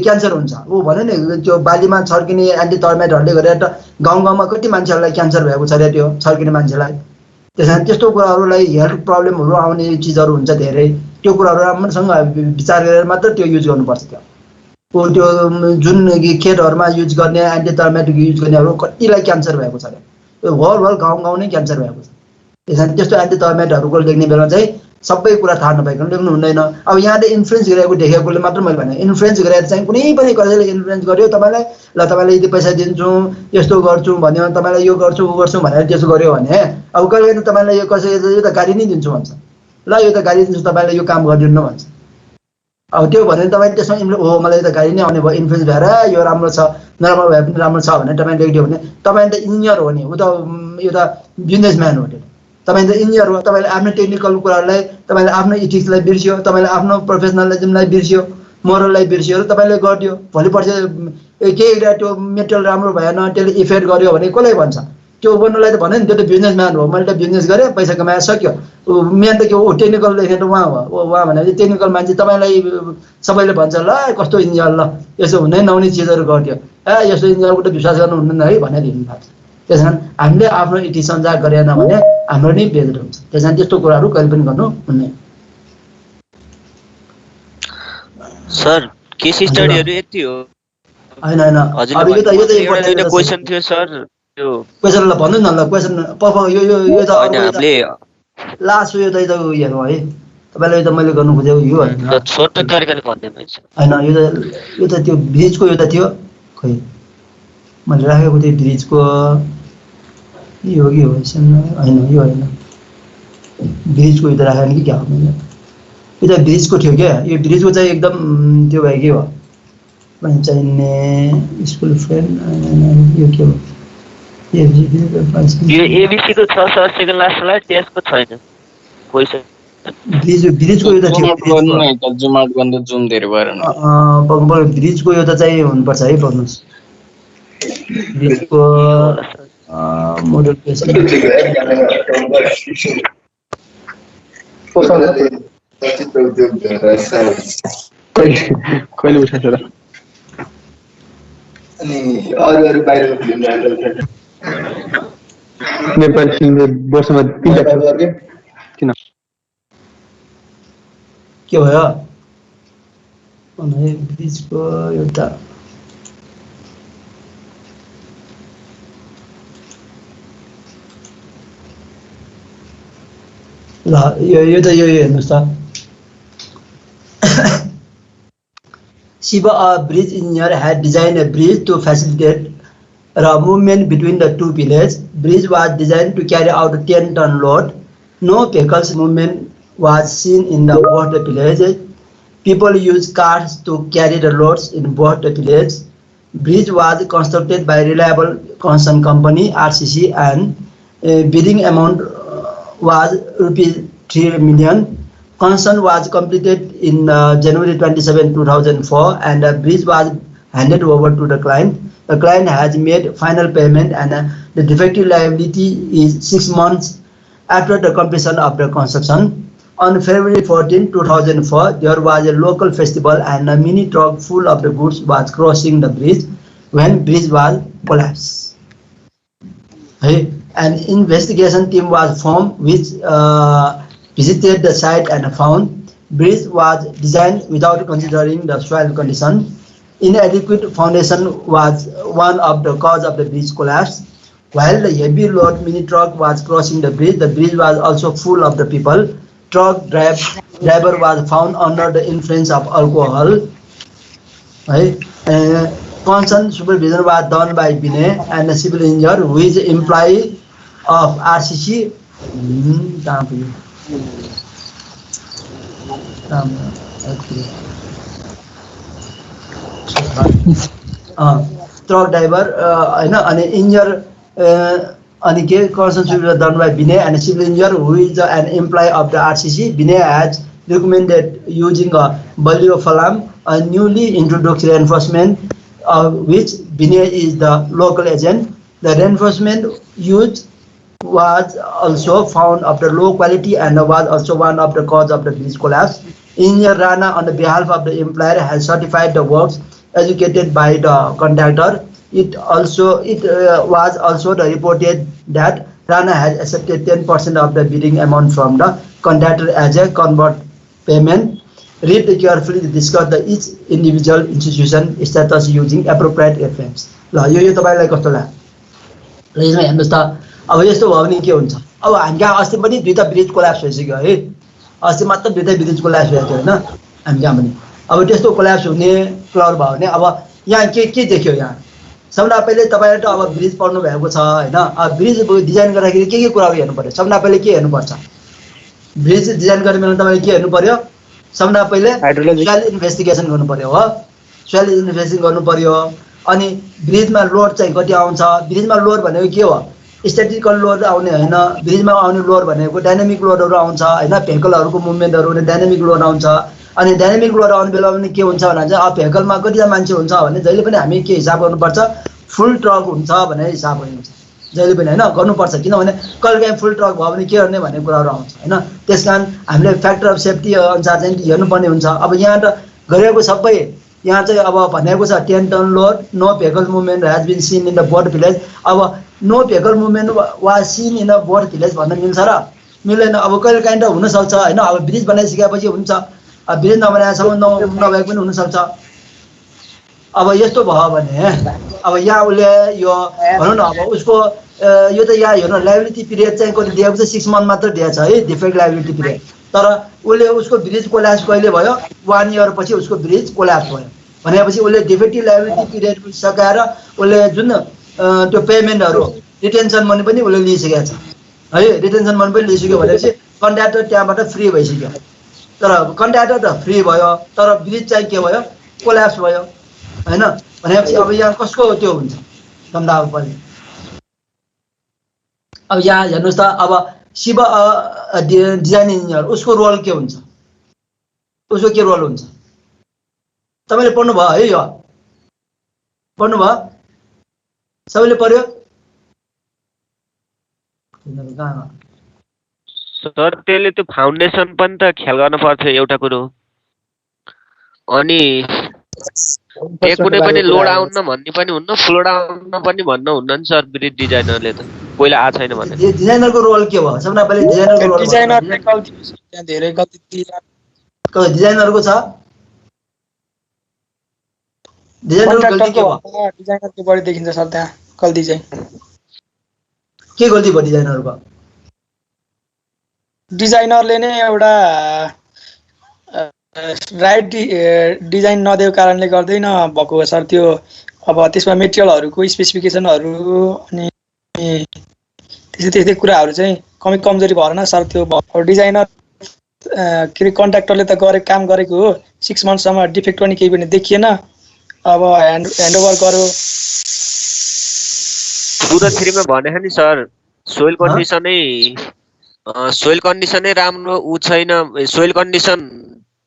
क्यान्सर हुन्छ। ऊ भन्यो नि त्यो बालीमा छर्किने एन्टिटर्मेन्टहरूले गरेर त गाउँमा कति मान्छेहरूलाई क्यान्सर भएको छ अरे त्यो छर्किने मान्छेलाई। त्यस कारण त्यस्तो कुराहरूलाई हेल्थ प्रब्लमहरू आउने चिजहरू हुन्छ धेरै, त्यो कुराहरू राम्रोसँग विचार गरेर मात्र त्यो युज गर्नुपर्छ। त्यो जुन खेतहरूमा युज गर्ने एन्टिटर्मेन्ट युज गर्नेहरू कतिलाई क्यान्सर भएको छ अरे, होल गाउँ नै क्यान्सर भएको छ। त्यस कारण त्यस्तो एन्टिटर्मेन्टहरूको लेख्ने बेला चाहिँ सबै कुरा थाहा नभइकन लेख्नु हुँदैन। अब यहाँले इन्फ्लुएन्स गरेको देखेकोले मात्र मैले भने, इन्फ्लुएन्स गरेर चाहिँ कुनै पनि कसैले इन्फ्लुएन्स गर्यो तपाईँलाई, ल तपाईँलाई यति पैसा दिन्छु, यस्तो गर्छु भन्यो, तपाईँलाई यो गर्छु ऊ गर्छु भनेर त्यसो गर्यो भने अब कहिले त तपाईँलाई यो कसै यो त गाडी नै दिन्छु भन्छ, ल यो त गाडी दिन्छु तपाईँले यो काम गरिदिनु भन्छ। अब त्यो भने तपाईँले त्यसमा हो मलाई त गाडी नै आउने भयो, इन्फ्लुएन्स भएर यो राम्रो छ नराम्रो भए पनि राम्रो छ भनेर तपाईँले लेखिदियो भने तपाईँ त इन्जिनियर हो नि, ऊ त यो त बिजनेसम्यान हो। तपाईँ त इन्जिनियर हो, तपाईँले आफ्नो टेक्निकल कुराहरूलाई, तपाईँले आफ्नो इथिक्सलाई बिर्सियो, तपाईँले आफ्नो प्रोफेसनलिजमलाई बिर्सियो, मोरललाई बिर्सियो र तपाईँले गरिदियो। भोलि पर्सि केही त्यो मेटेरियल राम्रो भएन, त्यसले इफेक्ट गर्यो भने कसलाई भन्छ? त्यो गर्नुलाई त भन्यो नि त्यो त बिजनेसम्यान हो, मैले त बिजनेस गरेँ पैसा कमाएर सक्यो। मेन त के हो टेक्निकल लेख्ने त उहाँ हो, उहाँ भनेपछि टेक्निकल मान्छे तपाईँलाई सबैले भन्छ ल कस्तो इन्जिनियर, ल यसो हुनै नहुने चिजहरू गरिदियो, यस्तो इन्जिनियरको त विश्वास गर्नु हुँदैन है भनेर दिनु भएको छ। त्यस कारण हामीले आफ्नो इति सञ्चार गरेन भने हाम्रो नै बेजर हुन्छ। त्यस कारण त्यस्तो कुराहरू कहिले पनि गर्नु हुँदैन। सर केस स्टडीहरू यति हो हैन हैन, अब यो त एउटा क्वेशन थियो सर, त्यो क्वेशनलाई भन्नु न, ल क्वेशन यो त हामीले लास्ट यो त उयोहरू है तपाईँलाई यो त मैले गर्नु खोजेको यो होइन, छोटो तरिकाले भन्दैन हैन यो त त्यो ब्रिजको यो त थियो खै मैले राखेको थिएँ ब्रिजको यो हो कि होइन यो होइन ब्रिजको यो त राखेन कि क्या हो, यो त ब्रिजको थियो क्या, यो ब्रिजको चाहिँ एकदम त्यो भयो के हो चाहिने स्कुल फ्रेन्ड यो के हो यो एबिसीको छ सर, सेकेन्ड लास्टलाई त्यसको छैन क्वेशन। ब्रिजको यो त थियो, जुम आउट गर्दा जुम धेरै भएर ब्रिजको यो त चाहिँ हुनुपर्छ है, पढ्नुहोस् ब्रिजको मोडल क्वेसन कहिले उठाएको र अनि अरू बाहिरको फिल्म नेपाली फिल्म वर्षमा 3 लाख किन के भयो भने ब्रिजको एउटा ल यो त यो हेर्नुहोस् त, Shiva, a bridge engineer, had designed a bridge to facilitate movement between the two villages. Bridge was designed to carry out a 10-ton load. No vehicles movement was seen in both the villages. People used cars to carry the loads in both the villages. Bridge was constructed by reliable construction company RCC, and bidding amount was ₹3 million. Construction was completed in January 27, 2004, and the bridge was handed over to the client. The client has made final payment, and the defective liability is 6 months after the completion of the construction. On February 14, 2004, there was a local festival, and a mini truck full of the goods was crossing the bridge when bridge was collapsed. An investigation team was formed which visited the site and found bridge was designed without considering the soil condition. Inadequate foundation was one of the cause of the bridge collapse. While the heavy load mini truck was crossing the bridge was also full of the people. Truck driver was found under the influence of alcohol. Right? Constant supervision was done by Binay and the civil engineer, who is employee of RCC. Truck driver and engineer constant supervision done by Binay and civil engineer, who is an employee of the RCC. Binay has recommended using a Baliofalam, a newly introduced reinforcement, which Binay is the local agent. The reinforcement used was also found of the low quality and was also one of the cause of the bridge collapse. Engineer Rana, on the behalf of the employer, has certified the works executed by the contractor. It was also reported that Rana has accepted 10% of the bidding amount from the contractor as a convert payment. Read carefully to discuss each individual institution status using appropriate reference. ल यो तपाईलाई कस्तो लाग्यो? ल यसमा हेर्नुस् त, अब यस्तो भयो भने के हुन्छ? अब हामी कहाँ अस्ति पनि दुईटा ब्रिज कोल्याप्स भइसक्यो है। अस्ति मात्र दुईटा ब्रिज कोल्याप्स भएको थियो हैन हामी कहाँ पनि। अब त्यस्तो कोल्याप्स हुने क्लर भयो भने अब यहाँ के देख्यो यहाँ? सबभन्दा पहिले तपाईले त अब ब्रिज पढ्नु भएको छ हैन। अब ब्रिज डिजाइन गर्दाखेरि के कुराहरु हेर्नु पर्यो? सबभन्दा पहिले के हेर्नु पर्छ? ब्रिज डिजाइन गर्ने बेला तपाईले के हेर्नु पर्यो? सबभन्दा पहिले सोइल इन्भेस्टिगेसन गर्नु पर्यो हो। सोइल इन्भेस्टिगेसन गर्नु पर्यो। अनि ब्रिजमा लोड चाहिँ कति आउँछ? ब्रिजमा लोड भनेको के हो? स्ट्याटिकल लोड आउने हैन। ब्रिजमा आउने लोड भनेको डायनामिक लोडहरु आउँछ हैन। भेहिकलहरुको मुभमेन्टहरु हुने डायनामिक लोड आउँछ। अनि डायनामिक लोड आउने बेला पनि के हुन्छ भने चाहिँ अब भेहिकलमा कतिजना मान्छे हुन्छ भने जहिले पनि हामी के हिसाब गर्नुपर्छ? फुल ट्रक हुन्छ भनेर हिसाब गर्नुपर्छ जहिले पनि हैन, गर्नुपर्छ। किनभने कहिलेकाहीँ फुल ट्रक भयो भने के गर्ने भन्ने कुराहरु आउँछ हैन। त्यसकारण हामीले फ्याक्टर अफ सेफ्टी अनुसार चाहिँ हेर्नुपर्ने हुन्छ। अब यहाँ त गरेको सबै यहाँ चाहिँ अब भनेको छ 10 ton load, no vehicle movement has been seen in the board village. अब no vehicle movement was seen in the board village भन्न मिल्छ र? मिल्दैन। अब कहिलेकाहीँ त हुन सक्छ हैन। अब ब्रिज बनाइसकेपछि हुन्छ, अब ब्रिज नबनाएसम्म नभएको पनि हुन सक्छ। अब यस्तो भयो भने अब यहाँ उसले यो भनौँ न अब उसको यो त यहाँ हेर्नु लायबिलिटी पिरियड चाहिँ कति दिएको छ? 6 मन्थ मात्र दिएको छ है डिफेक्ट लायबिलिटी पिरियड। तर उसले उसको ब्रिज कोल्याप्स कहिले भयो? 1 इयर पछि उसको ब्रिज कोल्याप्स भयो भनेपछि उसले डिफेक्टिभ लायबिलिटी पिरियड सकाएर उसले जुन त्यो पेमेन्टहरु रिटेन्सन मनी पनि उसले लिइसकेको छ है। रिटेन्सन मनी पनि लिइसक्यो भनेपछि कन्ट्र्याक्टर त्यहाँबाट फ्री भइसक्यो। तर कन्ट्र्याक्टर त फ्री भयो तर ब्रिज चाहिँ के भयो? कोल्याप्स भयो हैन। भनेपछि अब यहाँ कसको त्यो हुन्छ सम्झाउ पर्ने। अब यहाँ हेर्नुस् त, अब शिव डिजाइन इन्जिनियर उसको रोल के हुन्छ? उसको के रोल हुन्छ? तपाईले पढ्नु भयो है? यो पढ्नु भयो? सबैले पढ्यो? सर त्यसले त्यो फाउन्डेसन पनि त ख्याल गर्न पर्छ एउटा कुरो। अनि कुनै पनि लोड आउन भन्ने पनि हुन्न, फ्लोड आउन पनि भन्न हुन्न नि सर। ब्रिज डिजाइनरले त पहिला आ छैन भने डिजाइनरको रोल के भयो? सबभन्दा पहिले डिजाइनरको रोल। डिजाइनरले गल्ती त्यहाँ धेरै गल्ती डिजाइनरको छ। डिजाइनरको बढी देखिन्छ सर त्यहाँ गल्ती चाहिँ। के गल्ती भयो डिजाइनरको? डिजाइनरले नै एउटा राइट डिजाइन नदिएको कारणले गर्दै भएको हो सर त्यो। अब त्यसमा मेटेरियलहरुको स्पेसिफिकेसनहरु अनि त्यस्तै कुराहरु चाहिँ कमजोरी भएर न सर त्यो डिजाइनर के कन्ट्र्याक्टरले त काम गरेको हो। 6 मन्थसम्म डिफेक्ट पनि केही पनि देखिएन। अब ह्यान्डओभर गर्यो। पुरा 3 मा भने नि सर सोइल कन्डिसनै राम्रो उ छैन। सोइल कन्डिसन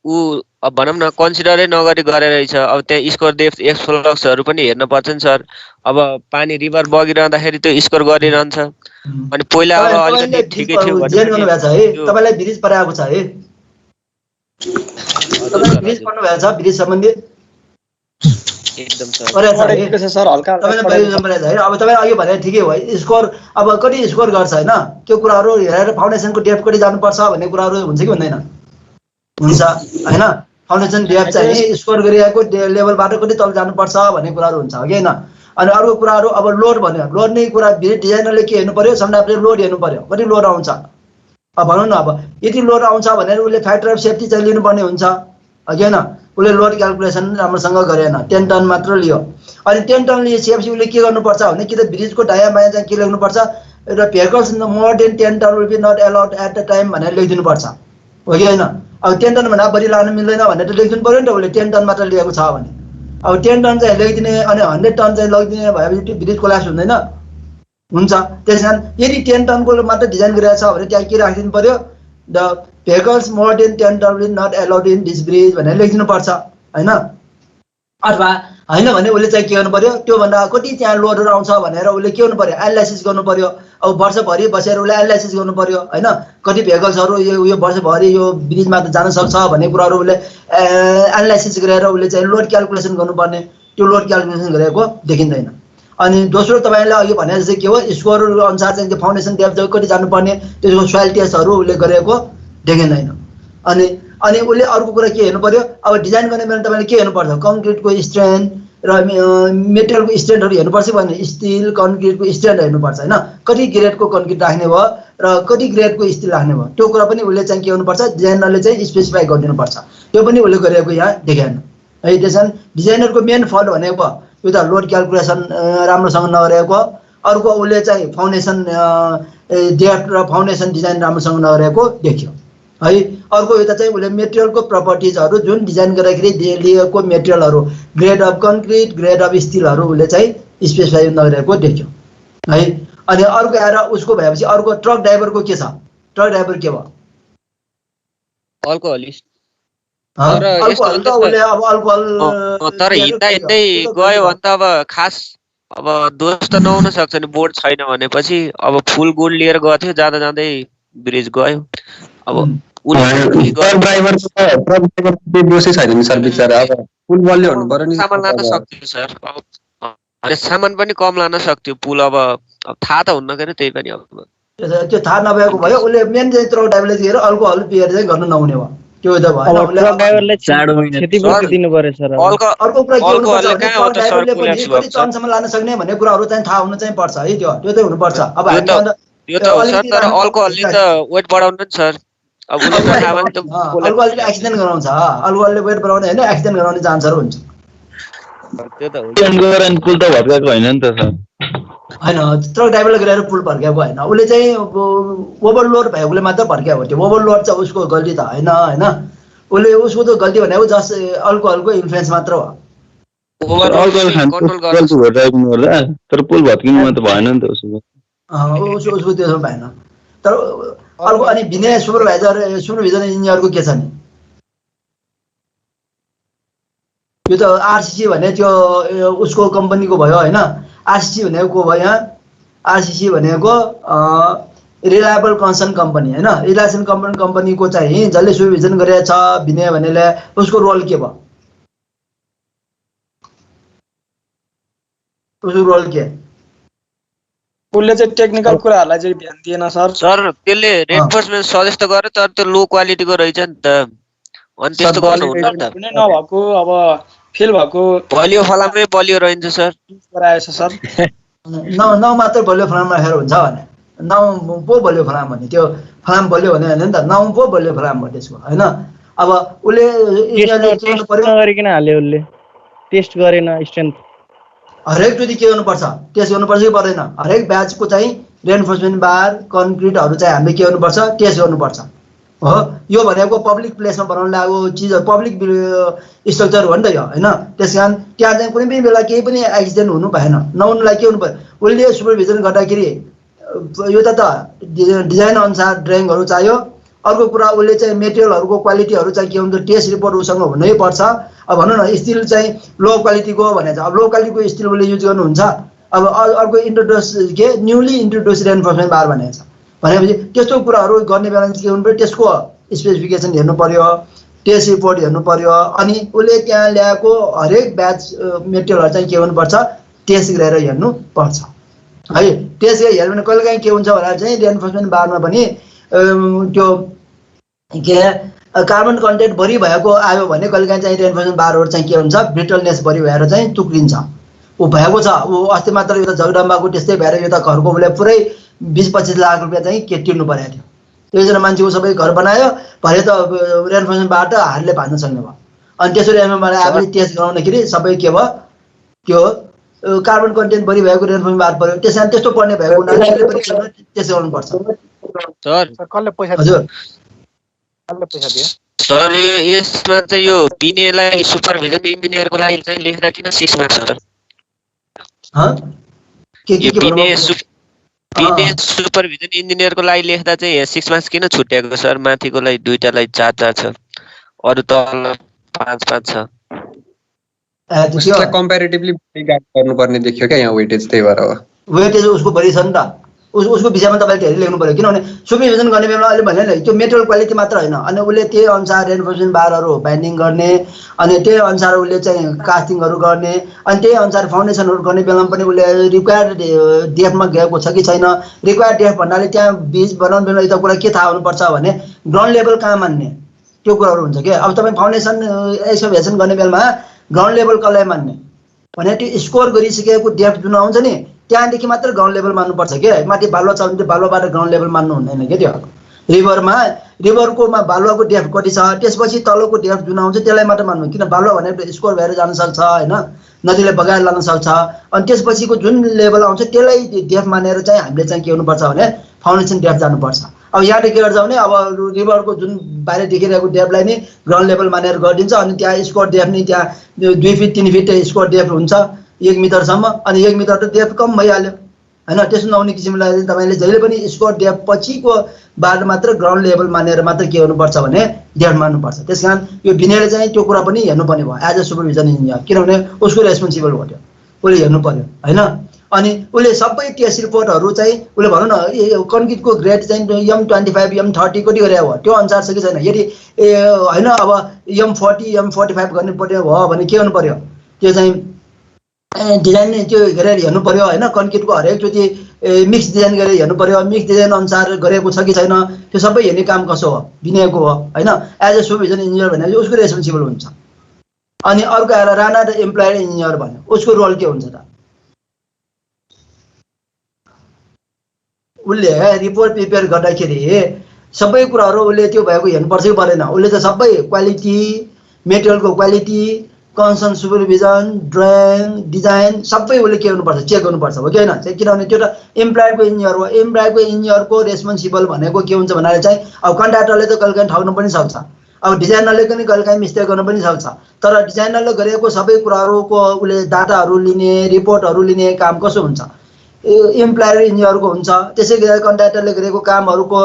उ अब भनौं न कन्सिडरै नगरी गरे रहेछ। अब त्यहाँ स्कोर डेप्थ एक्सफ्लक्सहरु पनि हेर्न पर्छ नि सर। अब पानी रिभर बगिरहँदाखेरि त्यो स्कोर गरिरहन्छ। अनि पहिला अब अलिकति ठिकै थियो भने जेन गर्नु भएको छ है। तपाईलाई ब्रिज पराएको छ है? तपाईले ब्रिज पढ्नु भएको छ? ब्रिज सम्बन्धी एकदम सर पढेको छ सर हल्का। तपाईले ब्रिज पढेको छ है? अब तपाईले अघि भने ठिकै हो। स्कोर अब कति स्कोर गर्छ हैन? त्यो कुराहरु हेरेर फाउन्डेसनको डेप्थ कति जानु पर्छ भन्ने कुराहरु हुन्छ कि हुँदैन? हुन्छ होइन। फाउन्डेसन डेप्थ चाहिँ स्कोर गरिएको लेभलबाट कति तल जानुपर्छ भन्ने कुराहरू हुन्छ हो कि होइन। अनि अर्को कुराहरू अब लोड भन्यो, लोड नै कुरा डिजाइनरले के हेर्नु पर्यो, समडापले लोड हेर्नु पर्यो, कति लोड आउँछ। अब भनौँ न, अब यति लोड आउँछ भनेर उसले फ्याक्टर अफ सेफ्टी चाहिँ लिनुपर्ने हुन्छ हो कि होइन। उसले लोड क्यालकुलेसन राम्रोसँग गरेन, 10 टन मात्र लियो। अनि 10 टन लिएपछि उसले के गर्नुपर्छ भने कि त ब्रिजको दायाँ बायाँ चाहिँ के लेख्नुपर्छ, र vehicles more than 10 ton will be not allowed at the time भनेर लेखिदिनुपर्छ हो कि होइन। अब 10 टन भन्दा बढी लानु मिल्दैन भनेर लेखिदिनु पऱ्यो नि त उसले, 10 टन मात्र लिएको छ भने। अब 10 टन चाहिँ लेखिदिने अनि 100 टन चाहिँ लगिदिने भएपछि त्यो ब्रिज कोल्याप्स हुँदैन, हुन्छ। त्यस कारण यदि 10 टनको मात्र डिजाइन गरिरहेको छ भने त्यहाँ के राखिदिनु पर्यो, the vehicles more than 10 ton will not allowed in this bridge भनेर लेखिदिनुपर्छ होइन। अथवा होइन भने उसले चाहिँ के गर्नु पर्यो, त्योभन्दा कति त्यहाँ लोडहरू आउँछ भनेर उसले के गर्नु पर्यो, एनालाइसिस गर्नु पर्यो। अब वर्षभरि बसेर उसले एनालाइसिस गर्नु पर्यो होइन, कति भेहिकल्सहरू यो वर्षभरि यो ब्रिजमा त जान सक्छ भन्ने कुराहरू उसले एनालाइसिस गरेर उसले चाहिँ लोड क्यालकुलेसन गर्नुपर्ने, त्यो लोड क्यालकुलेसन गरेको देखिँदैन। अनि दोस्रो तपाईँले अघि भने जस्तै के हो, स्कोर अनुसार चाहिँ त्यो फाउन्डेसन डेप्थ कति जानुपर्ने त्यसको सोइल टेस्टहरू उसले गरेको देखिँदैन। अनि उसले अर्को कुरा के हेर्नु पर्यो, अब डिजाइन गर्ने बेला तपाईँले के हेर्नुपर्छ, कङ्क्रिटको स्ट्रेन्थ र मेटेरियलको स्ट्रेन्थहरू हेर्नुपर्छ भने स्टिल कङ्क्रिटको स्ट्रेन्थ हेर्नुपर्छ होइन, कति ग्रेडको कङ्क्रिट राख्ने भयो र कति ग्रेडको स्टिल राख्ने भयो, त्यो कुरा पनि उसले चाहिँ के गर्नुपर्छ, डिजाइनरले चाहिँ स्पेसिफाई गरिदिनुपर्छ। त्यो पनि उसले गरेको यहाँ देखाएन है। त्यस कारण डिजाइनरको मेन फल्ट भनेको यो त लोड क्यालकुलेसन राम्रोसँग नगरेको, अर्को उसले चाहिँ फाउन्डेसन डेप्थ र फाउन्डेसन डिजाइन राम्रोसँग नगरेको देखियो है। अर्को यता चाहिँ उसले मेटेरियलको प्रपर्टिजहरू जुन डिजाइन गर्दाखेरि लिएको मेटेरियलहरू, grade of concrete, grade of स्टिलहरू उसले चाहिँ स्पेसिफाई नगरेको देखियो है। अनि अर्को आएर उसको भएपछि अर्को ट्रक ड्राइभरको के छ, ट्रक ड्राइभर के भयो, अल्कोहलिस्ट। उसले अब अल्कोहल तर हिँड्दा हिँड्दै गयो भने त अब खास अब दोष त नहुन सक्छ नि, बोर्ड छैन भनेपछि। अब फुल गोल्ड लिएर गएको थियो, जाँदा जाँदै ब्रिज गयो। अब दोषै छैन नि सर, बिचरा अब पुल बलियो हुनु पर्यो नि, सामान लान सक्थ्यो सर। अब सामान पनि कम लान सक्थ्यो पुल। अब थाहा त हुन्न के अरे, त्यही पनि अब त्यो थाहा नभएको भयो। उसले मेन चाहिँ ट्रक ड्राइभरले दिएर अल्कोहल पिएर चाहिँ गर्नु नहुने भयो, त्यो त भयो। ट्रक ड्राइभरले क्षतिपूर्ति दिनु पर्यो सर। अर्को कुरा के हुनुपर्छ, ट्रक ड्राइभरले पनि कति टनसम्म लान सक्ने भन्ने कुराहरू चाहिँ थाहा हुन चाहिँ पर्छ है, त्यो चाहिँ हुनुपर्छ। अब यो त तर अल्कोहलले त वेट बढाउनु नि सर। अब अल्कोहलले एक्सिडेन्ट गराउँछ, अल्कोहलले वेट बढाउने होइन, एक्सिडेन्ट गराउने चान्सहरू हुन्छ। त्यो त पुल त भत्काएको होइन नि त सर, होइन ट्रक ड्राइभरले गरेर पुल भड्काएको होइन, उसले चाहिँ ओभरलोड भएकोले मात्र भड्काएको थियो। ओभरलोड चाहिँ उसको गल्ती त होइन होइन, उसले उसको त गल्ती भनेको जस्ट अल्कोहलको इन्फ्लुएन्स मात्र हो। तर पुल भत्किनुमा त भएन नि त उसको त्यसो भएन। तर अर्को अनि भिने सुपरभाइजर इन्जिनियरको के छ नि, यो त आरसिसी भने त्यो उसको कम्पनीको भयो होइन। आरसिसी भनेको को भयो यहाँ, आरसिसी भनेको रिलायबल कन्सर्न कम्पनी होइन। रिलायसन कम्पनीको चाहिँ जसले सुपरभिजन गरेको छ भिने भनेले उसको रोल के भयो, उसको रोल के, उसले चाहिँ टेक्निकल कुराहरूलाई चाहिँ ध्यान दिएन सर। सर त्यसले रेन्फोर्समेन्ट सजेस्ट गर्यो तर त्यो लो क्वालिटीको रहेछ नि त, अनि त्यस्तो गर्नु हुन्न नि त। नभएको अब फेल भएको बलियो फलाममै बलियो रहन्छ सर, गराएछ सर। नौ मात्र बलियो फलाम राखेर हुन्छ भने, नौ पो बलियो फलाम भने, त्यो फलाम बलियो भने होइन नि त, नौ पो बलियो फलाम हो त्यसको होइन। अब उसले गरिकन हाल्यो, उसले टेस्ट गरेन स्ट्रेन्थ। हरेक चोटि के गर्नुपर्छ, टेस्ट गर्नुपर्छ कि पर्दैन, हरेक ब्याचको चाहिँ रेन्फोर्समेन्ट बार कन्क्रिटहरू चाहिँ हामीले के गर्नुपर्छ, टेस्ट गर्नुपर्छ हो। यो भनेको पब्लिक प्लेसमा बनाउनु लागेको चिजहरू, पब्लिक स्ट्रक्चर हो नि त यो होइन। त्यस कारण त्यहाँ चाहिँ कुनै पनि बेला केही पनि एक्सिडेन्ट हुनु भएन, नहुनुलाई के हुनु पर्यो, उसले सुपरभिजन गर्दाखेरि यो त डिजाइन अनुसार ड्रइङहरू चाहियो। अर्को कुरा उसले चाहिँ मेटेरियलहरूको क्वालिटीहरू चाहिँ के हुन्छ, टेस्ट रिपोर्ट उसँग हुनै पर्छ। अब भनौँ न स्टिल चाहिँ लो क्वालिटीको भनेको छ, अब लो क्वालिटीको स्टिल उसले युज गर्नुहुन्छ। अब अर्को इन्ट्रोड्युस के न्युली इन्ट्रोड्युस रेन्फोर्समेन्ट बार भनेको छ भनेपछि त्यस्तो कुराहरू गर्ने बेला के हुनु पर्यो, त्यसको स्पेसिफिकेसन हेर्नु पर्यो, टेस्ट रिपोर्ट हेर्नु पर्यो। अनि उसले त्यहाँ ल्याएको हरेक ब्याच मेटेरियलहरू चाहिँ के गर्नुपर्छ, टेस्ट गरेर हेर्नु पर्छ है। टेस्ट गरेर हेर्नु भने कहिलेकाहीँ के हुन्छ भनेर चाहिँ रेन्फोर्समेन्ट बारमा पनि त्यो के कार्बन कन्टेन्ट बढी भएको आयो भने कहिलेकाहीँ चाहिँ रेनफर्समेन्ट बारहरू चाहिँ के हुन्छ ब्रिटलनेस बढी भएर चाहिँ टुक्रिन्छ। ऊ भएको छ, ऊ अस्ति मात्र यो त जगदम्बाको त्यस्तै भएर यो त घरको उसले पुरै 20-25 लाख रुपियाँ चाहिँ के तिर्नु परेको थियो। एकजना मान्छेको सबै घर बनायो भरे त रेनफर्समेन्टबाट हातले भाँच्न सक्ने भयो। अनि त्यसरी रेनफर्समेन्टबाट आफूले टेस्ट गराउँदाखेरि सबै के भयो, त्यो कार्बन कन्टेन्ट बढी भएको रेनफर्समेन्ट बार पर्यो। त्यसैले त्यस्तो पर्ने भएको हुनाले टेस्ट गर्नुपर्छ। सर कसले पैसा हजुर कसले पैसा दियो? सर यसमा चाहिँ यो बिनेलाई सुपरभिजन इन्जिनियरको लागि चाहिँ लेख्दा किन 6 मार्क्स सर? के बिने सुपरभिजन इन्जिनियरको लागि लेख्दा चाहिँ 6 मार्क्स किन छुट्याएको सर? माथिकोलाई दुईटालाई 4 छ, अरु तल 5 छ। त्यसलाई कम्प्यारेटिभली गाइड गर्नुपर्ने देखियो क्या यहाँ वेटेज, त्यही भएर हो। वेटेज उसको बढी छ नि त, उसको विषयमा तपाईँले धेरै लेख्नु पऱ्यो। किनभने सुपरभिजन गर्ने बेलामा अहिले भने नि त्यो मेटेरियल क्वालिटी मात्र होइन, अनि उसले त्यही अनुसार रेनफोर्समेन्ट बारहरू बाइन्डिङ गर्ने, अनि त्यही अनुसार उसले चाहिँ कास्टिङहरू गर्ने, अनि त्यही अनुसार फाउन्डेसनहरू गर्ने बेलामा पनि उसले रिक्वायर्ड डेफमा गएको छ कि छैन। रिक्वायर्ड डेफ भन्नाले त्यहाँ बिज बनाउने बेला यो कुरा के थाहा हुनुपर्छ भने ग्राउन्ड लेभल कहाँ मान्ने त्यो कुराहरू हुन्छ क्या। अब तपाईँ फाउन्डेसन एक्सकभेसन गर्ने बेलामा ग्राउन्ड लेभल कसलाई मान्ने भने त्यो स्कोर गरिसकेको डेफ जुन आउँछ नि त्यहाँदेखि मात्र ग्राउन्ड लेभल मान्नुपर्छ क्या। माथि बालुवा छ भने त्यो बालुवाबाट ग्राउन्ड लेभल मान्नु हुँदैन क्या। त्यो रिभरमा रिभरकोमा बालुवाको डेफ कति छ त्यसपछि तलको डेफ जुन आउँछ त्यसलाई मात्र मान्नु, किन बालुवा भनेर स्कोर भएर जान सक्छ होइन, नदीले बगाएर लान सक्छ। अनि त्यसपछिको जुन लेभल आउँछ त्यसलाई डेफ मानेर चाहिँ हामीले चाहिँ के हुनुपर्छ भने फाउन्डेसन डेफ जानुपर्छ। अब यहाँले के गर्छ भने अब रिभरको जुन बाहिर देखिरहेको डेफलाई नै ग्राउन्ड लेभल मानेर गरिदिन्छ, अनि त्यहाँ स्कोर डेफ नि त्यहाँ 2 फिट 3 फिट स्कोर डेफ हुन्छ 1 मिटरसम्म, अनि 1 मिटर त डेफ कम भइहाल्यो होइन। त्यसो नहुने किसिमलाई तपाईँले जहिले पनि स्कोर डेफ पछिको बार मात्र ग्राउन्ड लेभल मानेर मात्र के गर्नुपर्छ भने डेफ मान्नुपर्छ। त्यस कारण यो भिनेले चाहिँ त्यो कुरा पनि हेर्नुपर्ने भयो एज अ सुपरभिजन इन्जिनियर, किनभने उसको रेस्पोन्सिबल भयो, उसले हेर्नु पर्यो होइन। अनि उसले सबै टेस्ट रिपोर्टहरू चाहिँ उसले भनौँ न कन्क्रिटको ग्रेड चाहिँ M25 M30 कति गरे हो त्यो अनुसार छ कि छैन। यदि होइन अब M40 M45 गर्नु पर्यो भयो भने के गर्नु पर्यो, त्यो चाहिँ डिजाइन नै त्यो गरेर हेर्नु पर्यो होइन। कन्क्रिटको हरेकचोटि मिक्स डिजाइन गरेर हेर्नु पर्यो, मिक्स डिजाइन अनुसार गरेको छ कि छैन त्यो सबै हेर्ने काम कसो हो, विनयको हो होइन। एज अ सुपरभिजन इन्जिनियर भने उसको रेस्पोन्सिबल हुन्छ। अनि अर्को आएर राणा द एम्प्लोयर इन्जिनियर भन्यो, उसको रोल के हुन्छ त? उसले रिपोर्ट प्रिपेयर गर्दाखेरि सबै कुराहरू उसले त्यो भएको हेर्नुपर्छ कि परेन। उसले त सबै क्वालिटी, मेटेरियलको quality, concern supervision, drawing, design सबै उसले के गर्नुपर्छ, चेक गर्नुपर्छ हो कि होइन। किनभने त्यो त एम्प्लोयरको इन्जिनियर हो। एम्प्लोयरको इन्जिनियरको रेस्पोन्सिबल भनेको के हुन्छ भन्नाले चाहिँ अब कन्ट्र्याक्टरले त कहिलेकाहीँ ठग्नु पनि सक्छ, अब डिजाइनरले पनि कहिलेकाहीँ मिस्टेक गर्नु पनि सक्छ, तर डिजाइनरले गरेको सबै कुराहरूको उसले डाटाहरू लिने, रिपोर्टहरू लिने काम कसो हुन्छ, एम्प्लोयर इन्जिनियरको हुन्छ। त्यसै गरी कन्ट्र्याक्टरले गरेको कामहरूको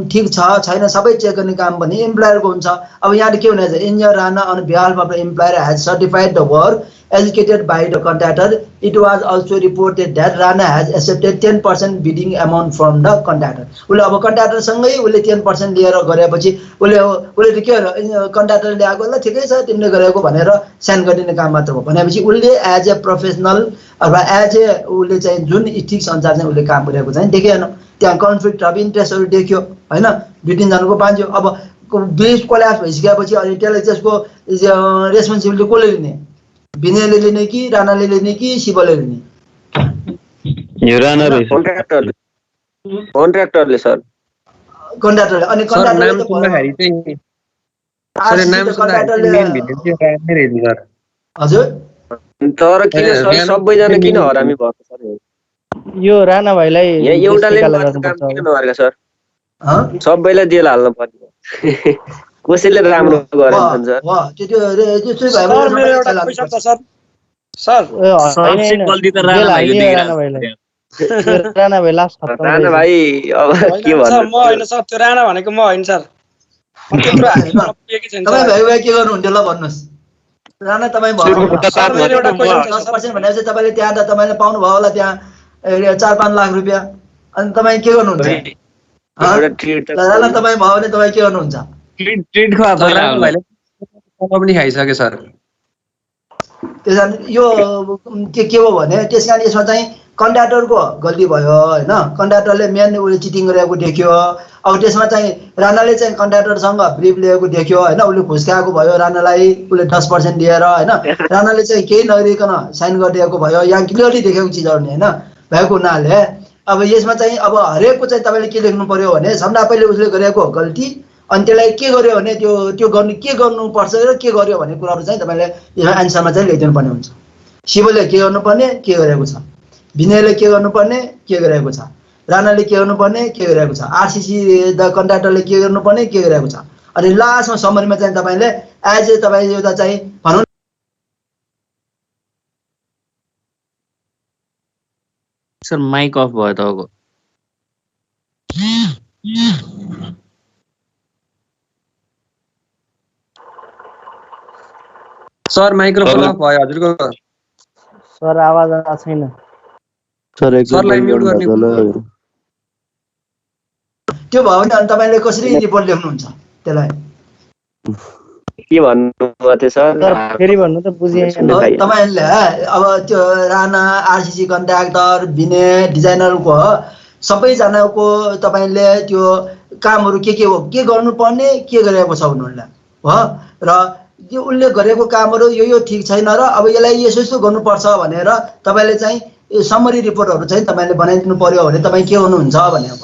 ठिक छ छैन सबै चेक गर्ने काम पनि एम्प्लोयरको हुन्छ। अब यहाँले के हुनेछ, engineer Rana on behalf of the employer has certified the work executed by the contractor. It was also reported that Rana has accepted 10% bidding amount from the contractor. उसले अब कन्ट्र्याक्टर सँगै उसले 10% लिएर गरेपछि उसले के कन्ट्र्याक्टर ल्याएको ल ठिकै छ तिमीले गरेको भनेर साइन गरिदिने काम मात्र हो भनेपछि उसले एज ए प्रोफेसनल अथवा एज ए उसले चाहिँ जुन इथिक्स अनुसार चाहिँ उसले काम गरेको चाहिँ देखेन। त्यहाँ कन्फ्लिक्ट अफ इन्ट्रेस्टहरू देखियो होइन, 2-3 जनाको बाँझ्यो। अब ब्रिज कोल्याप्स भइसकेपछि अनि त्यसलाई त्यसको रेस्पोन्सिबिलिटी कसले लिने, विनयले लिने कि राणाले लिने कि शिवले लिने? यो राणा रहेछ, कन्ट्र्याक्टरले सर, कन्ट्र्याक्टरले। अनि नाम सुन्दाखेरि चाहिँ सर नाम सुन्दाखेरि मेन भिडियो चाहिँ राणा रहेछ सर। हजुर तर किन सर सबैजना किन हरामी भएको सर? यो राणा भाइलाई एउटाले काम किन नगरेका सर? सबैलाई जेल हाल्नु पर्यो, कसैले राम्रो गरेन सर। राणा भाइ लास्ट राणा भाइ अब के भन्नु? म होइन सर, त्यो राणा भनेको म होइन सर। तपाईँ के गर्नुहुन्थ्यो ल भन्नुहोस्? राणा तपाईँ भनेपछि तपाईँले त्यहाँ त तपाईँले पाउनुभयो होला त्यहाँ 4-5 लाख रुपियाँ, अनि तपाईँ के गर्नुहुन्छ? राणा तपाईँ भयो भने तपाईँ के गर्नुहुन्छ? पनि खाइसके सर। त्यस कारण यो के हो भने त्यस कारण यसमा चाहिँ कन्ट्र्याक्टरको गल्ती भयो होइन, कन्ट्र्याक्टरले मेन उसले चिटिङ गरेको देख्यो। अब त्यसमा चाहिँ राणाले चाहिँ कन्ट्र्याक्टरसँग ब्रिफ लिएको देख्यो होइन, उसले घुस खाएको भयो राणालाई, उसले 10% दिएर होइन, राणाले चाहिँ केही नगरिकन साइन गरिदिएको भयो, यहाँ क्लियरली देखेको चिजहरू नि होइन भएको हुनाले अब यसमा चाहिँ अब हरेकको चाहिँ तपाईँले के लेख्नु पर्यो भने सबभन्दा पहिले उसले गरेको गल्ती अनि त्यसलाई के गर्यो भने त्यो गर्नु के गर्नुपर्छ र के गर्यो भन्ने कुराहरू चाहिँ तपाईँले यसमा एन्सरमा चाहिँ लेखिदिनु पर्ने हुन्छ। शिवले के गर्नुपर्ने के गरेको छ, विनयले के गर्नुपर्ने के गरेको छ, राणाले के गर्नुपर्ने के गरेको छ, आरसिसी द कन्ट्र्याक्टरले के गर्नुपर्ने के गरेको छ, अनि लास्टमा समरीमा चाहिँ तपाईँले एज ए तपाईँ एउटा चाहिँ भनौँ सर माइक अफ भयो तपाईँको। सर माइक्रोफोन अफ भयो हजुरको। सर आवाज आएको छैन। सरलाई म्युट गर्ने। त्यो भयो भने अनि तपाईँले कसरी रिपोर्ट लेख्नुहुन्छ त्यसलाई के भन्नुभएको थियो सर? फेरि भन्नु त बुझिएन। तपाईँले अब त्यो राणा, आरसिसी कन्ट्र्याक्टर, विनय, डिजाइनरको सबैजनाको तपाईँले त्यो कामहरू के हो, के गर्नुपर्ने के गरेको छ उनीहरूले हो, र यो उसले गरेको कामहरू यो ठिक छैन र अब यसलाई यसो गर्नुपर्छ भनेर तपाईँले चाहिँ समरी रिपोर्टहरू चाहिँ तपाईँले बनाइदिनु पर्यो भने तपाईँ के हुनुहुन्छ भने अब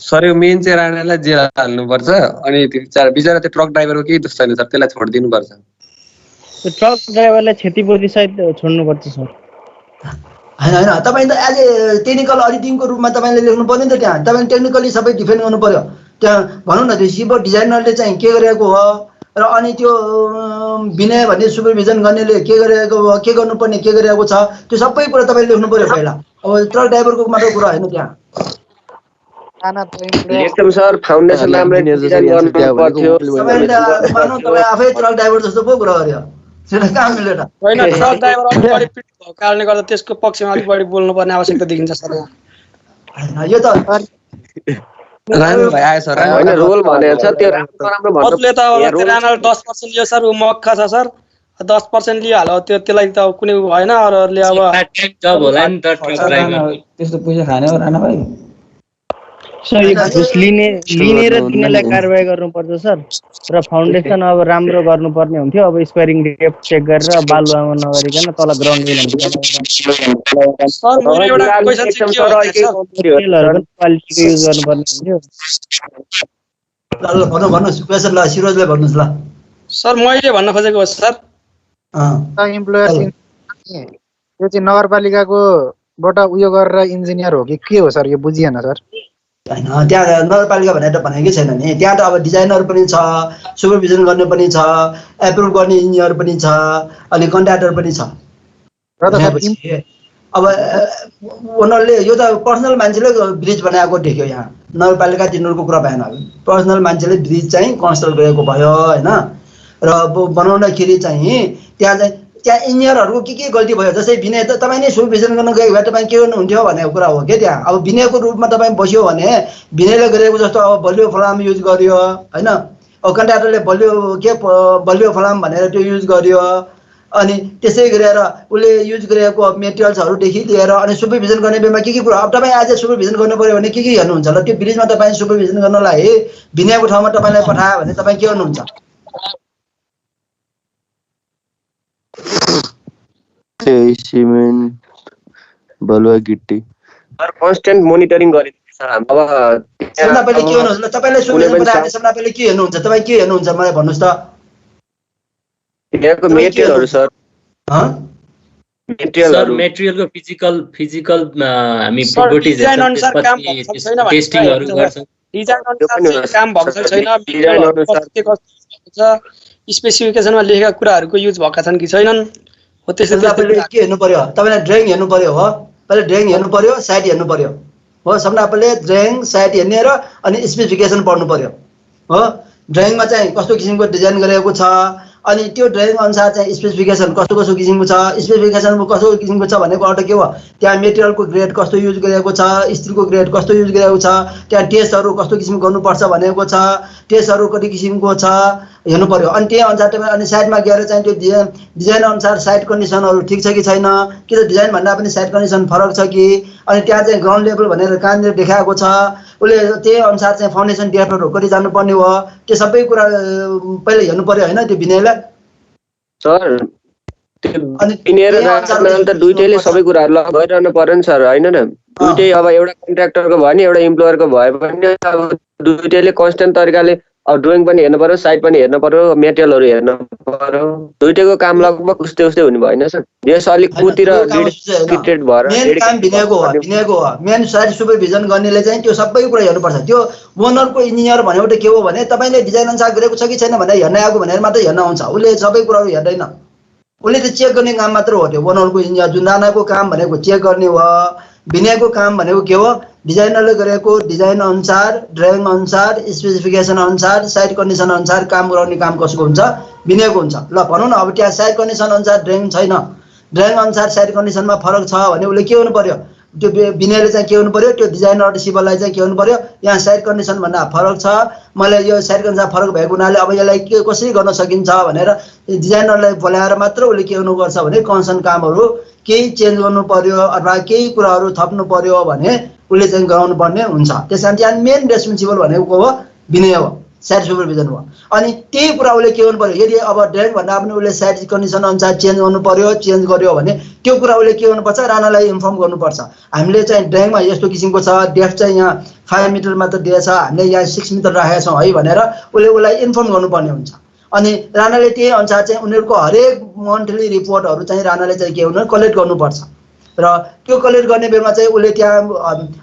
सर यो मेन चाहिँ राणालाई जेल हाल्नुपर्छ अनि बिचरा त्यो ट्रक ड्राइभरको केही दोष छैन सर, त्यसलाई छोडिदिनु पर्छ। त्यो ट्रक ड्राइभरलाई क्षतिपूर्ति सहित छोड्नुपर्छ सर। होइन होइन तपाईँ त एज ए टेक्निकल अडिटिङको रूपमा तपाईँले लेख्नु पर्यो नि त, त्यहाँ तपाईँले टेक्निकली सबै डिफेन्ड गर्नु पर्यो। त्यहाँ भनौँ न त्यो शिव डिजाइनरले चाहिँ के गरेको हो र अनि त्यो विनय भन्ने सुपरभिजन गर्नेले के गरेको हो, के गर्नुपर्ने के गरेको छ, त्यो सबै कुरा तपाईँले लेख्नु पर्यो पहिला। अब ट्रक ड्राइभरको मात्र कुरा होइन त्यहाँ। सर फाउन्डेसन राम्रो डिजाइन गर्नु पर्थ्यो। मानौ तपाईँ आफै ट्रक ड्राइभर जस्तो पो कुरा गर्यो, सेटा कहाँ मिल्यो त? होइन, ट्रक ड्राइभर अलिक बढी पिट भएको कारणले गर्दा त्यसको पक्षमा अलिक बढी बोल्नुपर्ने आवश्यकता देखिन्छ सर। यो त राम्रो भयो सर, होइन रोल भनेको छ त्यो राम्रो भन्नु। अरूले त राणाले 10% लियो सर, ऊ मक्खा छ सर, 10% लिइहाल्यो, त्यसलाई त कुनै भएन। अरूहरूले अब त्यस्तो पैसा खाने हो राणा भाइ? सर यो घुस लिने र दिनेलाई कारबाही गर्नुपर्छ सर, र फाउन्डेसन अब राम्रो गर्नुपर्ने हुन्थ्यो। अब स्क्वायरिङ डेप्थ चेक गरेर बालुवामा नगरिकन तल ग्राउन्ड सर मेरो एउटा क्वेशन चाहिँ के हो सर, क्वालिटीको युज गर्नुपर्ने हुन्थ्यो। ल भन्नुहोस् क्वेसन, ल सिरोजले भन्नुहोस् ल। सर मैले भन्न खोजेको हो सर, इम्प्लोयर यो चाहिँ नगरपालिकाकोबाट उयो गरेर इन्जिनियर हो कि के हो सर? यो बुझिएन सर। होइन, त्यहाँ नगरपालिका भनेर त भनेकै छैन नि, त्यहाँ त अब डिजाइनर पनि छ, सुपरभिजन गर्ने पनि छ, एप्रुभ गर्ने इन्जिनियर पनि छ, अनि कन्ट्र्याक्टर पनि छ। अब उनीहरूले यो त पर्सनल मान्छेले ब्रिज बनाएको देख्यो, यहाँ नगरपालिका तिनीहरूको कुरा भएन। पर्सनल मान्छेले ब्रिज चाहिँ कन्स्ट्रक्ट गरेको भयो होइन, र बनाउँदाखेरि चाहिँ त्यहाँ इन्जिनियरहरूको के गल्ती भयो, जस्तै विनय त तपाईँ नै सुपरभिजन गर्न गएको भए तपाईँ के गर्नुहुन्थ्यो भनेको कुरा हो क्या त्यहाँ। अब विनयको रूपमा तपाईँ बस्यो भने विनयले गरेको जस्तो अब बलियो फलाम युज गर्यो होइन, अब कन्ट्र्याक्टरले बलियो फलाम भनेर त्यो युज गर्यो, अनि त्यसै गरेर उसले युज गरेको मेटेरियल्सहरूदेखि लिएर अनि सुपरभिजन गर्ने बेलामा के कुरा, अब तपाईँ आज सुपरभिजन गर्नु पऱ्यो भने के हेर्नुहुन्छ ल? त्यो ब्रिजमा तपाईँ सुपरभिजन गर्नलाई विनयको ठाउँमा तपाईँलाई पठायो भने तपाईँ के गर्नुहुन्छ? सिमेन्ट बलुवा गिट्टी सर कन्स्टेन्ट मोनिटरिङ गरिदिन्छ सर। अब सबभन्दा पहिले के गर्नुहुन्छ ल? तपाईँले सुपरभिजन पठायो भने सबभन्दा पहिले के हेर्नुहुन्छ? तपाईँ के हेर्नुहुन्छ मलाई भन्नुहोस् त? यहाँको मेटेरियलहरु सर, मेटेरियलको फिजिकल हामी प्रोपर्टिज हेर्छौं, टेस्टिङहरु गर्छौं। डिजाइन अनुसार काम भएको छैन, मेटेरियलहरु के कस्तो छ, स्पेसिफिकेसनमा लेखेका कुराहरुको युज भएका छन् कि छैनन्, हो त्यसै तपाईले के हेर्नु पर्यो? तपाईले ड्रइङ हेर्नु पर्यो हो, पहिले ड्रइङ हेर्नु पर्यो, साइट हेर्नु पर्यो हो। सबभन्दा पहिले ड्रइङ साइट हेर्ने र अनि स्पेसिफिकेसन पढ्नु पर्यो हो। ड्रइङमा चाहिँ कस्तो किसिमको डिजाइन गरेको छ, अनि त्यो ड्रइङ अनुसार चाहिँ स्पेसिफिकेसन कस्तो कस्तो किसिमको छ, स्पेसिफिकेसन कस्तो किसिमको छ भनेको अर्थ के हो, त्यहाँ मेटेरियलको ग्रेड कस्तो युज गरेको छ, स्टिलको ग्रेड कस्तो युज गरेको छ, त्यहाँ टेस्टहरू कस्तो किसिमको गर्नुपर्छ भनेको छ, टेस्टहरू कति किसिमको छ हेर्नु पर्यो। अनि त्यही अनुसार तपाईँ अनि साइडमा गएर चाहिँ त्यो डिजाइन अनुसार साइड कन्डिसनहरू ठिक छ कि छैन, कि त डिजाइन भन्दा पनि साइड कन्डिसन फरक छ कि, अनि त्यहाँ चाहिँ ग्राउन्ड लेभल भनेर कहाँनिर देखाएको छ, उसले त्यही अनुसार चाहिँ फाउन्डेसन डेप्थहरू कति जानुपर्ने हो, त्यो सबै कुरा पहिले हेर्नु पर्यो होइन त्यो विनयलाई। सर विनय र राजनाले त दुईटैले सबै कुराहरू ल गरिरहनु पर्यो नि सर, होइन न? दुईटै अब एउटा कन्ट्र्याक्टरको भयो नि एउटा इम्प्लोयरको भयो भने अब दुईटैले कन्स्टेन्ट तरिकाले अब ड्रइङ पनि हेर्नु पर्यो, साइड पनि हेर्नु पर्यो, मेटेरियलहरू हेर्नु पर्यो, दुईटैको काम लगभग उस्तै उस्तै हुने भएन सर? यस अलिक कुतिर डेडिकेटेड भएर विनयको हो मेन साइड सुपरभिजन गर्नेले चाहिँ त्यो सबै कुरा हेर्नुपर्छ। त्यो ओनरको इन्जिनियर भनेको के हो भने तपाईँले डिजाइन अनुसार गरेको छ कि छैन भनेर हेर्न आएको भनेर मात्रै हेर्न आउँछ, उसले सबै कुराहरू हेर्दैन, उसले त चेक गर्ने काम मात्र हो। त्यो ओनरको इन्जिनियर जुन राणाको काम भनेको चेक गर्ने हो, विनयको काम भनेको के हो, डिजाइनरले गरेको डिजाइन अनुसार, ड्रइङ अनुसार, स्पेसिफिकेसन अनुसार, साइड कन्डिसन अनुसार काम गराउने काम कसको हुन्छ, विनयको हुन्छ। ल भनौँ न अब त्यहाँ साइड कन्डिसन अनुसार ड्रइङ छैन, ड्रइङ अनुसार साइड कन्डिसनमा फरक छ भने उसले के हुनु पर्यो, त्यो विनयले चाहिँ के हुनु पर्यो, त्यो डिजाइनर सिभललाई चाहिँ के हुनु पर्यो, यहाँ साइड कन्डिसन भन्दा फरक छ, मैले यो साइड कन्डिसन फरक भएको हुनाले अब यसलाई के कसरी गर्न सकिन्छ भनेर डिजाइनरलाई बोलाएर मात्र उसले के हुनुपर्छ भने कन्सर्न कामहरू केही चेन्ज गर्नु पर्यो अथवा केही कुराहरू थप्नु पर्यो भने उसले चाहिँ गराउनु पर्ने हुन्छ। त्यस कारण त्यहाँ मेन रेस्पोन्सिबल भनेको को हो, विनय हो, साइड सुपरभिजन हो। अनि त्यही कुरा उसले के गर्नु पर्यो, यदि अब ड्रइङ भन्दा पनि उसले साइड कन्डिसन अनुसार चेन्ज गर्नु पर्यो, चेन्ज गर्यो भने त्यो कुरा उसले के गर्नुपर्छ, राणालाई इन्फर्म गर्नुपर्छ। हामीले चाहिँ ड्रइङमा यस्तो किसिमको छ, डेप्थ चाहिँ यहाँ 5 मिटर मात्र दिएछ, हामीले यहाँ 6 मिटर राखेका छौँ है भनेर उसलाई इन्फर्म गर्नुपर्ने हुन्छ। अनि राणाले त्यही अनुसार चाहिँ उनीहरूको हरेक मन्थली रिपोर्टहरू चाहिँ राणाले चाहिँ के हुनु कलेक्ट गर्नुपर्छ र त्यो कलेक्ट गर्ने बेलामा चाहिँ उसले त्यहाँ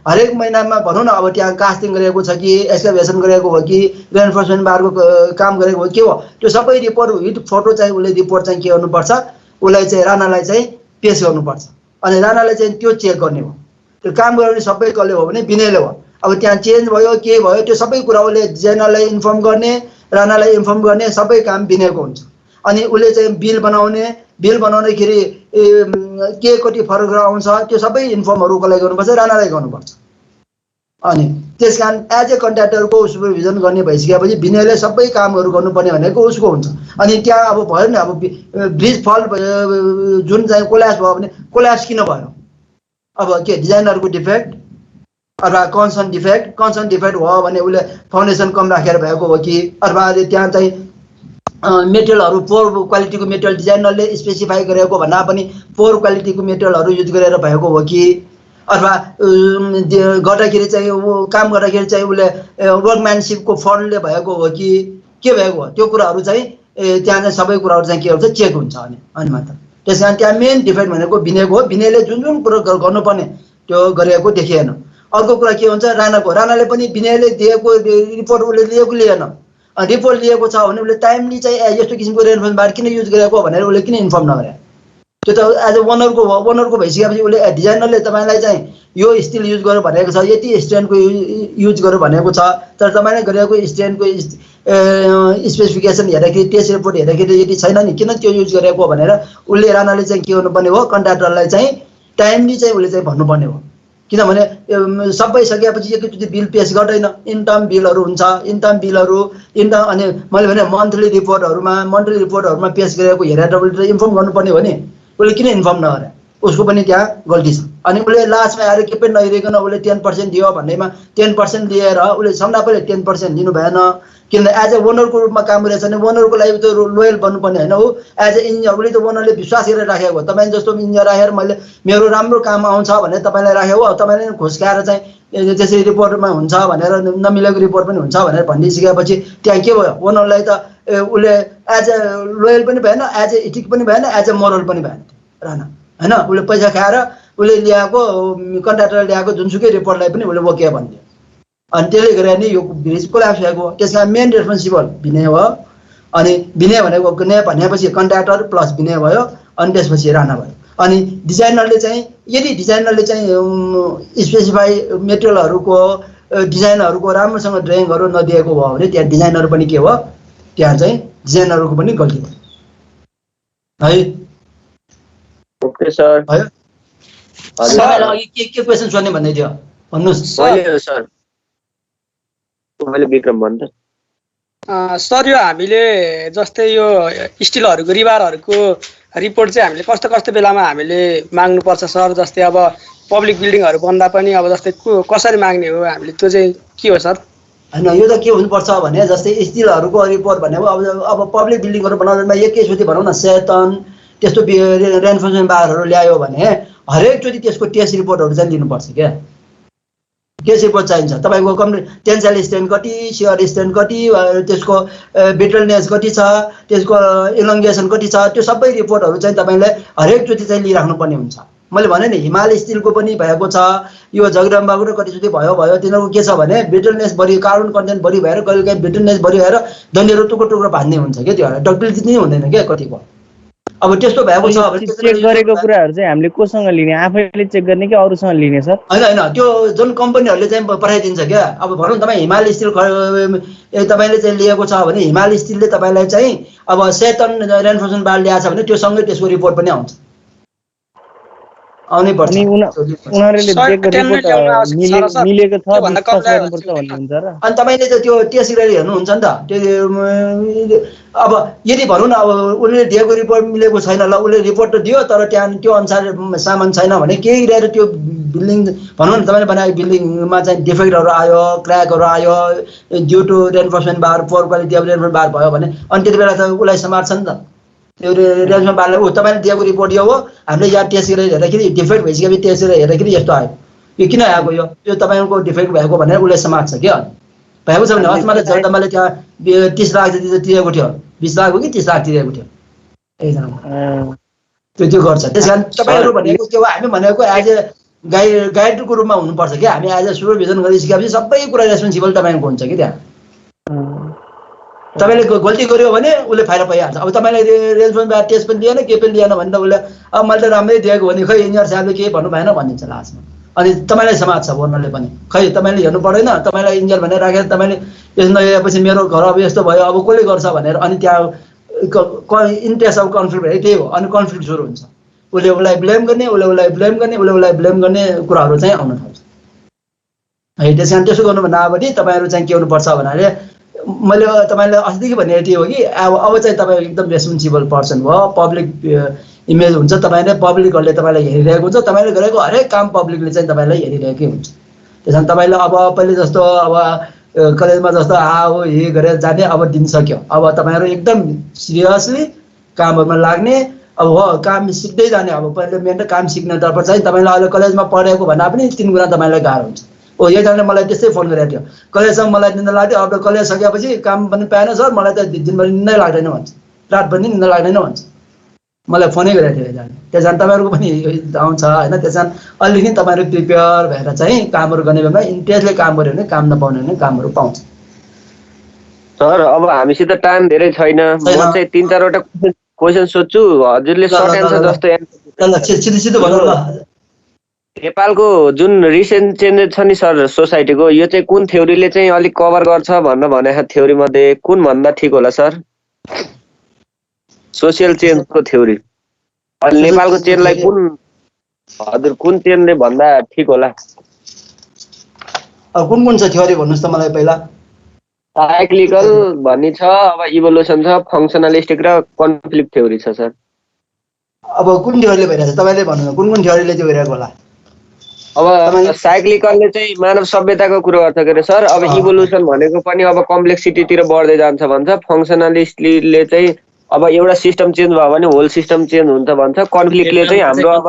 हरेक महिनामा भनौँ न अब त्यहाँ कास्टिङ गरेको छ कि एक्सकभेसन गरेको हो कि रेन्फोर्समेन्ट बारको काम गरेको हो के हो, त्यो सबै रिपोर्ट विथ फोटो चाहिँ उसले रिपोर्ट चाहिँ के गर्नुपर्छ, उसलाई चाहिँ राणालाई चाहिँ पेस गर्नुपर्छ। अनि राणाले चाहिँ त्यो चेक गर्ने हो, त्यो काम गराउने सबै कसले हो भने विनयले हो। अब त्यहाँ चेन्ज भयो के भयो त्यो सबै कुरा उसले डिजाइनरलाई इन्फर्म गर्ने, राणालाई इन्फर्म गर्ने, सबै काम विनयको हुन्छ। अनि उसले चाहिँ बिल बनाउँदाखेरि के कति फरक आउँछ त्यो सबै इन्फर्महरू कसलाई गर्नुपर्छ, राणालाई गर्नुपर्छ। अनि त्यस कारण एज ए कन्ट्र्याक्टरको सुपरभिजन गर्ने भइसकेपछि विनयले सबै कामहरू गर्नुपर्ने भनेको उसको हुन्छ। अनि त्यहाँ अब भयो नि अब ब्रिज फल जुन चाहिँ कोल्याप्स भयो भने कोल्याप्स किन भयो, अब के डिजाइनरको डिफेक्ट अथवा कन्सर्न डिफेक्ट भयो भने उसले फाउन्डेसन कम राखेर भएको हो कि, अथवा त्यहाँ चाहिँ मेटेरियलहरू पोर क्वालिटीको मेटेरियल डिजाइनरले स्पेसिफाई गरेको भन्दा पनि पोर क्वालिटीको मेटेरियलहरू युज गरेर भएको हो कि, अथवा गर्दाखेरि चाहिँ काम गर्दाखेरि चाहिँ उसले वर्कम्यानसिपको फल्टले भएको हो कि के भएको हो, त्यो कुराहरू चाहिँ त्यहाँ चाहिँ सबै कुराहरू चाहिँ के हुन्छ चेक हुन्छ। अनि मात्र त्यस कारण त्यहाँ मेन डिफेक्ट भनेको विनयको हो, विनयले जुन जुन कुरो गर्नुपर्ने त्यो गरेको देखिएन। अर्को कुरा के हुन्छ, राणाले पनि विनयले दिएको रिपोर्ट उसले लिएको लिएन, रिपोर्ट लिएको छ भने उसले टाइमली चाहिँ यस्तो किसिमको रेन्फोर्समेन्ट बार किन युज गरेको भनेर उसले किन इन्फर्म नगरे, त्यो त एज अ ओनरको भइसकेपछि उसले डिजाइनरले तपाईँलाई चाहिँ यो स्टिल युज गर्नु भनेको छ, यति स्ट्रेन्थको युज गर्नु भनेको छ, तर तपाईँले गरेको स्ट्रेन्थको स्पेसिफिकेसन हेर्दाखेरि टेस्ट रिपोर्ट हेर्दाखेरि यति छैन नि किन त्यो युज गरेको भनेर उसले राणाले चाहिँ के गर्नुपर्ने हो, कन्ट्र्याक्टरलाई चाहिँ टाइमली चाहिँ उसले चाहिँ भन्नुपर्ने हो। किनभने सबै सकेपछि एकैचोटि बिल पेस गर्दैन, इनटर्म बिलहरू हुन्छ, अनि मैले भने मन्थली रिपोर्टहरूमा पेस गरेको हेरेर उसले इन्फर्म गर्नुपर्ने हो नि, उसले किन इन्फर्म नगरे, उसको पनि त्यहाँ गल्ती छ। अनि उसले लास्टमा आएर के पनि नहेरिकन उसले 10% दियो भन्दैमा 10% लिएर उसले सम्झा पहिले 10% दिनु भएन, किन एज ए ओनरको रूपमा काम गरेछ भने ओनरको लागि त लोयल बन्नुपर्ने होइन, ऊ एज ए इन्जिनियर उसले त ओनरले विश्वास गरेर राखेको हो, तपाईँ जस्तो इन्जिनियर राखेर मैले मेरो राम्रो काम आउँछ भनेर तपाईँलाई राखेको हो, तपाईँले खुस्काएर चाहिँ त्यसरी रिपोर्टमा हुन्छ भनेर नमिलेको रिपोर्ट पनि हुन्छ भनेर भनिसकेपछि त्यहाँ के भयो, ओनरलाई त उसले एज ए लोयल पनि भएन, एज ए इथिक पनि भएन, एज ए मोरल पनि भएन राणा होइन। उसले पैसा खाएर उसले ल्याएको कन्ट्र्याक्टरले ल्याएको जुनसुकै रिपोर्टलाई पनि उसले वकिया भनिदियो, अनि त्यसले गर्दा नि यो ब्रिज कोल्याप्स भएको हो। त्यसमा मेन रेस्पोन्सिबल विनय हो। अनि विनय भनेपछि कन्ट्र्याक्टर प्लस विनय भयो, अनि त्यसपछि राणा भयो। अनि डिजाइनरले चाहिँ यदि डिजाइनरले चाहिँ स्पेसिफाई मेटेरियलहरूको डिजाइनहरूको राम्रोसँग ड्रइङहरू नदिएको भयो भने त्यहाँ डिजाइनर पनि के हो, त्यहाँ चाहिँ डिजाइनरको पनि गल्ती भयो। है। Okay sir. भयो तपाईँलाई अघि के क्वेसन सोध्ने भन्दै थियो भन्नुहोस्। सर मैले विक्रम भन्दा सर यो हामीले जस्तै यो स्टिलहरूको रिबारहरूको रिपोर्ट चाहिँ हामीले कस्तो कस्तो बेलामा हामीले माग्नुपर्छ सर? जस्तै अब पब्लिक बिल्डिङहरू बन्दा पनि अब जस्तै कसरी माग्ने हो हामीले, त्यो चाहिँ के हो सर? होइन यो त के हुनुपर्छ भने जस्तै स्टिलहरूको रिपोर्ट भनेको अब पब्लिक बिल्डिङहरू बनाउँदा एकैचोटि भनौँ न सेतन त्यस्तो रेन्फोर्समेन्ट बारहरू ल्यायो भने हरेकचोटि त्यसको टेस्ट रिपोर्टहरू चाहिँ दिनुपर्छ क्या। टेस्ट रिपोर्ट चाहिन्छ तपाईँको टेन्साइल स्ट्रेन्थ कति, सियर स्ट्रेन्थ कति, त्यसको ब्रिटलनेस कति छ, त्यसको इलोङ्गेसन कति छ, त्यो सबै रिपोर्टहरू चाहिँ तपाईँले हरेकचोटि चाहिँ लिइराख्नुपर्ने हुन्छ। मैले भने नि हिमाल स्टिलको पनि भएको छ, यो जगदम्बाको कतिचोटि भयो तिनीहरूको के छ भने ब्रिटलनेस बढी, कार्बन कन्टेन्ट बढी भएर कहिले काहीँ ब्रिटलनेस बढी भएर डन्डीहरू टुक्रो भान्ने हुन्छ क्या, त्यो डक्टिलिटी नै हुँदैन क्या कतिको। अब त्यस्तो भएको छ भने चेक गरेको कुराहरू चाहिँ हामीले कोसँग लिने, आफैले चेक गर्ने कि अरूसँग लिने सर? होइन त्यो जुन कम्पनीहरूले चाहिँ पठाइदिन्छ क्या। अब भनौँ तपाईँ हिमाल स्टिल तपाईँले चाहिँ लिएको छ भने हिमाल स्टिलले तपाईँलाई चाहिँ अब सेतन रेन्फोर्समेन्ट बार ल्याएको छ भने त्यो सँगै त्यसको रिपोर्ट पनि आउँछ, आउनै पर्छ। उनीहरूले मिलेको छ अनि तपाईँले त त्यो टेस्ट गरेर हेर्नुहुन्छ नि त। त्यो अब यदि भनौँ न अब उसले दिएको रिपोर्ट मिलेको छैन, ल उसले रिपोर्ट त दियो तर त्यहाँ त्यो अनुसार सामान छैन भने केही गरेर त्यो बिल्डिङ भनौँ न तपाईँले बनाएको बिल्डिङमा चाहिँ डिफेक्टहरू आयो, क्र्याकहरू आयो due to reinforcement bar, poor quality of reinforcement bar भयो भने अनि त्यति बेला त उसलाई समात्छ नि त। त्यो रेन्फोर्समेन्ट बारले तपाईँले दिएको रिपोर्ट यो हो, हामीले यहाँ टेस्ट गरेर हेर्दाखेरि डिफेक्ट भइसकेपछि टेस्ट गरेर हेर्दाखेरि यस्तो आयो, यो किन आएको, यो तपाईँको डिफेक्ट भएको भनेर उसले समात्छ क्या। भएको छ भने अस्माले जगदम्बाले त्यहाँ 30 लाख जति तिरेको थियो, 20 लाख हो कि 30 लाख तिरेको थियो एकजनामा, त्यो गर्छ। त्यस कारण तपाईँहरू भनेको के हो, हामी भनेको एज ए गाइडको रूपमा हुनुपर्छ क्या। हामी एज ए सुपरभिजन गरिसकेपछि सबै कुरा रेस्पोन्सिबल तपाईँको हुन्छ कि त्यहाँ। तपाईँले गल्ती गर्यो भने उसले फाइदा पाइहाल्छ। अब तपाईँले रेन्फोर्समेन्ट टेस्ट पनि दिएन के पनि दिएन भने त उसले अब मैले त राम्रै दिएको भने खै इन्जिनियर साहबले केही भन्नु भएन भनिदिन्छ लास्टमा, अनि तपाईँलाई समात्छ ओनरले पनि, खै तपाईँले हेर्नु पर्दैन, तपाईँलाई इन्जिनियर भनेर राखेर तपाईँले यस्तो नगएपछि मेरो घर अब यस्तो भयो अब कसले गर्छ भनेर, अनि त्यहाँ इन्ट्रेस्ट अफ कन्फ्लिक्ट भनेको त्यही हो। अनि कन्फ्लिक्ट सुरु हुन्छ, उसले उसलाई ब्लेम गर्ने, उसलाई ब्लेम गर्ने कुराहरू चाहिँ आउन थाल्छ है। त्यस कारण त्यसो गर्नुभन्दा अगाडि तपाईँहरू चाहिँ के हुनुपर्छ भन्नाले मैले तपाईँलाई अस्तिदेखि भनेको त्यो हो कि अब चाहिँ तपाईँ एकदम रेस्पोन्सिबल पर्सन भयो, पब्लिक इमेज हुन्छ, तपाईँले पब्लिकहरूले तपाईँलाई हेरिरहेको हुन्छ, तपाईँले गरेको हरेक काम पब्लिकले चाहिँ तपाईँलाई हेरिरहेकै हुन्छ। त्यस कारण तपाईँले अब पहिले जस्तो अब कलेजमा जस्तो हो हे गरेर जाने अब दिन सक्यो। अब तपाईँहरू एकदम सिरियसली कामहरूमा लाग्ने, अब हो काम सिक्दै जाने। अब पहिले मेन त काम सिक्नेतर्फ चाहिँ तपाईँलाई अहिले कलेजमा पढेको भन्दा पनि 3 गुणा तपाईँलाई गाह्रो हुन्छ। एकजनाले मलाई त्यस्तै फोन गरेको थियो, कलेजसम्म मलाई निन्दा लाग्थ्यो, अब कलेज सकेपछि काम पनि पाएन सर, मलाई त दिनभरि निन्दै लाग्दैन भन्छ, रात पनि निन्दा लाग्दैन भन्छ, मलाई फोनै गरेको थियो एकजनाले। त्यस कारण तपाईँहरूको पनि आउँछ होइन। त्यस कारण अलिकति तपाईँहरू प्रिपेयर भएर चाहिँ कामहरू गर्ने बेलामा इन्ट्रेस्टले काम गऱ्यो भने काम नपाउने भने कामहरू पाउँछ। सर अब हामीसित टाइम धेरै छैन, म चाहिँ 3-4 वटा क्वेसन सोध्छु, हजुरले सर्ट एन्सर जस्तो सिधै भन्नु ल। नेपालको जुन रिसेन्ट चेन्जेस छ नि सर सोसाइटीको, यो चाहिँ कुन थ्योरीले चाहिँ अलिक कभर गर्छ भनेको थ्योरी मध्ये कुन भन्दा ठिक होला सर? सोसियल चेन्जको थ्योरी अनि नेपालको चेन्जलाई कुन चेन्जले भन्दा ठिक होला? कुन छ थ्योरी भन्नुहोस् त मलाई पहिला। साइक्लिकल भन्ने छ, अब इभोल्युसन छ, फङ्सनलिस्टिक र कन्फ्लिक्ट थ्योरी छ सर। अब कुन थ्योरीले भइरहेछ तपाईँले भन्नु, कुन थ्योरीले चाहिँ भइरहेको होला? अब साइक्लिकलले चाहिँ मानव सभ्यताको कुरो गर्छ के अरे सर। अब इभोल्युसन भनेको पनि अब कम्प्लेक्सिटीतिर बढ्दै जान्छ भन्छ। फङ्सनलिस्टले चाहिँ अब एउटा सिस्टम चेन्ज भयो भने होल सिस्टम चेन्ज हुन्छ भन्छ। कन्फ्लिक्टले चाहिँ हाम्रो अब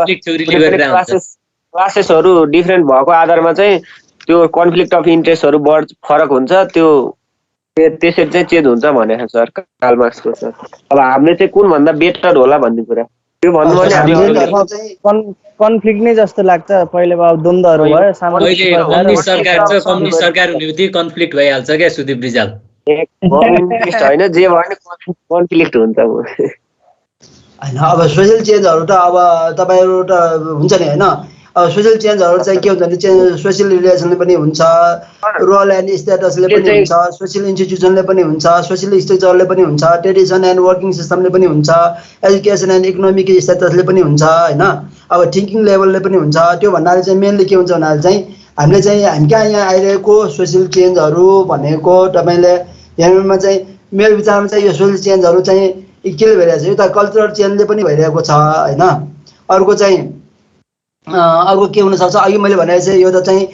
क्लासेसहरू डिफ्रेन्ट भएको आधारमा चाहिँ त्यो कन्फ्लिक्ट अफ इन्ट्रेस्टहरू फरक हुन्छ, त्यो त्यसरी चाहिँ चेन्ज हुन्छ भनेको सर कार्ल मार्क्सको सर। अब हामीले चाहिँ कुन भन्दा बेटर होला भन्ने कुरा त्यो भन्नु भने कन्फ्लिक्ट नै जस्तो लाग्छ। पहिले अब द्वन्द्वहरू भयो, कम्युनिस्ट सरकार हुने बित्तिकै कन्फ्लिक्ट भइहाल्छ क्या सुदीप रिजाल। कम्युनिस्ट होइन जे भयो कन्फ्लिक्ट हुन्छ होइन। अब सोसियल चेन्जहरू त अब तपाईँहरू त हुन्छ नि होइन। सोसियल चेन्जहरू चाहिँ के हुन्छ भने सोसियल रिलेसनले पनि हुन्छ, रोल एन्ड स्ट्याटसले पनि हुन्छ, सोसियल इन्स्टिट्युसनले पनि हुन्छ, सोसियल स्ट्रक्चरले पनि हुन्छ, ट्रेडिसन एन्ड वर्किङ सिस्टमले पनि हुन्छ, एजुकेसन एन्ड इकोनोमिक स्ट्याटसले पनि हुन्छ होइन। अब थिङ्किङ लेभलले पनि हुन्छ। त्यो भन्नाले चाहिँ मेनली के हुन्छ भन्नाले चाहिँ हामीले चाहिँ हामी कहाँ यहाँ आइरहेको सोसियल चेन्जहरू भनेको तपाईँले यहाँमा चाहिँ मेरो विचारमा चाहिँ यो सोसियल चेन्जहरू चाहिँ केले भइरहेको छ, यो त कल्चरल चेन्जले पनि भइरहेको छ होइन। अर्को चाहिँ अर्को के हुनसक्छ, अघि मैले भने चाहिँ यो त चाहिँ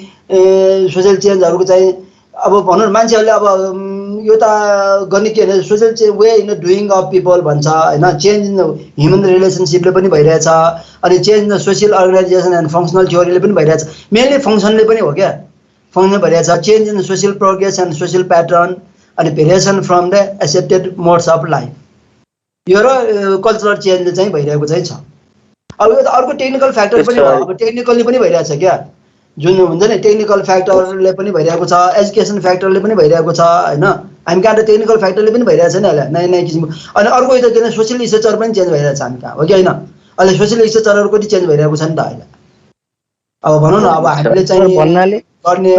सोसियल चेन्जहरूको चाहिँ अब भनौँ न मान्छेहरूले अब यो त गर्ने के भने social way in doing of people भन्छ होइन। चेन्ज इन ह्युमन रिलेसनसिपले पनि भइरहेछ, अनि change in social organisation and functional थ्योरीले पनि भइरहेछ। मेनली फङ्सनले पनि हो क्या, फङ्सन भइरहेछ। Change in social progress and social pattern अनि variation from the accepted modes of life, यो र कल्चरल चेन्जले चाहिँ भइरहेको चाहिँ छ। अब यो त अर्को टेक्निकल फ्याक्टर पनि हो, अब टेक्निकली पनि भइरहेछ क्या, जुन हुन्छ नि टेक्निकल फ्याक्टरले पनि भइरहेको छ, एजुकेसन फ्याक्टरले पनि भइरहेको छ होइन। हामी कहाँ त टेक्निकल फ्याक्टरले पनि भइरहेछ नि अहिले नयाँ नयाँ किसिमको। अनि अर्को यो त के भने सोसियल स्ट्रक्चर पनि चेन्ज भइरहेछ हामी कहाँ, हो कि होइन। अहिले सोसियल स्ट्रक्चरहरू पनि चेन्ज भइरहेको छ नि त अहिले। अब भनौँ न अब हामीले चाहिँ गर्ने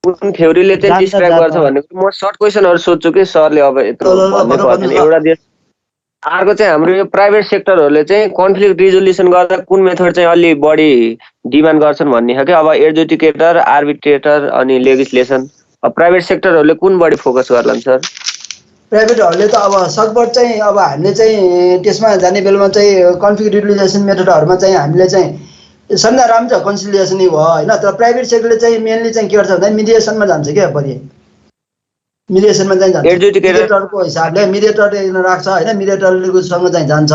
कुन थ्योरीले चाहिँ डिस्क्राइब गर्छ भन्ने म सर्ट क्वेसनहरु सोध्छु कि सरले अब यत्रो भन्नु पर्दैन। एउटा देश अर्को चाहिँ हाम्रो यो प्राइभेट सेक्टरहरुले चाहिँ कन्फ्लिक्ट रिजोल्युसन गर्दा कुन मेथड चाहिँ अलि बढी डिमान्ड गर्छन् भन्ने हो कि। अब एडजुडिकेटर, आर्बिट्रेटर अनि लेजिस्लेसन, अब प्राइभेट सेक्टरहरुले कुन बढी फोकस गर्लान् सर? प्राइभेटहरूले त अब सकभर चाहिँ अब हामीले चाहिँ त्यसमा जाने बेलामा चाहिँ कन्फ्लिक्ट रिजोल्युसन मेथडहरुमा चाहिँ हामीले चाहिँ सन्दा राम्रो छ, कन्सिलिएसनै भयो होइन। तर प्राइभेट सेक्टरले चाहिँ मेनली चाहिँ के गर्छ भन्दा मिडिएसनमा जान्छ क्या, बढी मिडिएसनमा चाहिँ जान्छ। मिडिएटरको हिसाबले मिडिएटर राख्छ होइन, मिडिएटरसँग चाहिँ जान्छ।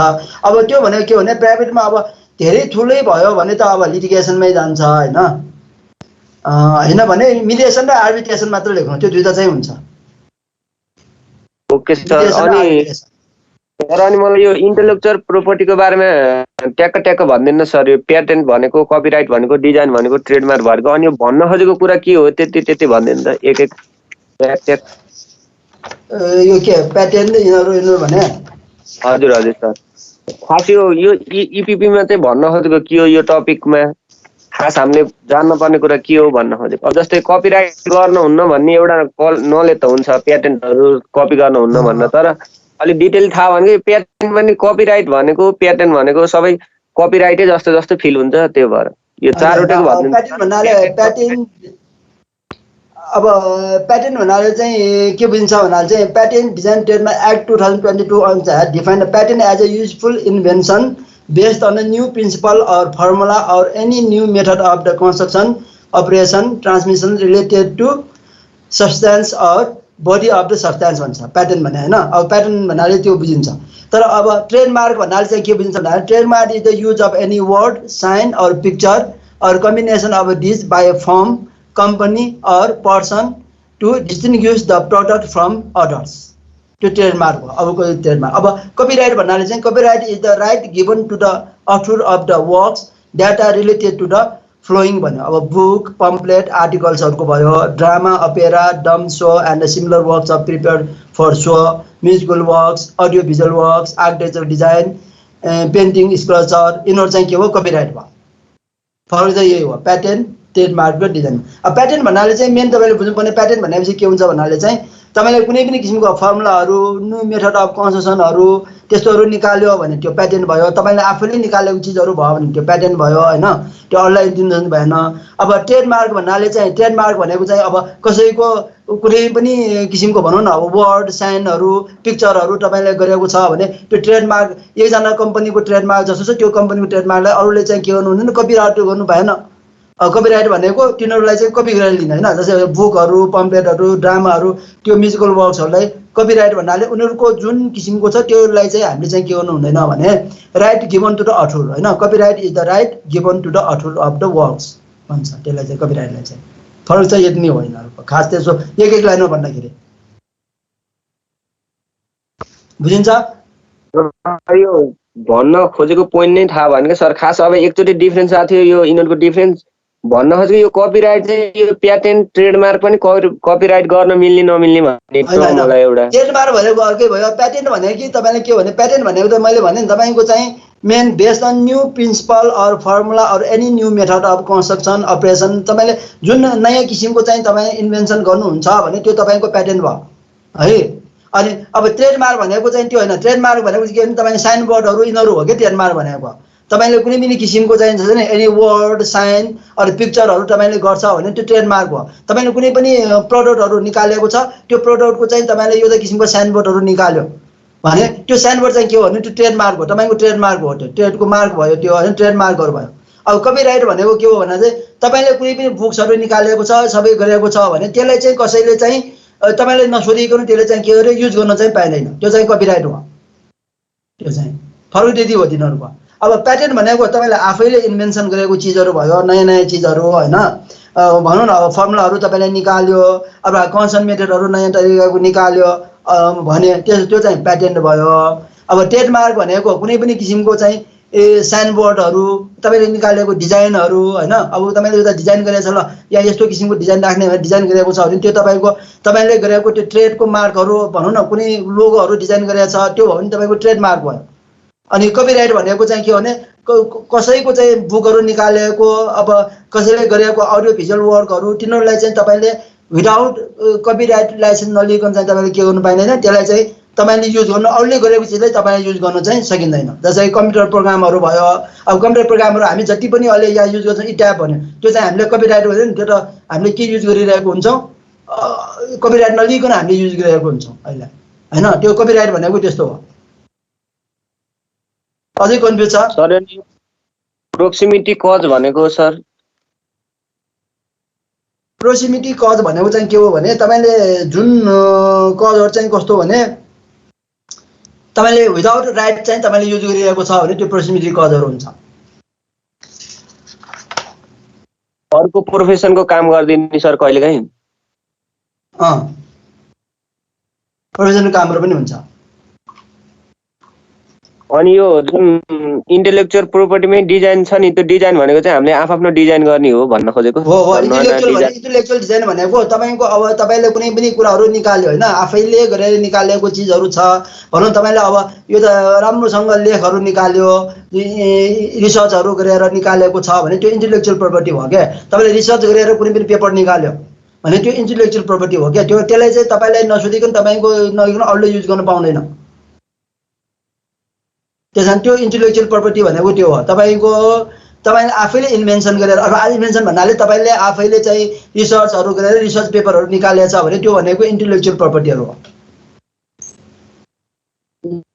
अब त्यो भनेको के भने प्राइभेटमा अब धेरै ठुलै भयो भने त अब लिटिगेसनमै जान्छ होइन, होइन भने मिडिएसन र आर्बिट्रेसन मात्र लेख्नु, त्यो दुईटा चाहिँ हुन्छ। Okay sir. अनि मलाई यो इन्टेलेक्चुअल प्रोपर्टीको बारेमा ट्याक्क भनिदिनु सर। यो प्याटेन्ट भनेको, कपिराइट भनेको, डिजाइन भनेको, ट्रेडमार्क भनेको, अनि यो भन्न खोजेको कुरा के हो त्यति भनिदिनु त एक एक। यो के प्याटेन्ट यिनीहरू भने? हजुर हजुर सर। खास यो इपिपीमा चाहिँ भन्न खोजेको के हो, यो टपिकमा खास हामीले जान्न पर्ने कुरा के हो भन्न खोजेको। अब जस्तै कपिराइट गर्नुहुन्न भन्ने एउटा नलेज त हुन्छ, प्याटेन्टहरू कपी गर्नुहुन्न भन्न, तर अलिक डिटेल थाहा भने प्याटेन्ट पनि कपिराइट भनेको प्याटेन्ट भनेको सबै कपिराइटै जस्तो जस्तो फिल हुन्छ। त्यो भएर यो चारवटाको भन्नु अब प्याटेन्ट भन्नाले चाहिँ के बुझिन्छ भन्नाले चाहिँ प्याटेन्ट डिजाइन ट्रेडमार्क एक्ट 2022 अनुसार define patent as a useful invention based on a new principle और फर्मुला और any new method of the construction, operation, transmission related to substance और बडी अफ द सब्सटेन्स भन्छ patent भने होइन। अब patent भन्नाले त्यो बुझिन्छ। तर अब ट्रेडमार्क भन्नाले चाहिँ के बुझिन्छ भन्नाले trademark is the use of any word, sign और पिक्चर और combination of this by a firm, company or person to distinguish the product from others, त्यो ट्रेडमार्क हो। अब कोही ट्रेडमार्क। अब कपिराइट भन्नाले चाहिँ copyright is the right given to the author of the works that are related to the flowing भन्यो। अब book, pamphlet, आर्टिकल्सहरूको भयो, drama, opera, dumb show and similar works of prepared for show, musical works, audio visual works, architecture design, painting, sculpture, यिनीहरू चाहिँ के हो copyright भयो। फरक चाहिँ यही हो प्याटेन्ट, ट्रेडमार्क र डिजाइन। अब प्याटेन्ट भन्नाले चाहिँ मेन तपाईँले बुझ्नुपर्ने प्याटेन्ट भनेपछि के हुन्छ भन्नाले चाहिँ तपाईँले कुनै पनि किसिमको फर्मुलाहरू, न्यू मेथड अफ कन्स्ट्रक्सनहरू त्यस्तोहरू निकाल्यो भने त्यो प्याटेन्ट भयो। तपाईँले आफैले निकालेको चिजहरू भयो भने त्यो प्याटेन्ट भयो होइन, त्यो अनलाइन दिनु भएन। अब ट्रेडमार्क भन्नाले चाहिँ ट्रेडमार्क भनेको चाहिँ अब कसैको कुनै पनि किसिमको भनौँ न अब वर्ड, साइनहरू, पिक्चरहरू तपाईँले गरेको छ भने त्यो ट्रेडमार्क एकजना कम्पनीको ट्रेडमार्क जस्तो छ, त्यो कम्पनीको ट्रेडमार्कलाई अरूले चाहिँ के गर्नु हुँदैन, कपिराइट गर्नु भएन। कपिराइट भनेको तिनीहरूलाई चाहिँ कपी गरेर लिँदैन होइन। जस्तै बुकहरू, पम्पलेटहरू, ड्रामाहरू, त्यो म्युजिकल वर्क्सहरूलाई कपिराइट भन्नाले उनीहरूको जुन किसिमको छ त्योलाई चाहिँ हामीले चाहिँ के गर्नु हुँदैन भने right given to the author होइन। Copyright is the right given to the author of the works भन्छ त्यसलाई चाहिँ कपिराइटलाई चाहिँ। फरक चाहिँ यति नै हो यिनीहरूको खास त्यसो एक लाइनमा भन्दाखेरि बुझिन्छ। यो भन्न खोजेको पोइन्ट नै थाहा भयो भने सर। खास अब एकचोटि डिफ्रेन्स आएको थियो, यो यिनीहरूको डिफ्रेन्स भन्न खोजेको यो कपिराइट चाहिँ यो प्याटेन्ट ट्रेडमार्क पनि कपिराइट गर्न मिल्ने नमिल्ने भन्ने छ मलाई एउटा। ट्रेडमार्क भनेको अर्कै भयो, प्याटेन्ट भनेको कि तपाईँले के भने प्याटेन्ट भनेको त मैले भने नि तपाईँको चाहिँ main based on new principle or formula or any new method of construction operation तपाईँले जुन नयाँ किसिमको चाहिँ तपाईँ इन्भेन्सन गर्नुहुन्छ भने त्यो तपाईँको प्याटेन्ट भयो है। अनि अब ट्रेडमार्क भनेको चाहिँ त्यो होइन, ट्रेडमार्क भनेको के भने तपाईँले साइन बोर्डहरू यिनीहरू हो कि ट्रेडमार्क भनेको तपाईँले कुनै पनि किसिमको चाहिँ छ नि एनी वर्ड साइन अरू पिक्चरहरू तपाईँले गर्छ भने त्यो ट्रेडमार्क हो। तपाईँले कुनै पनि प्रडक्टहरू निकालेको छ त्यो प्रडक्टको चाहिँ तपाईँले यो किसिमको साइन बोर्डहरू निकाल्यो भने त्यो साइन बोर्ड चाहिँ के हो भने त्यो ट्रेडमार्क हो, तपाईँको ट्रेडमार्क हो, त्यो ट्रेडको मार्क भयो, त्यो होइन ट्रेडमार्कहरू भयो। अब कपिराइट भनेको के हो भने चाहिँ तपाईँले कुनै पनि बुक्सहरू निकालेको छ सबै गरेको छ भने त्यसलाई चाहिँ कसैले चाहिँ तपाईँले नसोधिकन त्यसले चाहिँ के गरे युज गर्न चाहिँ पाइँदैन, त्यो चाहिँ कपिराइट हो। त्यो चाहिँ फरक त्यति हो तिनीहरूको। अब प्याटेन्ट भनेको तपाईँले आफैले इन्भेन्सन गरेको चिजहरू भयो, नयाँ नयाँ चिजहरू होइन, भनौँ न अब फर्मुलाहरू तपाईँले निकाल्यो, अब कन्सन मेथडहरू नयाँ तरिकाको निकाल्यो भने त्यो चाहिँ प्याटेन्ट भयो। अब ट्रेडमार्क भनेको कुनै पनि किसिमको चाहिँ साइन बोर्डहरू तपाईँले निकालेको डिजाइनहरू होइन, अब तपाईँले एउटा डिजाइन गरेको छ ल या यस्तो किसिमको डिजाइन राख्ने भने डिजाइन गरेको छ भने त्यो तपाईँले गरेको त्यो ट्रेडको मार्कहरू भनौँ न कुनै लोगोहरू डिजाइन गरेको छ त्यो भयो भने तपाईँको ट्रेडमार्क भयो। अनि कपिराइट भनेको चाहिँ के भने कसैको चाहिँ बुकहरू निकालेको अब कसैले गरेको अडियो भिजुअल वर्कहरू तिनीहरूलाई चाहिँ तपाईँले विदाउट कपिराइट लाइसेन्स नलिकन चाहिँ तपाईँले के गर्नु पाइँदैन, त्यसलाई चाहिँ तपाईँले युज गर्नु अरूले गरेको चिजलाई तपाईँले युज गर्न चाहिँ सकिँदैन। जस्तै कम्प्युटर प्रोग्रामहरू भयो, अब कम्प्युटर प्रोग्रामहरू हामी जति पनि अहिले यहाँ युज गर्छौँ इट्याप भन्यो त्यो चाहिँ हामीले कपिराइट हुँदैन, त्यो त हामीले के युज गरिरहेको हुन्छौँ कपिराइट नलिकन हामीले युज गरिरहेको हुन्छौँ अहिले होइन, त्यो कपिराइट भनेको त्यस्तो हो। अझै कन्फ्युज छ सर? प्रोक्सिमिटी कज भनेको सर? प्रोक्सिमिटी कज भनेको चाहिँ के हो भने तपाईँले जुन कजहरू चाहिँ कस्तो भने तपाईँले विदाउट राइट चाहिँ तपाईँले युज गरिरहेको छ भने त्यो प्रोक्सिमिटी कजहरू हुन्छ। अर्को प्रोफेसनको काम गरिदिने सर कहिलेकाहीँ? प्रोफेसनको कामहरू पनि हुन्छ। अनि यो जुन इन्टेलेक्चुअल प्रोपर्टीमै डिजाइन छ नि त्यो डिजाइन भनेको चाहिँ हामीले आफ्नो डिजाइन गर्ने हो भन्न खोजेको हो। इन्टेलेक्चुअल डिजाइन भनेको तपाईँको अब तपाईँले कुनै पनि कुराहरू निकाल्यो होइन, आफैले गरेर निकालेको चिजहरू छ भनौँ, तपाईँले अब यो त राम्रोसँग लेखहरू निकाल्यो रिसर्चहरू गरेर निकालेको छ भने त्यो इन्टेलेक्चुअल प्रोपर्टी हो क्या। तपाईँले रिसर्च गरेर कुनै पनि पेपर निकाल्यो भने त्यो इन्टेलेक्चुअल प्रोपर्टी हो क्या। त्यसलाई चाहिँ तपाईँलाई नसोधिकन तपाईँको नगरिकन अरूले युज गर्न पाउँदैन। त्यसमा त्यो इन्टेलेक्चुअल प्रोपर्टी भनेको त्यो हो तपाईँले आफैले इन्भेन्सन गरेर अथवा इन्भेन्सन भन्नाले तपाईँले आफैले चाहिँ रिसर्चहरू गरेर रिसर्च पेपरहरू निकालेको छ भने त्यो भनेको इन्टेलेक्चुअल प्रोपर्टीहरू हो।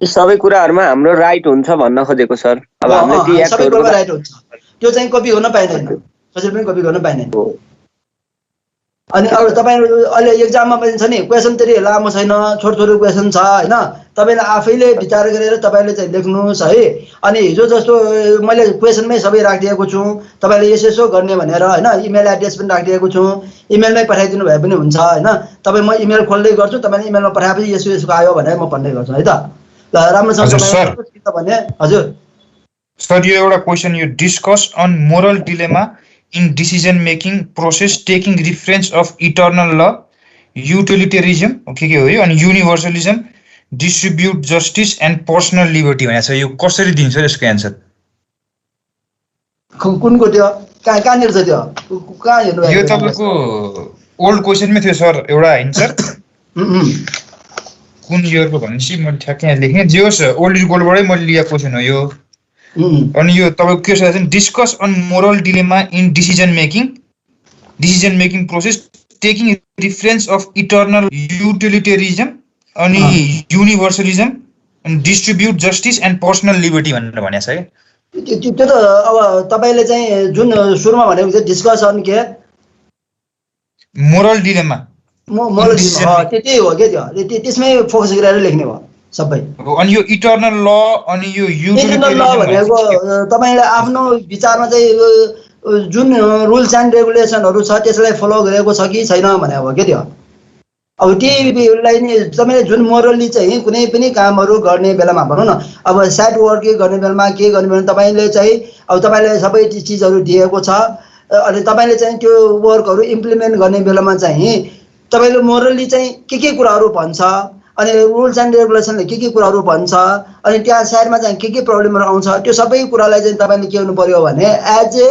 सबै कुराहरूमा हाम्रो राइट हुन्छ भन्न खोजेको सर। अब हामीले सबै कुरामा राइट हुन्छ, त्यो चाहिँ कपी गर्न पाइँदैन, कसैले पनि कपी गर्न पाइँदैन। अनि अब तपाईँहरू अहिले एक्जाममा पनि छ नि क्वेसन त्यति लामो छैन, छोटो क्वेसन छ होइन, तपाईँले आफैले विचार गरेर तपाईँले चाहिँ लेख्नुहोस् है। अनि हिजो जस्तो मैले क्वेसनमै सबै राखिदिएको छु, तपाईँले यसो गर्ने भनेर होइन, इमेल एड्रेस पनि राखिदिएको छु, इमेलमै पठाइदिनु भए पनि हुन्छ होइन। तपाईँ म इमेल खोल्दै गर्छु, तपाईँले इमेलमा पठाएपछि यसो आयो भनेर म भन्दै गर्छु है त। ल राम्रोसँग भने हजुर सर यो एउटा क्वेसन, यो discuss on moral dilemma in decision making process taking reference of eternal law, utilitarianism के हो यो, अनि universalism, distribute justice and personal liberty भनेको छ। यो कसरी दिन्छ यसको एन्सर? कुनको त्यो कहाँनिर छ त्यो कहाँ हेर्नु? यो तपाईँको ओल्ड क्वेसनमै थियो सर एउटा एन्सर। कुन इयरको भनेपछि मैले ठ्याक्कै यहाँ लेखेँ, जे होस् ओल्ड इज गोल्डबाटै मैले लिएको क्वेसन हो यो। अनि यो तपाईँको के छ discuss on moral dilemma in decision making process taking reference of eternal utilitarianism अनि युनिभर्सलिजम अनि distribute justice and personal liberty भनेर भनेको छ क्या। त्यो त अब तपाईँले चाहिँ जुन सुरुमा भनेको चाहिँ डिस्कस अन के मोरल डिलेमा त्यही हो क्या, त्यो त्यसमै फोकस गरेर लेख्ने भयो सबै। अनि यो इटर्नल ल अनि यो इटर्नल ल भनेको तपाईँले आफ्नो विचारमा चाहिँ जुन रुल्स एन्ड रेगुलेसनहरू छ त्यसलाई फलो गरेको छ कि छैन भनेको हो क्या त्यो। अब त्यहीलाई नि तपाईँले जुन मोरली चाहिँ कुनै पनि कामहरू गर्ने बेलामा भनौँ न, अब साइड वर्क गर्ने बेलामा के गर्ने बेला तपाईँले चाहिँ अब तपाईँले सबै चिजहरू दिएको छ अनि तपाईँले चाहिँ त्यो वर्कहरू इम्प्लिमेन्ट गर्ने बेलामा चाहिँ तपाईँले मोरली चाहिँ के कुराहरू भन्छ, अनि रुल्स एन्ड रेगुलेसनले के कुराहरू भन्छ, अनि त्यहाँ साइडमा चाहिँ के प्रब्लमहरू आउँछ, त्यो सबै कुरालाई चाहिँ तपाईँले के हुनु पर्यो भने एज ए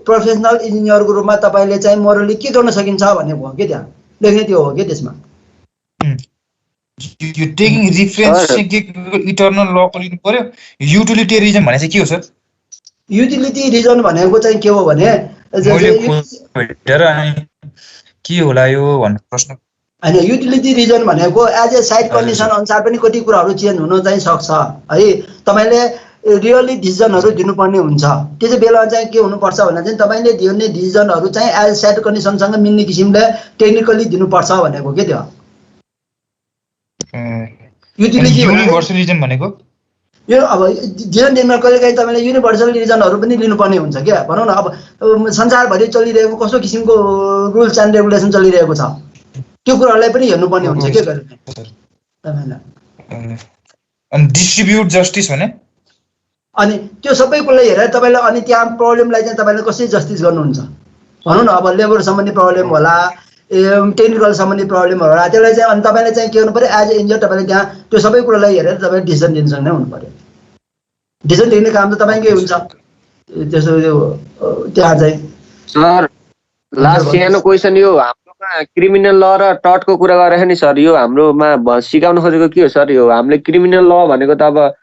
प्रोफेसनल इन्जिनियरको रूपमा तपाईँले चाहिँ मोरली के गर्न सकिन्छ भन्ने भयो कि त्यहाँ लेख्ने त्यो हो कि त्यसमा। यो टेकिङ रिफरेन्स चाहिँ के इटर्नल लको लिनु पर्यो। युटिलिटेरिजम भने चाहिँ के हो सर? युटिलिटी रिजन भनेको चाहिँ के हो भने के होला यो भन्ने प्रश्न होइन। युटिलिटी रिजन भनेको एज ए साइट कन्डिसन अनुसार पनि कति कुराहरू चेन्ज हुन चाहिँ सक्छ है। तपाईँले रियली डिसिजनहरू दिनुपर्ने हुन्छ। त्यसै बेला चाहिँ के हुनुपर्छ भने चाहिँ तपाईँले दिने डिसिजनहरू चाहिँ एज साइट कन्डिसनसँग मिल्ने किसिमले टेक्निकली दिनुपर्छ भनेको के त्यो युटिलिटी युनिभर्सलिजम भनेको। यो अब जीवन दिनमा कहिलेकाहीँ तपाईँले युनिभर्सल रिजनहरू पनि लिनुपर्ने हुन्छ क्या। भनौँ न अब संसारभरि चलिरहेको कस्तो किसिमको रुल्स एन्ड रेगुलेसन चलिरहेको छ त्यो कुराहरूलाई पनि हेर्नुपर्ने हुन्छ के तपाईँलाई। अनि डिस्ट्रिब्युट जस्टिस भने अनि त्यो सबै कुरालाई हेरेर तपाईँले अनि त्यहाँ प्रब्लमलाई चाहिँ तपाईँले कसरी जस्टिस गर्नुहुन्छ भनौँ न। अब लेबर सम्बन्धी प्रब्लम होला, टेक्निकल सम्बन्धी प्रब्लम होला, त्यसलाई चाहिँ अनि तपाईँले चाहिँ के गर्नु पऱ्यो एज ए इन्जिनियर तपाईँले त्यहाँ त्यो सबै कुरालाई हेरेर तपाईँले डिसिजन दिन सक्ने हुनु पऱ्यो। डिसिजन दिने काम त तपाईँकै हुन्छ। त्यसो त्यहाँ चाहिँ सर लास्ट सानो क्वेसन, यो हाम्रोमा क्रिमिनल ल र टटको कुरा गरेर नि सर, यो हाम्रोमा सिकाउन खोजेको के हो सर? यो हामीले क्रिमिनल ल भनेको त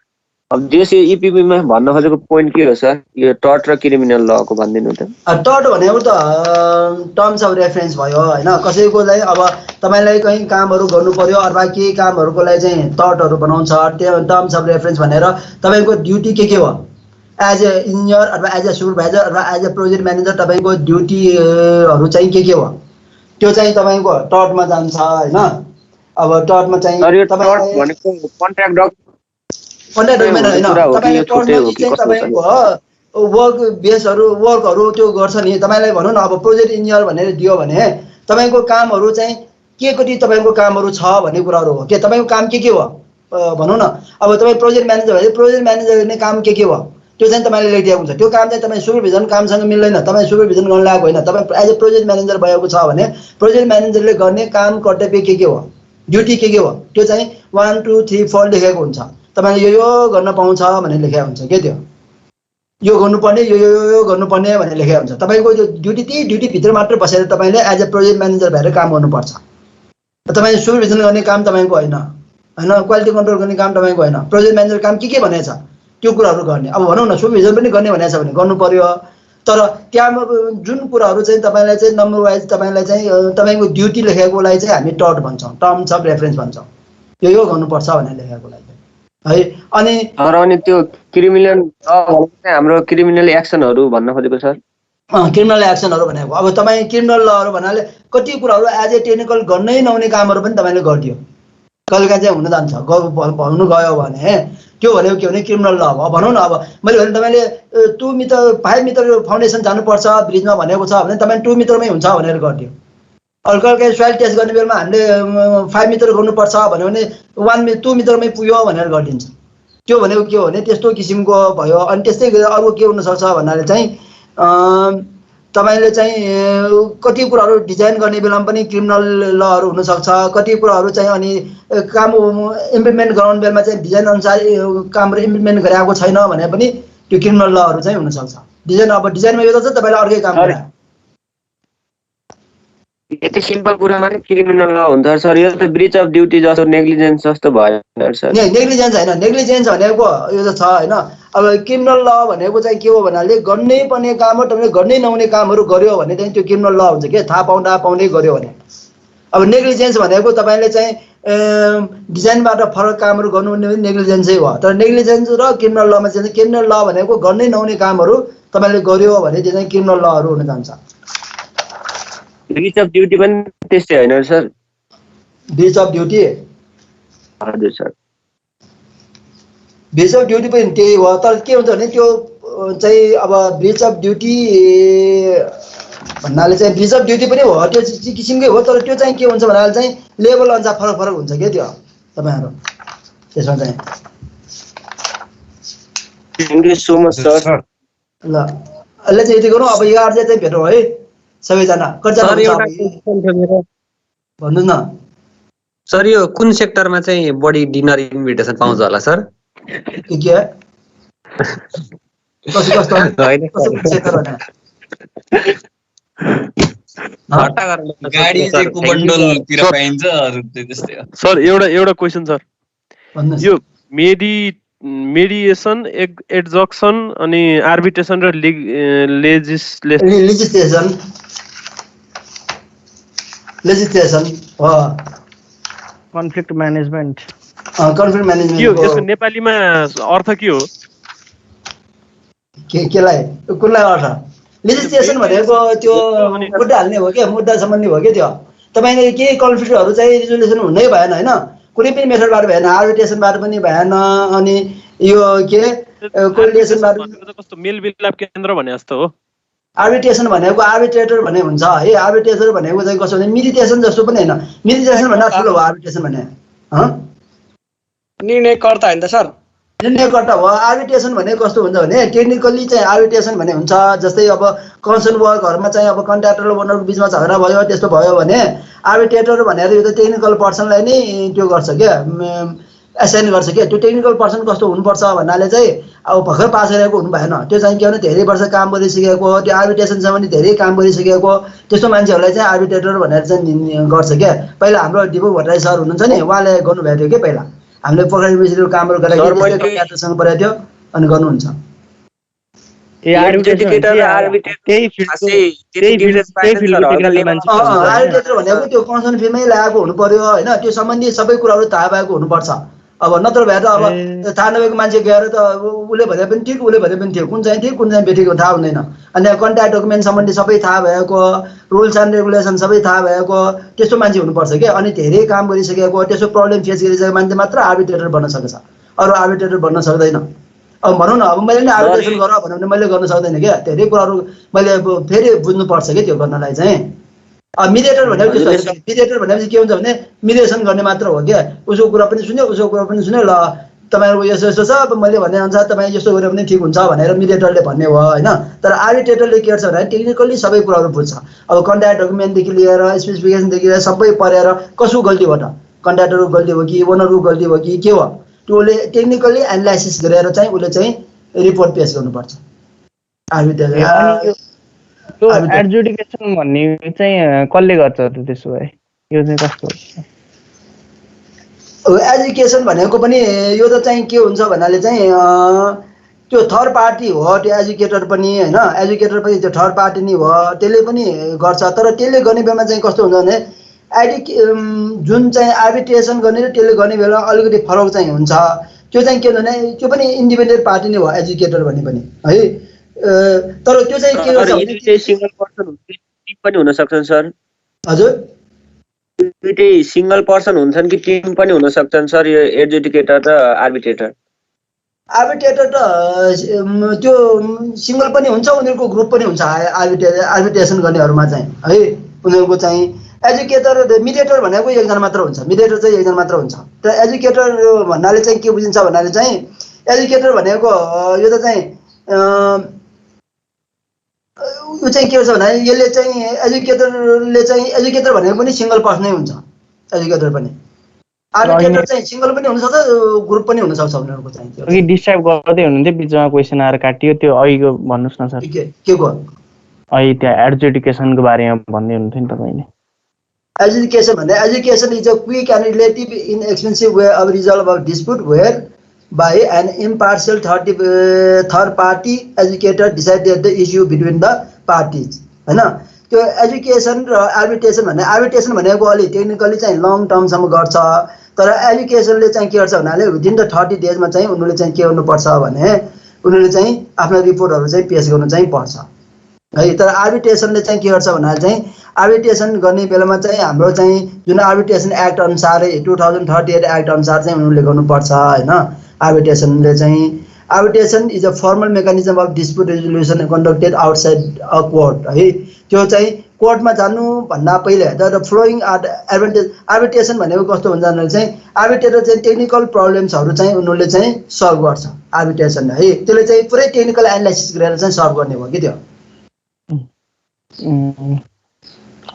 अब देश इपिपीमा भन्न खोजेको पोइन्ट के हो सर? यो टट र क्रिमिनल लको भनिदिनु त। टट भनेको त टर्म्स अफ रेफरेन्स भयो होइन। कसैकोलाई अब तपाईँलाई कहीँ कामहरू गर्नु पर्यो अथवा केही कामहरूको लागि चाहिँ टटहरू बनाउँछ, त्यो टर्म्स अफ रेफरेन्स भनेर तपाईँको ड्युटी के हो एज ए इन्जिनियर अथवा एज ए सुपरभाइजर अथवा एज ए प्रोजेक्ट म्यानेजर तपाईँको ड्युटीहरू चाहिँ के हो त्यो चाहिँ तपाईँको टटमा जान्छ होइन। अब टटमा चाहिँ कन्ट्र्याक्ट डोमेन होइन, तपाईँले तपाईँको वर्क बेसहरू वर्कहरू त्यो गर्छ नि। तपाईँलाई भनौँ न अब प्रोजेक्ट इन्जिनियर भनेर दियो भने तपाईँको कामहरू चाहिँ के कति तपाईँको कामहरू छ भन्ने कुराहरू हो के। तपाईँको काम के हो भनौँ न। अब तपाईँ प्रोजेक्ट म्यानेजर भने प्रोजेक्ट म्यानेजरले काम के हो त्यो चाहिँ तपाईँले लेखिदिएको हुन्छ। त्यो काम चाहिँ तपाईँ सुपरभिजन कामसँग मिल्दैन, तपाईँ सुपरभिजन गर्न लागेको होइन। तपाईँ एज ए प्रोजेक्ट म्यानेजर भएको छ भने प्रोजेक्ट म्यानेजरले गर्ने काम कर्तव्य के हो, ड्युटी के हो, त्यो चाहिँ 1 2 3 4 लेखेको हुन्छ। तपाईँले यो गर्न पाउँछ भनेर लेखेको हुन्छ के। त्यो यो गर्नुपर्ने यो गर्नुपर्ने भनेर लेखेको हुन्छ। तपाईँको यो ड्युटी त्यही ड्युटीभित्र मात्र बसेर तपाईँले एज ए प्रोजेक्ट म्यानेजर भएर काम गर्नुपर्छ। तपाईँ सुपरभिजन गर्ने काम तपाईँको होइन होइन, क्वालिटी कन्ट्रोल गर्ने काम तपाईँको होइन। प्रोजेक्ट म्यानेजर काम के भनेको छ त्यो कुराहरू गर्ने। अब भनौँ न सुपरभिजन पनि गर्ने भनेको छ भने गर्नु पर्यो। तर त्यहाँ जुन कुराहरू चाहिँ तपाईँलाई चाहिँ नम्बर वाइज तपाईँलाई चाहिँ तपाईँको ड्युटी लेखेकोलाई चाहिँ हामी टट भन्छौँ, टर्म्स अफ रेफरेन्स भन्छौँ। यो गर्नुपर्छ भनेर लेखेकोलाई है। अनि त्यो क्रिमिनल हाम्रो क्रिमिनल एक्सनहरू भन्न खोजेको सर। क्रिमिनल एक्सनहरू भनेको अब तपाईँ क्रिमिनल लहरू भन्नाले कति कुराहरू एज ए टेक्निकल गर्नै नहुने कामहरू पनि तपाईँले गरिदियो कहिलेकाहीँ चाहिँ हुन जान्छ। भन्नु गयो भने त्यो भनेको के भने क्रिमिनल ल हो। भनौँ न अब मैले भने तपाईँले 2 मिटर 5 मिटर फाउन्डेसन जानुपर्छ ब्रिजमा भनेको छ भने तपाईँ 2 मिटरमै हुन्छ भनेर गरिदियो। कहिलेकाहीँ सोइल टेस्ट गर्ने बेलामा हामीले 5 मिटर गर्नुपर्छ भन्यो भने 2 मिटरमै पुग्यो भनेर गरिदिन्छ। त्यो भनेको के हो भने त्यस्तो किसिमको भयो। अनि त्यस्तै अरू के हुनसक्छ भन्नाले चाहिँ तपाईँले चाहिँ कति कुराहरू डिजाइन गर्ने बेलामा पनि क्रिमिनल लहरू हुनसक्छ। कति कुराहरू चाहिँ अनि काम इम्प्लिमेन्ट गराउने बेलामा चाहिँ डिजाइन अनुसार कामहरू इम्प्लिमेन्ट गराएको छैन भने पनि त्यो क्रिमिनल लहरू चाहिँ हुनसक्छ। डिजाइन अब डिजाइनमा यो त तपाईँले अर्कै काम गरायो। यति सिम्पल कुरामा नै क्रिमिनल ल हुन्छ सर। यो त ब्रिच अफ ड्युटी जस्तो नेग्लिजेन्स जस्तो भयो सर। नेग्लिजेन्स होइन, नेग्लिजेन्स भनेको यो त छ होइन। अब क्रिमिनल ल भनेको चाहिँ के हो भन्नाले गर्नै पर्ने काम हो, तपाईँले गर्नै नहुने कामहरू गर्यो भने चाहिँ त्यो क्रिमिनल ल हुन्छ के। थाहा पाउँदै गर्यो भने। अब नेग्लिजेन्स भनेको तपाईँले चाहिँ डिजाइनबाट फरक कामहरू गर्नुहुने पनि नेग्लिजेन्सै हो। तर नेग्लिजेन्स र क्रिमिनल लमा चाहिँ क्रिमिनल ल भनेको गर्नै नहुने कामहरू तपाईँले गर्यो भने त्यो चाहिँ क्रिमिनल लहरू हुन जान्छ। ब्रिच अफ ड्युटी पनि त्यस्तै होइन सर? ब्रिच अफ ड्युटी हजुर सर। ब्रिच अफ ड्युटी पनि त्यही हो। तर के हुन्छ भने त्यो चाहिँ अब ब्रिच अफ ड्युटी भन्नाले चाहिँ ब्रिच अफ ड्युटी पनि हो, त्यो किसिमकै हो। तर त्यो चाहिँ के हुन्छ भन्नाले चाहिँ लेभल अनुसार फरक फरक हुन्छ क्या त्यो तपाईँहरू त्यसमा चाहिँ। Thank you so much sir. ल अहिले चाहिँ यति गरौँ अब 11 चाहिँ भेटौँ है सबैजना कतिजना सर हुन्छ एउटा अब? question थियो मेरो। भन्नुहोस् न सर यो कुन सेक्टरमा चाहिँ बढी डिनर इन्भिटेसन पाउँछ होला सर? के कस्तो होइन क्षेत्र भने गाडी चाहिँ कुमण्डलतिर पाइन्छ अरु त्यस्तै हो। सर एउटा क्वेशन सर, भन्नुहोस्। यो मेडिएसन एड्जक्सन अनि आर्बिट्रेसन र लेजिस्लेसन कन्फ्लिक्ट म्यानेजमेन्ट यसको नेपालीमा अर्थ के हो? केलाई कुनलाई अर्थ? लेजिस्लेसन भनेको त्यो मुद्दा हाल्ने हो क्या, मुद्दा सम्बन्धी हो क्या त्यो। तपाईँले केही कन्फ्लिक्टहरू चाहिँ रिजोल्युसन हुनै भएन होइन, कुनै पनि मेथडबाट भएन, आर्बिट्रेसनबाट पनि भएन, अनि यो के कोलिगेसनबाट कस्तो मेलमिलाप केन्द्र भने जस्तो हो। आर्बिट्रेसन भनेको आर्बिट्रेटर भन्ने हुन्छ है, आर्बिट्रेटर भनेको चाहिँ कस्तो भने मिडिएसन जस्तो पनि होइन, मिडिएसन भन्दा ठुलो हो आर्बिट्रेसन भने। निर्णयकर्ता होइन त सर? निर्णयकर्ता हो। आर्बिट्रेसन भने कस्तो हुन्छ भने टेक्निकली चाहिँ आर्बिट्रेसन भन्ने हुन्छ, जस्तै अब कन्सर्न वर्कहरूमा चाहिँ अब कन्ट्र्याक्टर र ओनरको बिचमा झगडा भयो त्यस्तो भयो भने आर्बिट्रेटर भनेर यो त टेक्निकल पर्सनलाई नै त्यो गर्छ क्या, एसाइन गर्छ क्या। त्यो टेक्निकल पर्सन कस्तो हुनुपर्छ भन्नाले चाहिँ अब भर्खर पास गरेको हुनु भएन, त्यो चाहिँ के भने धेरै वर्ष काम गरिसकेको, त्यो आर्बिट्रेसन सम्बन्धी धेरै काम गरिसकेको त्यस्तो मान्छेहरूलाई चाहिँ आर्बिट्रेटर भनेर चाहिँ गर्छ क्या। पहिला हाम्रो दिपक भट्टराई सर हुनुहुन्छ नि, उहाँले गर्नुभएको थियो क्या, पहिला हामीले पोखरा युनिभर्सिटीको कामहरू गरेको परेको थियो अनि गर्नुहुन्छ। आर्बिट्रेटर भनेको त्यो कन्सर्न फिल्डमै लागेको हुनु पर्यो होइन, त्यो सम्बन्धी सबै कुराहरू थाहा भएको हुनुपर्छ। अब नत्र भए त अब थाहा नभएको मान्छे गएर त उसले भने पनि ठिक, उसले भने पनि थियो, कुन चाहिँ ठिक कुन चाहिँ बेठिक थाहा हुँदैन। अनि कन्ट्र्याक्ट डकुमेन्ट सम्बन्धी सबै थाहा भएको, रुल्स एन्ड रेगुलेसन सबै थाहा भएको त्यस्तो मान्छे हुनुपर्छ क्या। अनि धेरै काम गरिसकेको त्यस्तो प्रब्लम फेस गरिसकेको मान्छे मात्र आर्बिट्रेटर बन्न सक्छ, अरू आर्बिट्रेटर बन्न सक्दैन। अब भनौँ न, अब मैले नै आर्बिट्रेसन गर भन्यो भने मैले गर्न सक्दैन क्या, धेरै कुराहरू मैले फेरि बुझ्नुपर्छ क्या त्यो गर्नलाई चाहिँ। अब मिडिएटर भनेको त्यस्तो, मिडिएटर भनेपछि के हुन्छ भने मिडिएसन गर्ने मात्र हो क्या, उसको कुरा पनि सुन्यो उसको कुरा पनि सुन्यो, ल तपाईँहरूको यस्तो यस्तो छ, अब मैले भने अनुसार तपाईँ यस्तो गऱ्यो भने ठिक हुन्छ भनेर मिडिएटरले भन्ने हो होइन। तर आर्बिट्रेटरले के गर्छ भने टेक्निकली सबै कुराहरू बुझ्छ। अब कन्ट्र्याक्ट डकुमेन्टदेखि लिएर स्पेसिफिकेसनदेखि लिएर सबै पढेर कसको गल्ती हो त, कन्ट्र्याक्टरको गल्ती हो कि ओनरको गल्ती हो कि के हो, त्यो उसले टेक्निकली एनालाइसिस गरेर चाहिँ उसले चाहिँ रिपोर्ट पेस गर्नुपर्छ आर्बिट्रेटर। त्यो एडजुडिकेसन भन्ने चाहिँ कसले गर्छ त त्यसो भए? यो चाहिँ कस्तो एजुकेसन भनेको पनि यो त चाहिँ के हुन्छ भन्नाले चाहिँ त्यो थर्ड पार्टी हो, त्यो एजुकेटर पनि होइन, एजुकेटर पनि त्यो थर्ड पार्टी नै हो, त्यसले पनि गर्छ। तर त्यसले गर्ने बेलामा चाहिँ कस्तो हुन्छ भने जुन चाहिँ आर्बिट्रेसन गर्ने र त्यसले गर्ने बेला अलिकति फरक चाहिँ हुन्छ। त्यो चाहिँ के भने त्यो पनि इन्डिपेन्डेन्ट पार्टी नै हो एजुकेटर भन्ने पनि है। तर त्यो चाहिँ के गर्छ भने सिंगल पर्सन टिम पनि हुन सक्छन् सर? हजुर, दुईटै सिंगल पर्सन हुन्छन् कि टिम पनि हुन सक्छन् सर, यो एडजुडिकेटर र आर्बिट्रेटर? आर्बिट्रेटर त त्यो सिंगल पनि हुन्छ, उनीहरूको ग्रुप पनि हुन्छ आर्बिट्रेसन गर्नेहरूमा चाहिँ है। उनीहरूको चाहिँ एजुकेटर मिडिएटर भनेको एकजना मात्र हुन्छ, मिडिएटर चाहिँ एकजना मात्र हुन्छ। तर एजुकेटर भन्नाले चाहिँ के बुझिन्छ भन्नाले चाहिँ एजुकेटर भनेको यो त चाहिँ यो चाहिँ के छ भने यसले चाहिँ एजुकेटरले चाहिँ एजुकेटर भनेको पनि सिंगल पर्सनै हुन्छ, एजुकेटर पनि। आर्बिट्रेटर चाहिँ सिंगल पनि हुनसक्छ, ग्रुप पनि हुनसक्छ उनीहरूको चाहिँ। अघि डिस्क्राइब गर्दै हुनुहुन्थ्यो, बिचमा क्वेसन आएर काटियो, त्यो अघिको भन्नुहोस् न सर। के को? अघि त्यहाँ एडजुडिकेसनको बारेमा भन्दै हुनुहुन्थ्यो नि तपाईँले। एजुकेसन भन्दा education is a quick and relative inexpensive way of resolve of dispute where by an impartial third party educator decided the issue between the parties हैन। त्यो एजुकेसन र आर्बिट्रेसन भन्ने, आर्बिट्रेसन भनेको अलि टेक्निकली चाहिँ लङ टर्मसम्म गर्छ, तर एजुकेसनले चाहिँ के गर्छ भन्नाले विदिन द 30 डेजमा चाहिँ उनीहरूले चाहिँ के गर्नुपर्छ भने उनीहरूले चाहिँ आफ्नो रिपोर्टहरू चाहिँ पेश गर्नु चाहिँ पर्छ है। तर आर्बिट्रेसनले चाहिँ के गर्छ भन्नाले चाहिँ आर्बिट्रेसन गर्ने बेलामा चाहिँ हाम्रो चाहिँ जुन आर्बिट्रेसन एक्ट अनुसारै 2038 एक्ट अनुसार चाहिँ उनीहरूले गर्नुपर्छ होइन। आर्बिट्रेसनले चाहिँ arbitration is a formal mechanism of dispute resolution conducted outside a court है। त्यो चाहिँ कोर्टमा जानुभन्दा पहिले द फ्लोइङ एडभान्टेज आर्बिट्रेसन भनेको कस्तो हुन्छ भने चाहिँ आर्बिट्रेटर चाहिँ टेक्निकल प्रब्लम्सहरू चाहिँ उनीहरूले चाहिँ सल्भ गर्छ आर्बिट्रेसन है। त्यसले चाहिँ पुरै टेक्निकल एनालाइसिस गरेर चाहिँ सल्भ गर्ने हो कि त्यो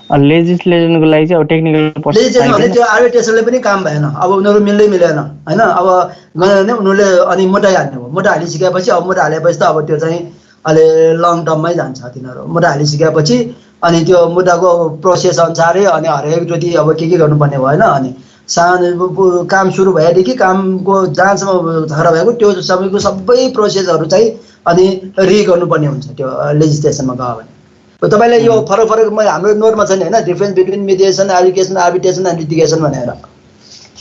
लेजिस्लेसनको लागि चाहिँ अब टेक्निकल पर्सन लेजिस्लेसन भने त्यो आर्बिट्रेसनले पनि काम भएन, अब उनीहरू मिलेन होइन। अब गयो भने उनीहरूले अनि मोटा हाल्ने भयो, मोटा हालिसकेपछि अब मोटा हालेपछि त अब त्यो चाहिँ अहिले लङ टर्ममै जान्छ तिनीहरू। मोटा हालिसकेपछि अनि त्यो मुद्दाको प्रोसेस अनुसारै अनि हरेक जति अब के गर्नुपर्ने भएन। अनि सानो काम सुरु भएदेखि कामको जहाँसम्म झगडा भएको त्यो सबैको सबै प्रोसेसहरू चाहिँ अनि गर्नुपर्ने हुन्छ त्यो लेजिस्लेसनमा गयो भने। तपाईँले यो फरक हाम्रो नोटमा छैन होइन, difference between mediation, education, arbitration and litigation भनेर,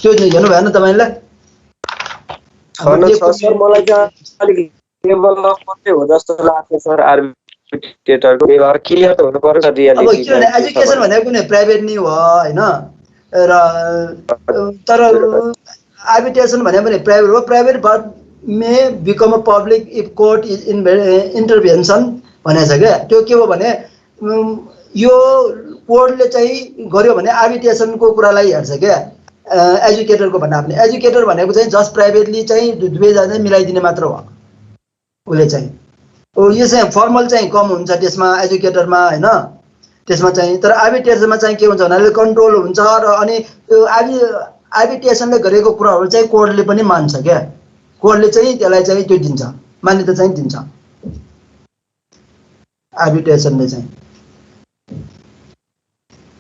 त्यो हेर्नु भएन तपाईँले? मलाई चाहिँ अलिक लेभल मात्रै हो जस्तो लाग्छ सर आर्बिट्रेटरको व्यवहार क्लियर त हुनु पर्छ रियलिटी। अब के भने एजुकेसन भनेको कुनै प्राइभेट नै हो होइन, र तर आर्बिट्रेसन भनेको पनि प्राइभेट हो, private but may become a public if court is intervention भनेको छ क्या। त्यो के हो भने यो कोर्टले चाहिँ गर्यो भने आर्बिट्रेसनको कुरालाई हेर्छ क्या एजुकेटरको भन्दा पनि। एजुकेटर भनेको चाहिँ जस्ट प्राइभेटली चाहिँ दुवैजना मिलाइदिने मात्र हो उसले चाहिँ। यो चाहिँ फर्मल चाहिँ कम हुन्छ त्यसमा एजुकेटरमा होइन, त्यसमा चाहिँ। तर आर्बिट्रेसनमा चाहिँ के हुन्छ भन्नाले कन्ट्रोल हुन्छ र अनि त्यो आर्बिट्रेसनले गरेको कुराहरू चाहिँ कोर्टले पनि मान्छ क्या, कोर्टले चाहिँ त्यसलाई चाहिँ त्यो दिन्छ, मान्यता चाहिँ दिन्छ आर्बिट्रेसनले चाहिँ।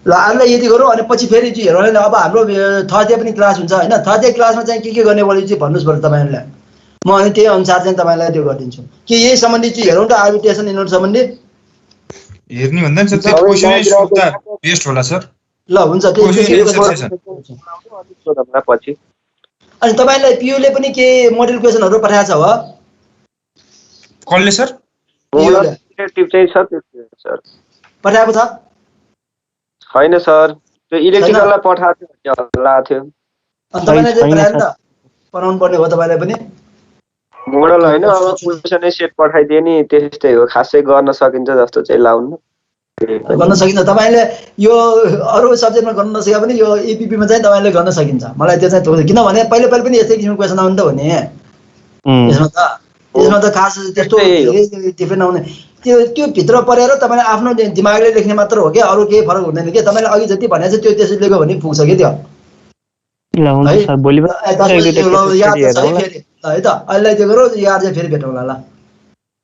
ल हामीलाई यति गरौँ अनि पछि फेरि चाहिँ हेरौँ। अब हाम्रो थर्सडे पनि क्लास हुन्छ होइन, थर्सडे क्लासमा चाहिँ के गर्ने बोली चाहिँ भन्नुहोस् बरु तपाईँहरूलाई, म अनि त्यही अनुसार चाहिँ तपाईँलाई त्यो गरिदिन्छु कि यही सम्बन्धी चाहिँ हेरौँ त आर्बिट्रेसन यिनीहरू सम्बन्धी हेर्ने भन्दा नि त्यो क्वेशनै सोध्दा बेस्ट होला सर। ल हुन्छ पछि। अनि तपाईँलाई पियुले पनि के मोडल क्वेसनहरू पठाएको छ हो? कसले सर? चाहिँ छ सर पठाएको छ? छैन सर, त्यो इलेक्ट्रिकललाई पठाएको थियो। अनि तपाईँलाई चाहिँ पठाएर त पठाउनु पर्ने हो तपाईँलाई पनि मोडल होइन, अब क्वेसनै सेट पठाइदिए नि त्यस्तै हो, खासै गर्न सकिन्छ जस्तो चाहिँ लाउनु गर्न सकिन्छ। तपाईँले यो अरू सब्जेक्टमा गर्न नसके पनि यो इपिपीमा चाहिँ तपाईँले गर्न सकिन्छ, मलाई त्यो चाहिँ थाहा। किनभने पहिले पनि यस्तै किसिमको क्वेसन आउनु त हुने यसमा त खास त्यस्तो डिफरेन्ट आउने त्यो भित्र परेर तपाईँले आफ्नो दिमागले लेख्ने मात्र हो क्या, अरू केही फरक हुँदैन कि। तपाईँले अघि जति भने चाहिँ त्यो त्यसरी लेख्यो भने पुग्छ कि त्यो है त। अहिले त्यो गरौँ याद चाहिँ फेरि भेटौँला ल।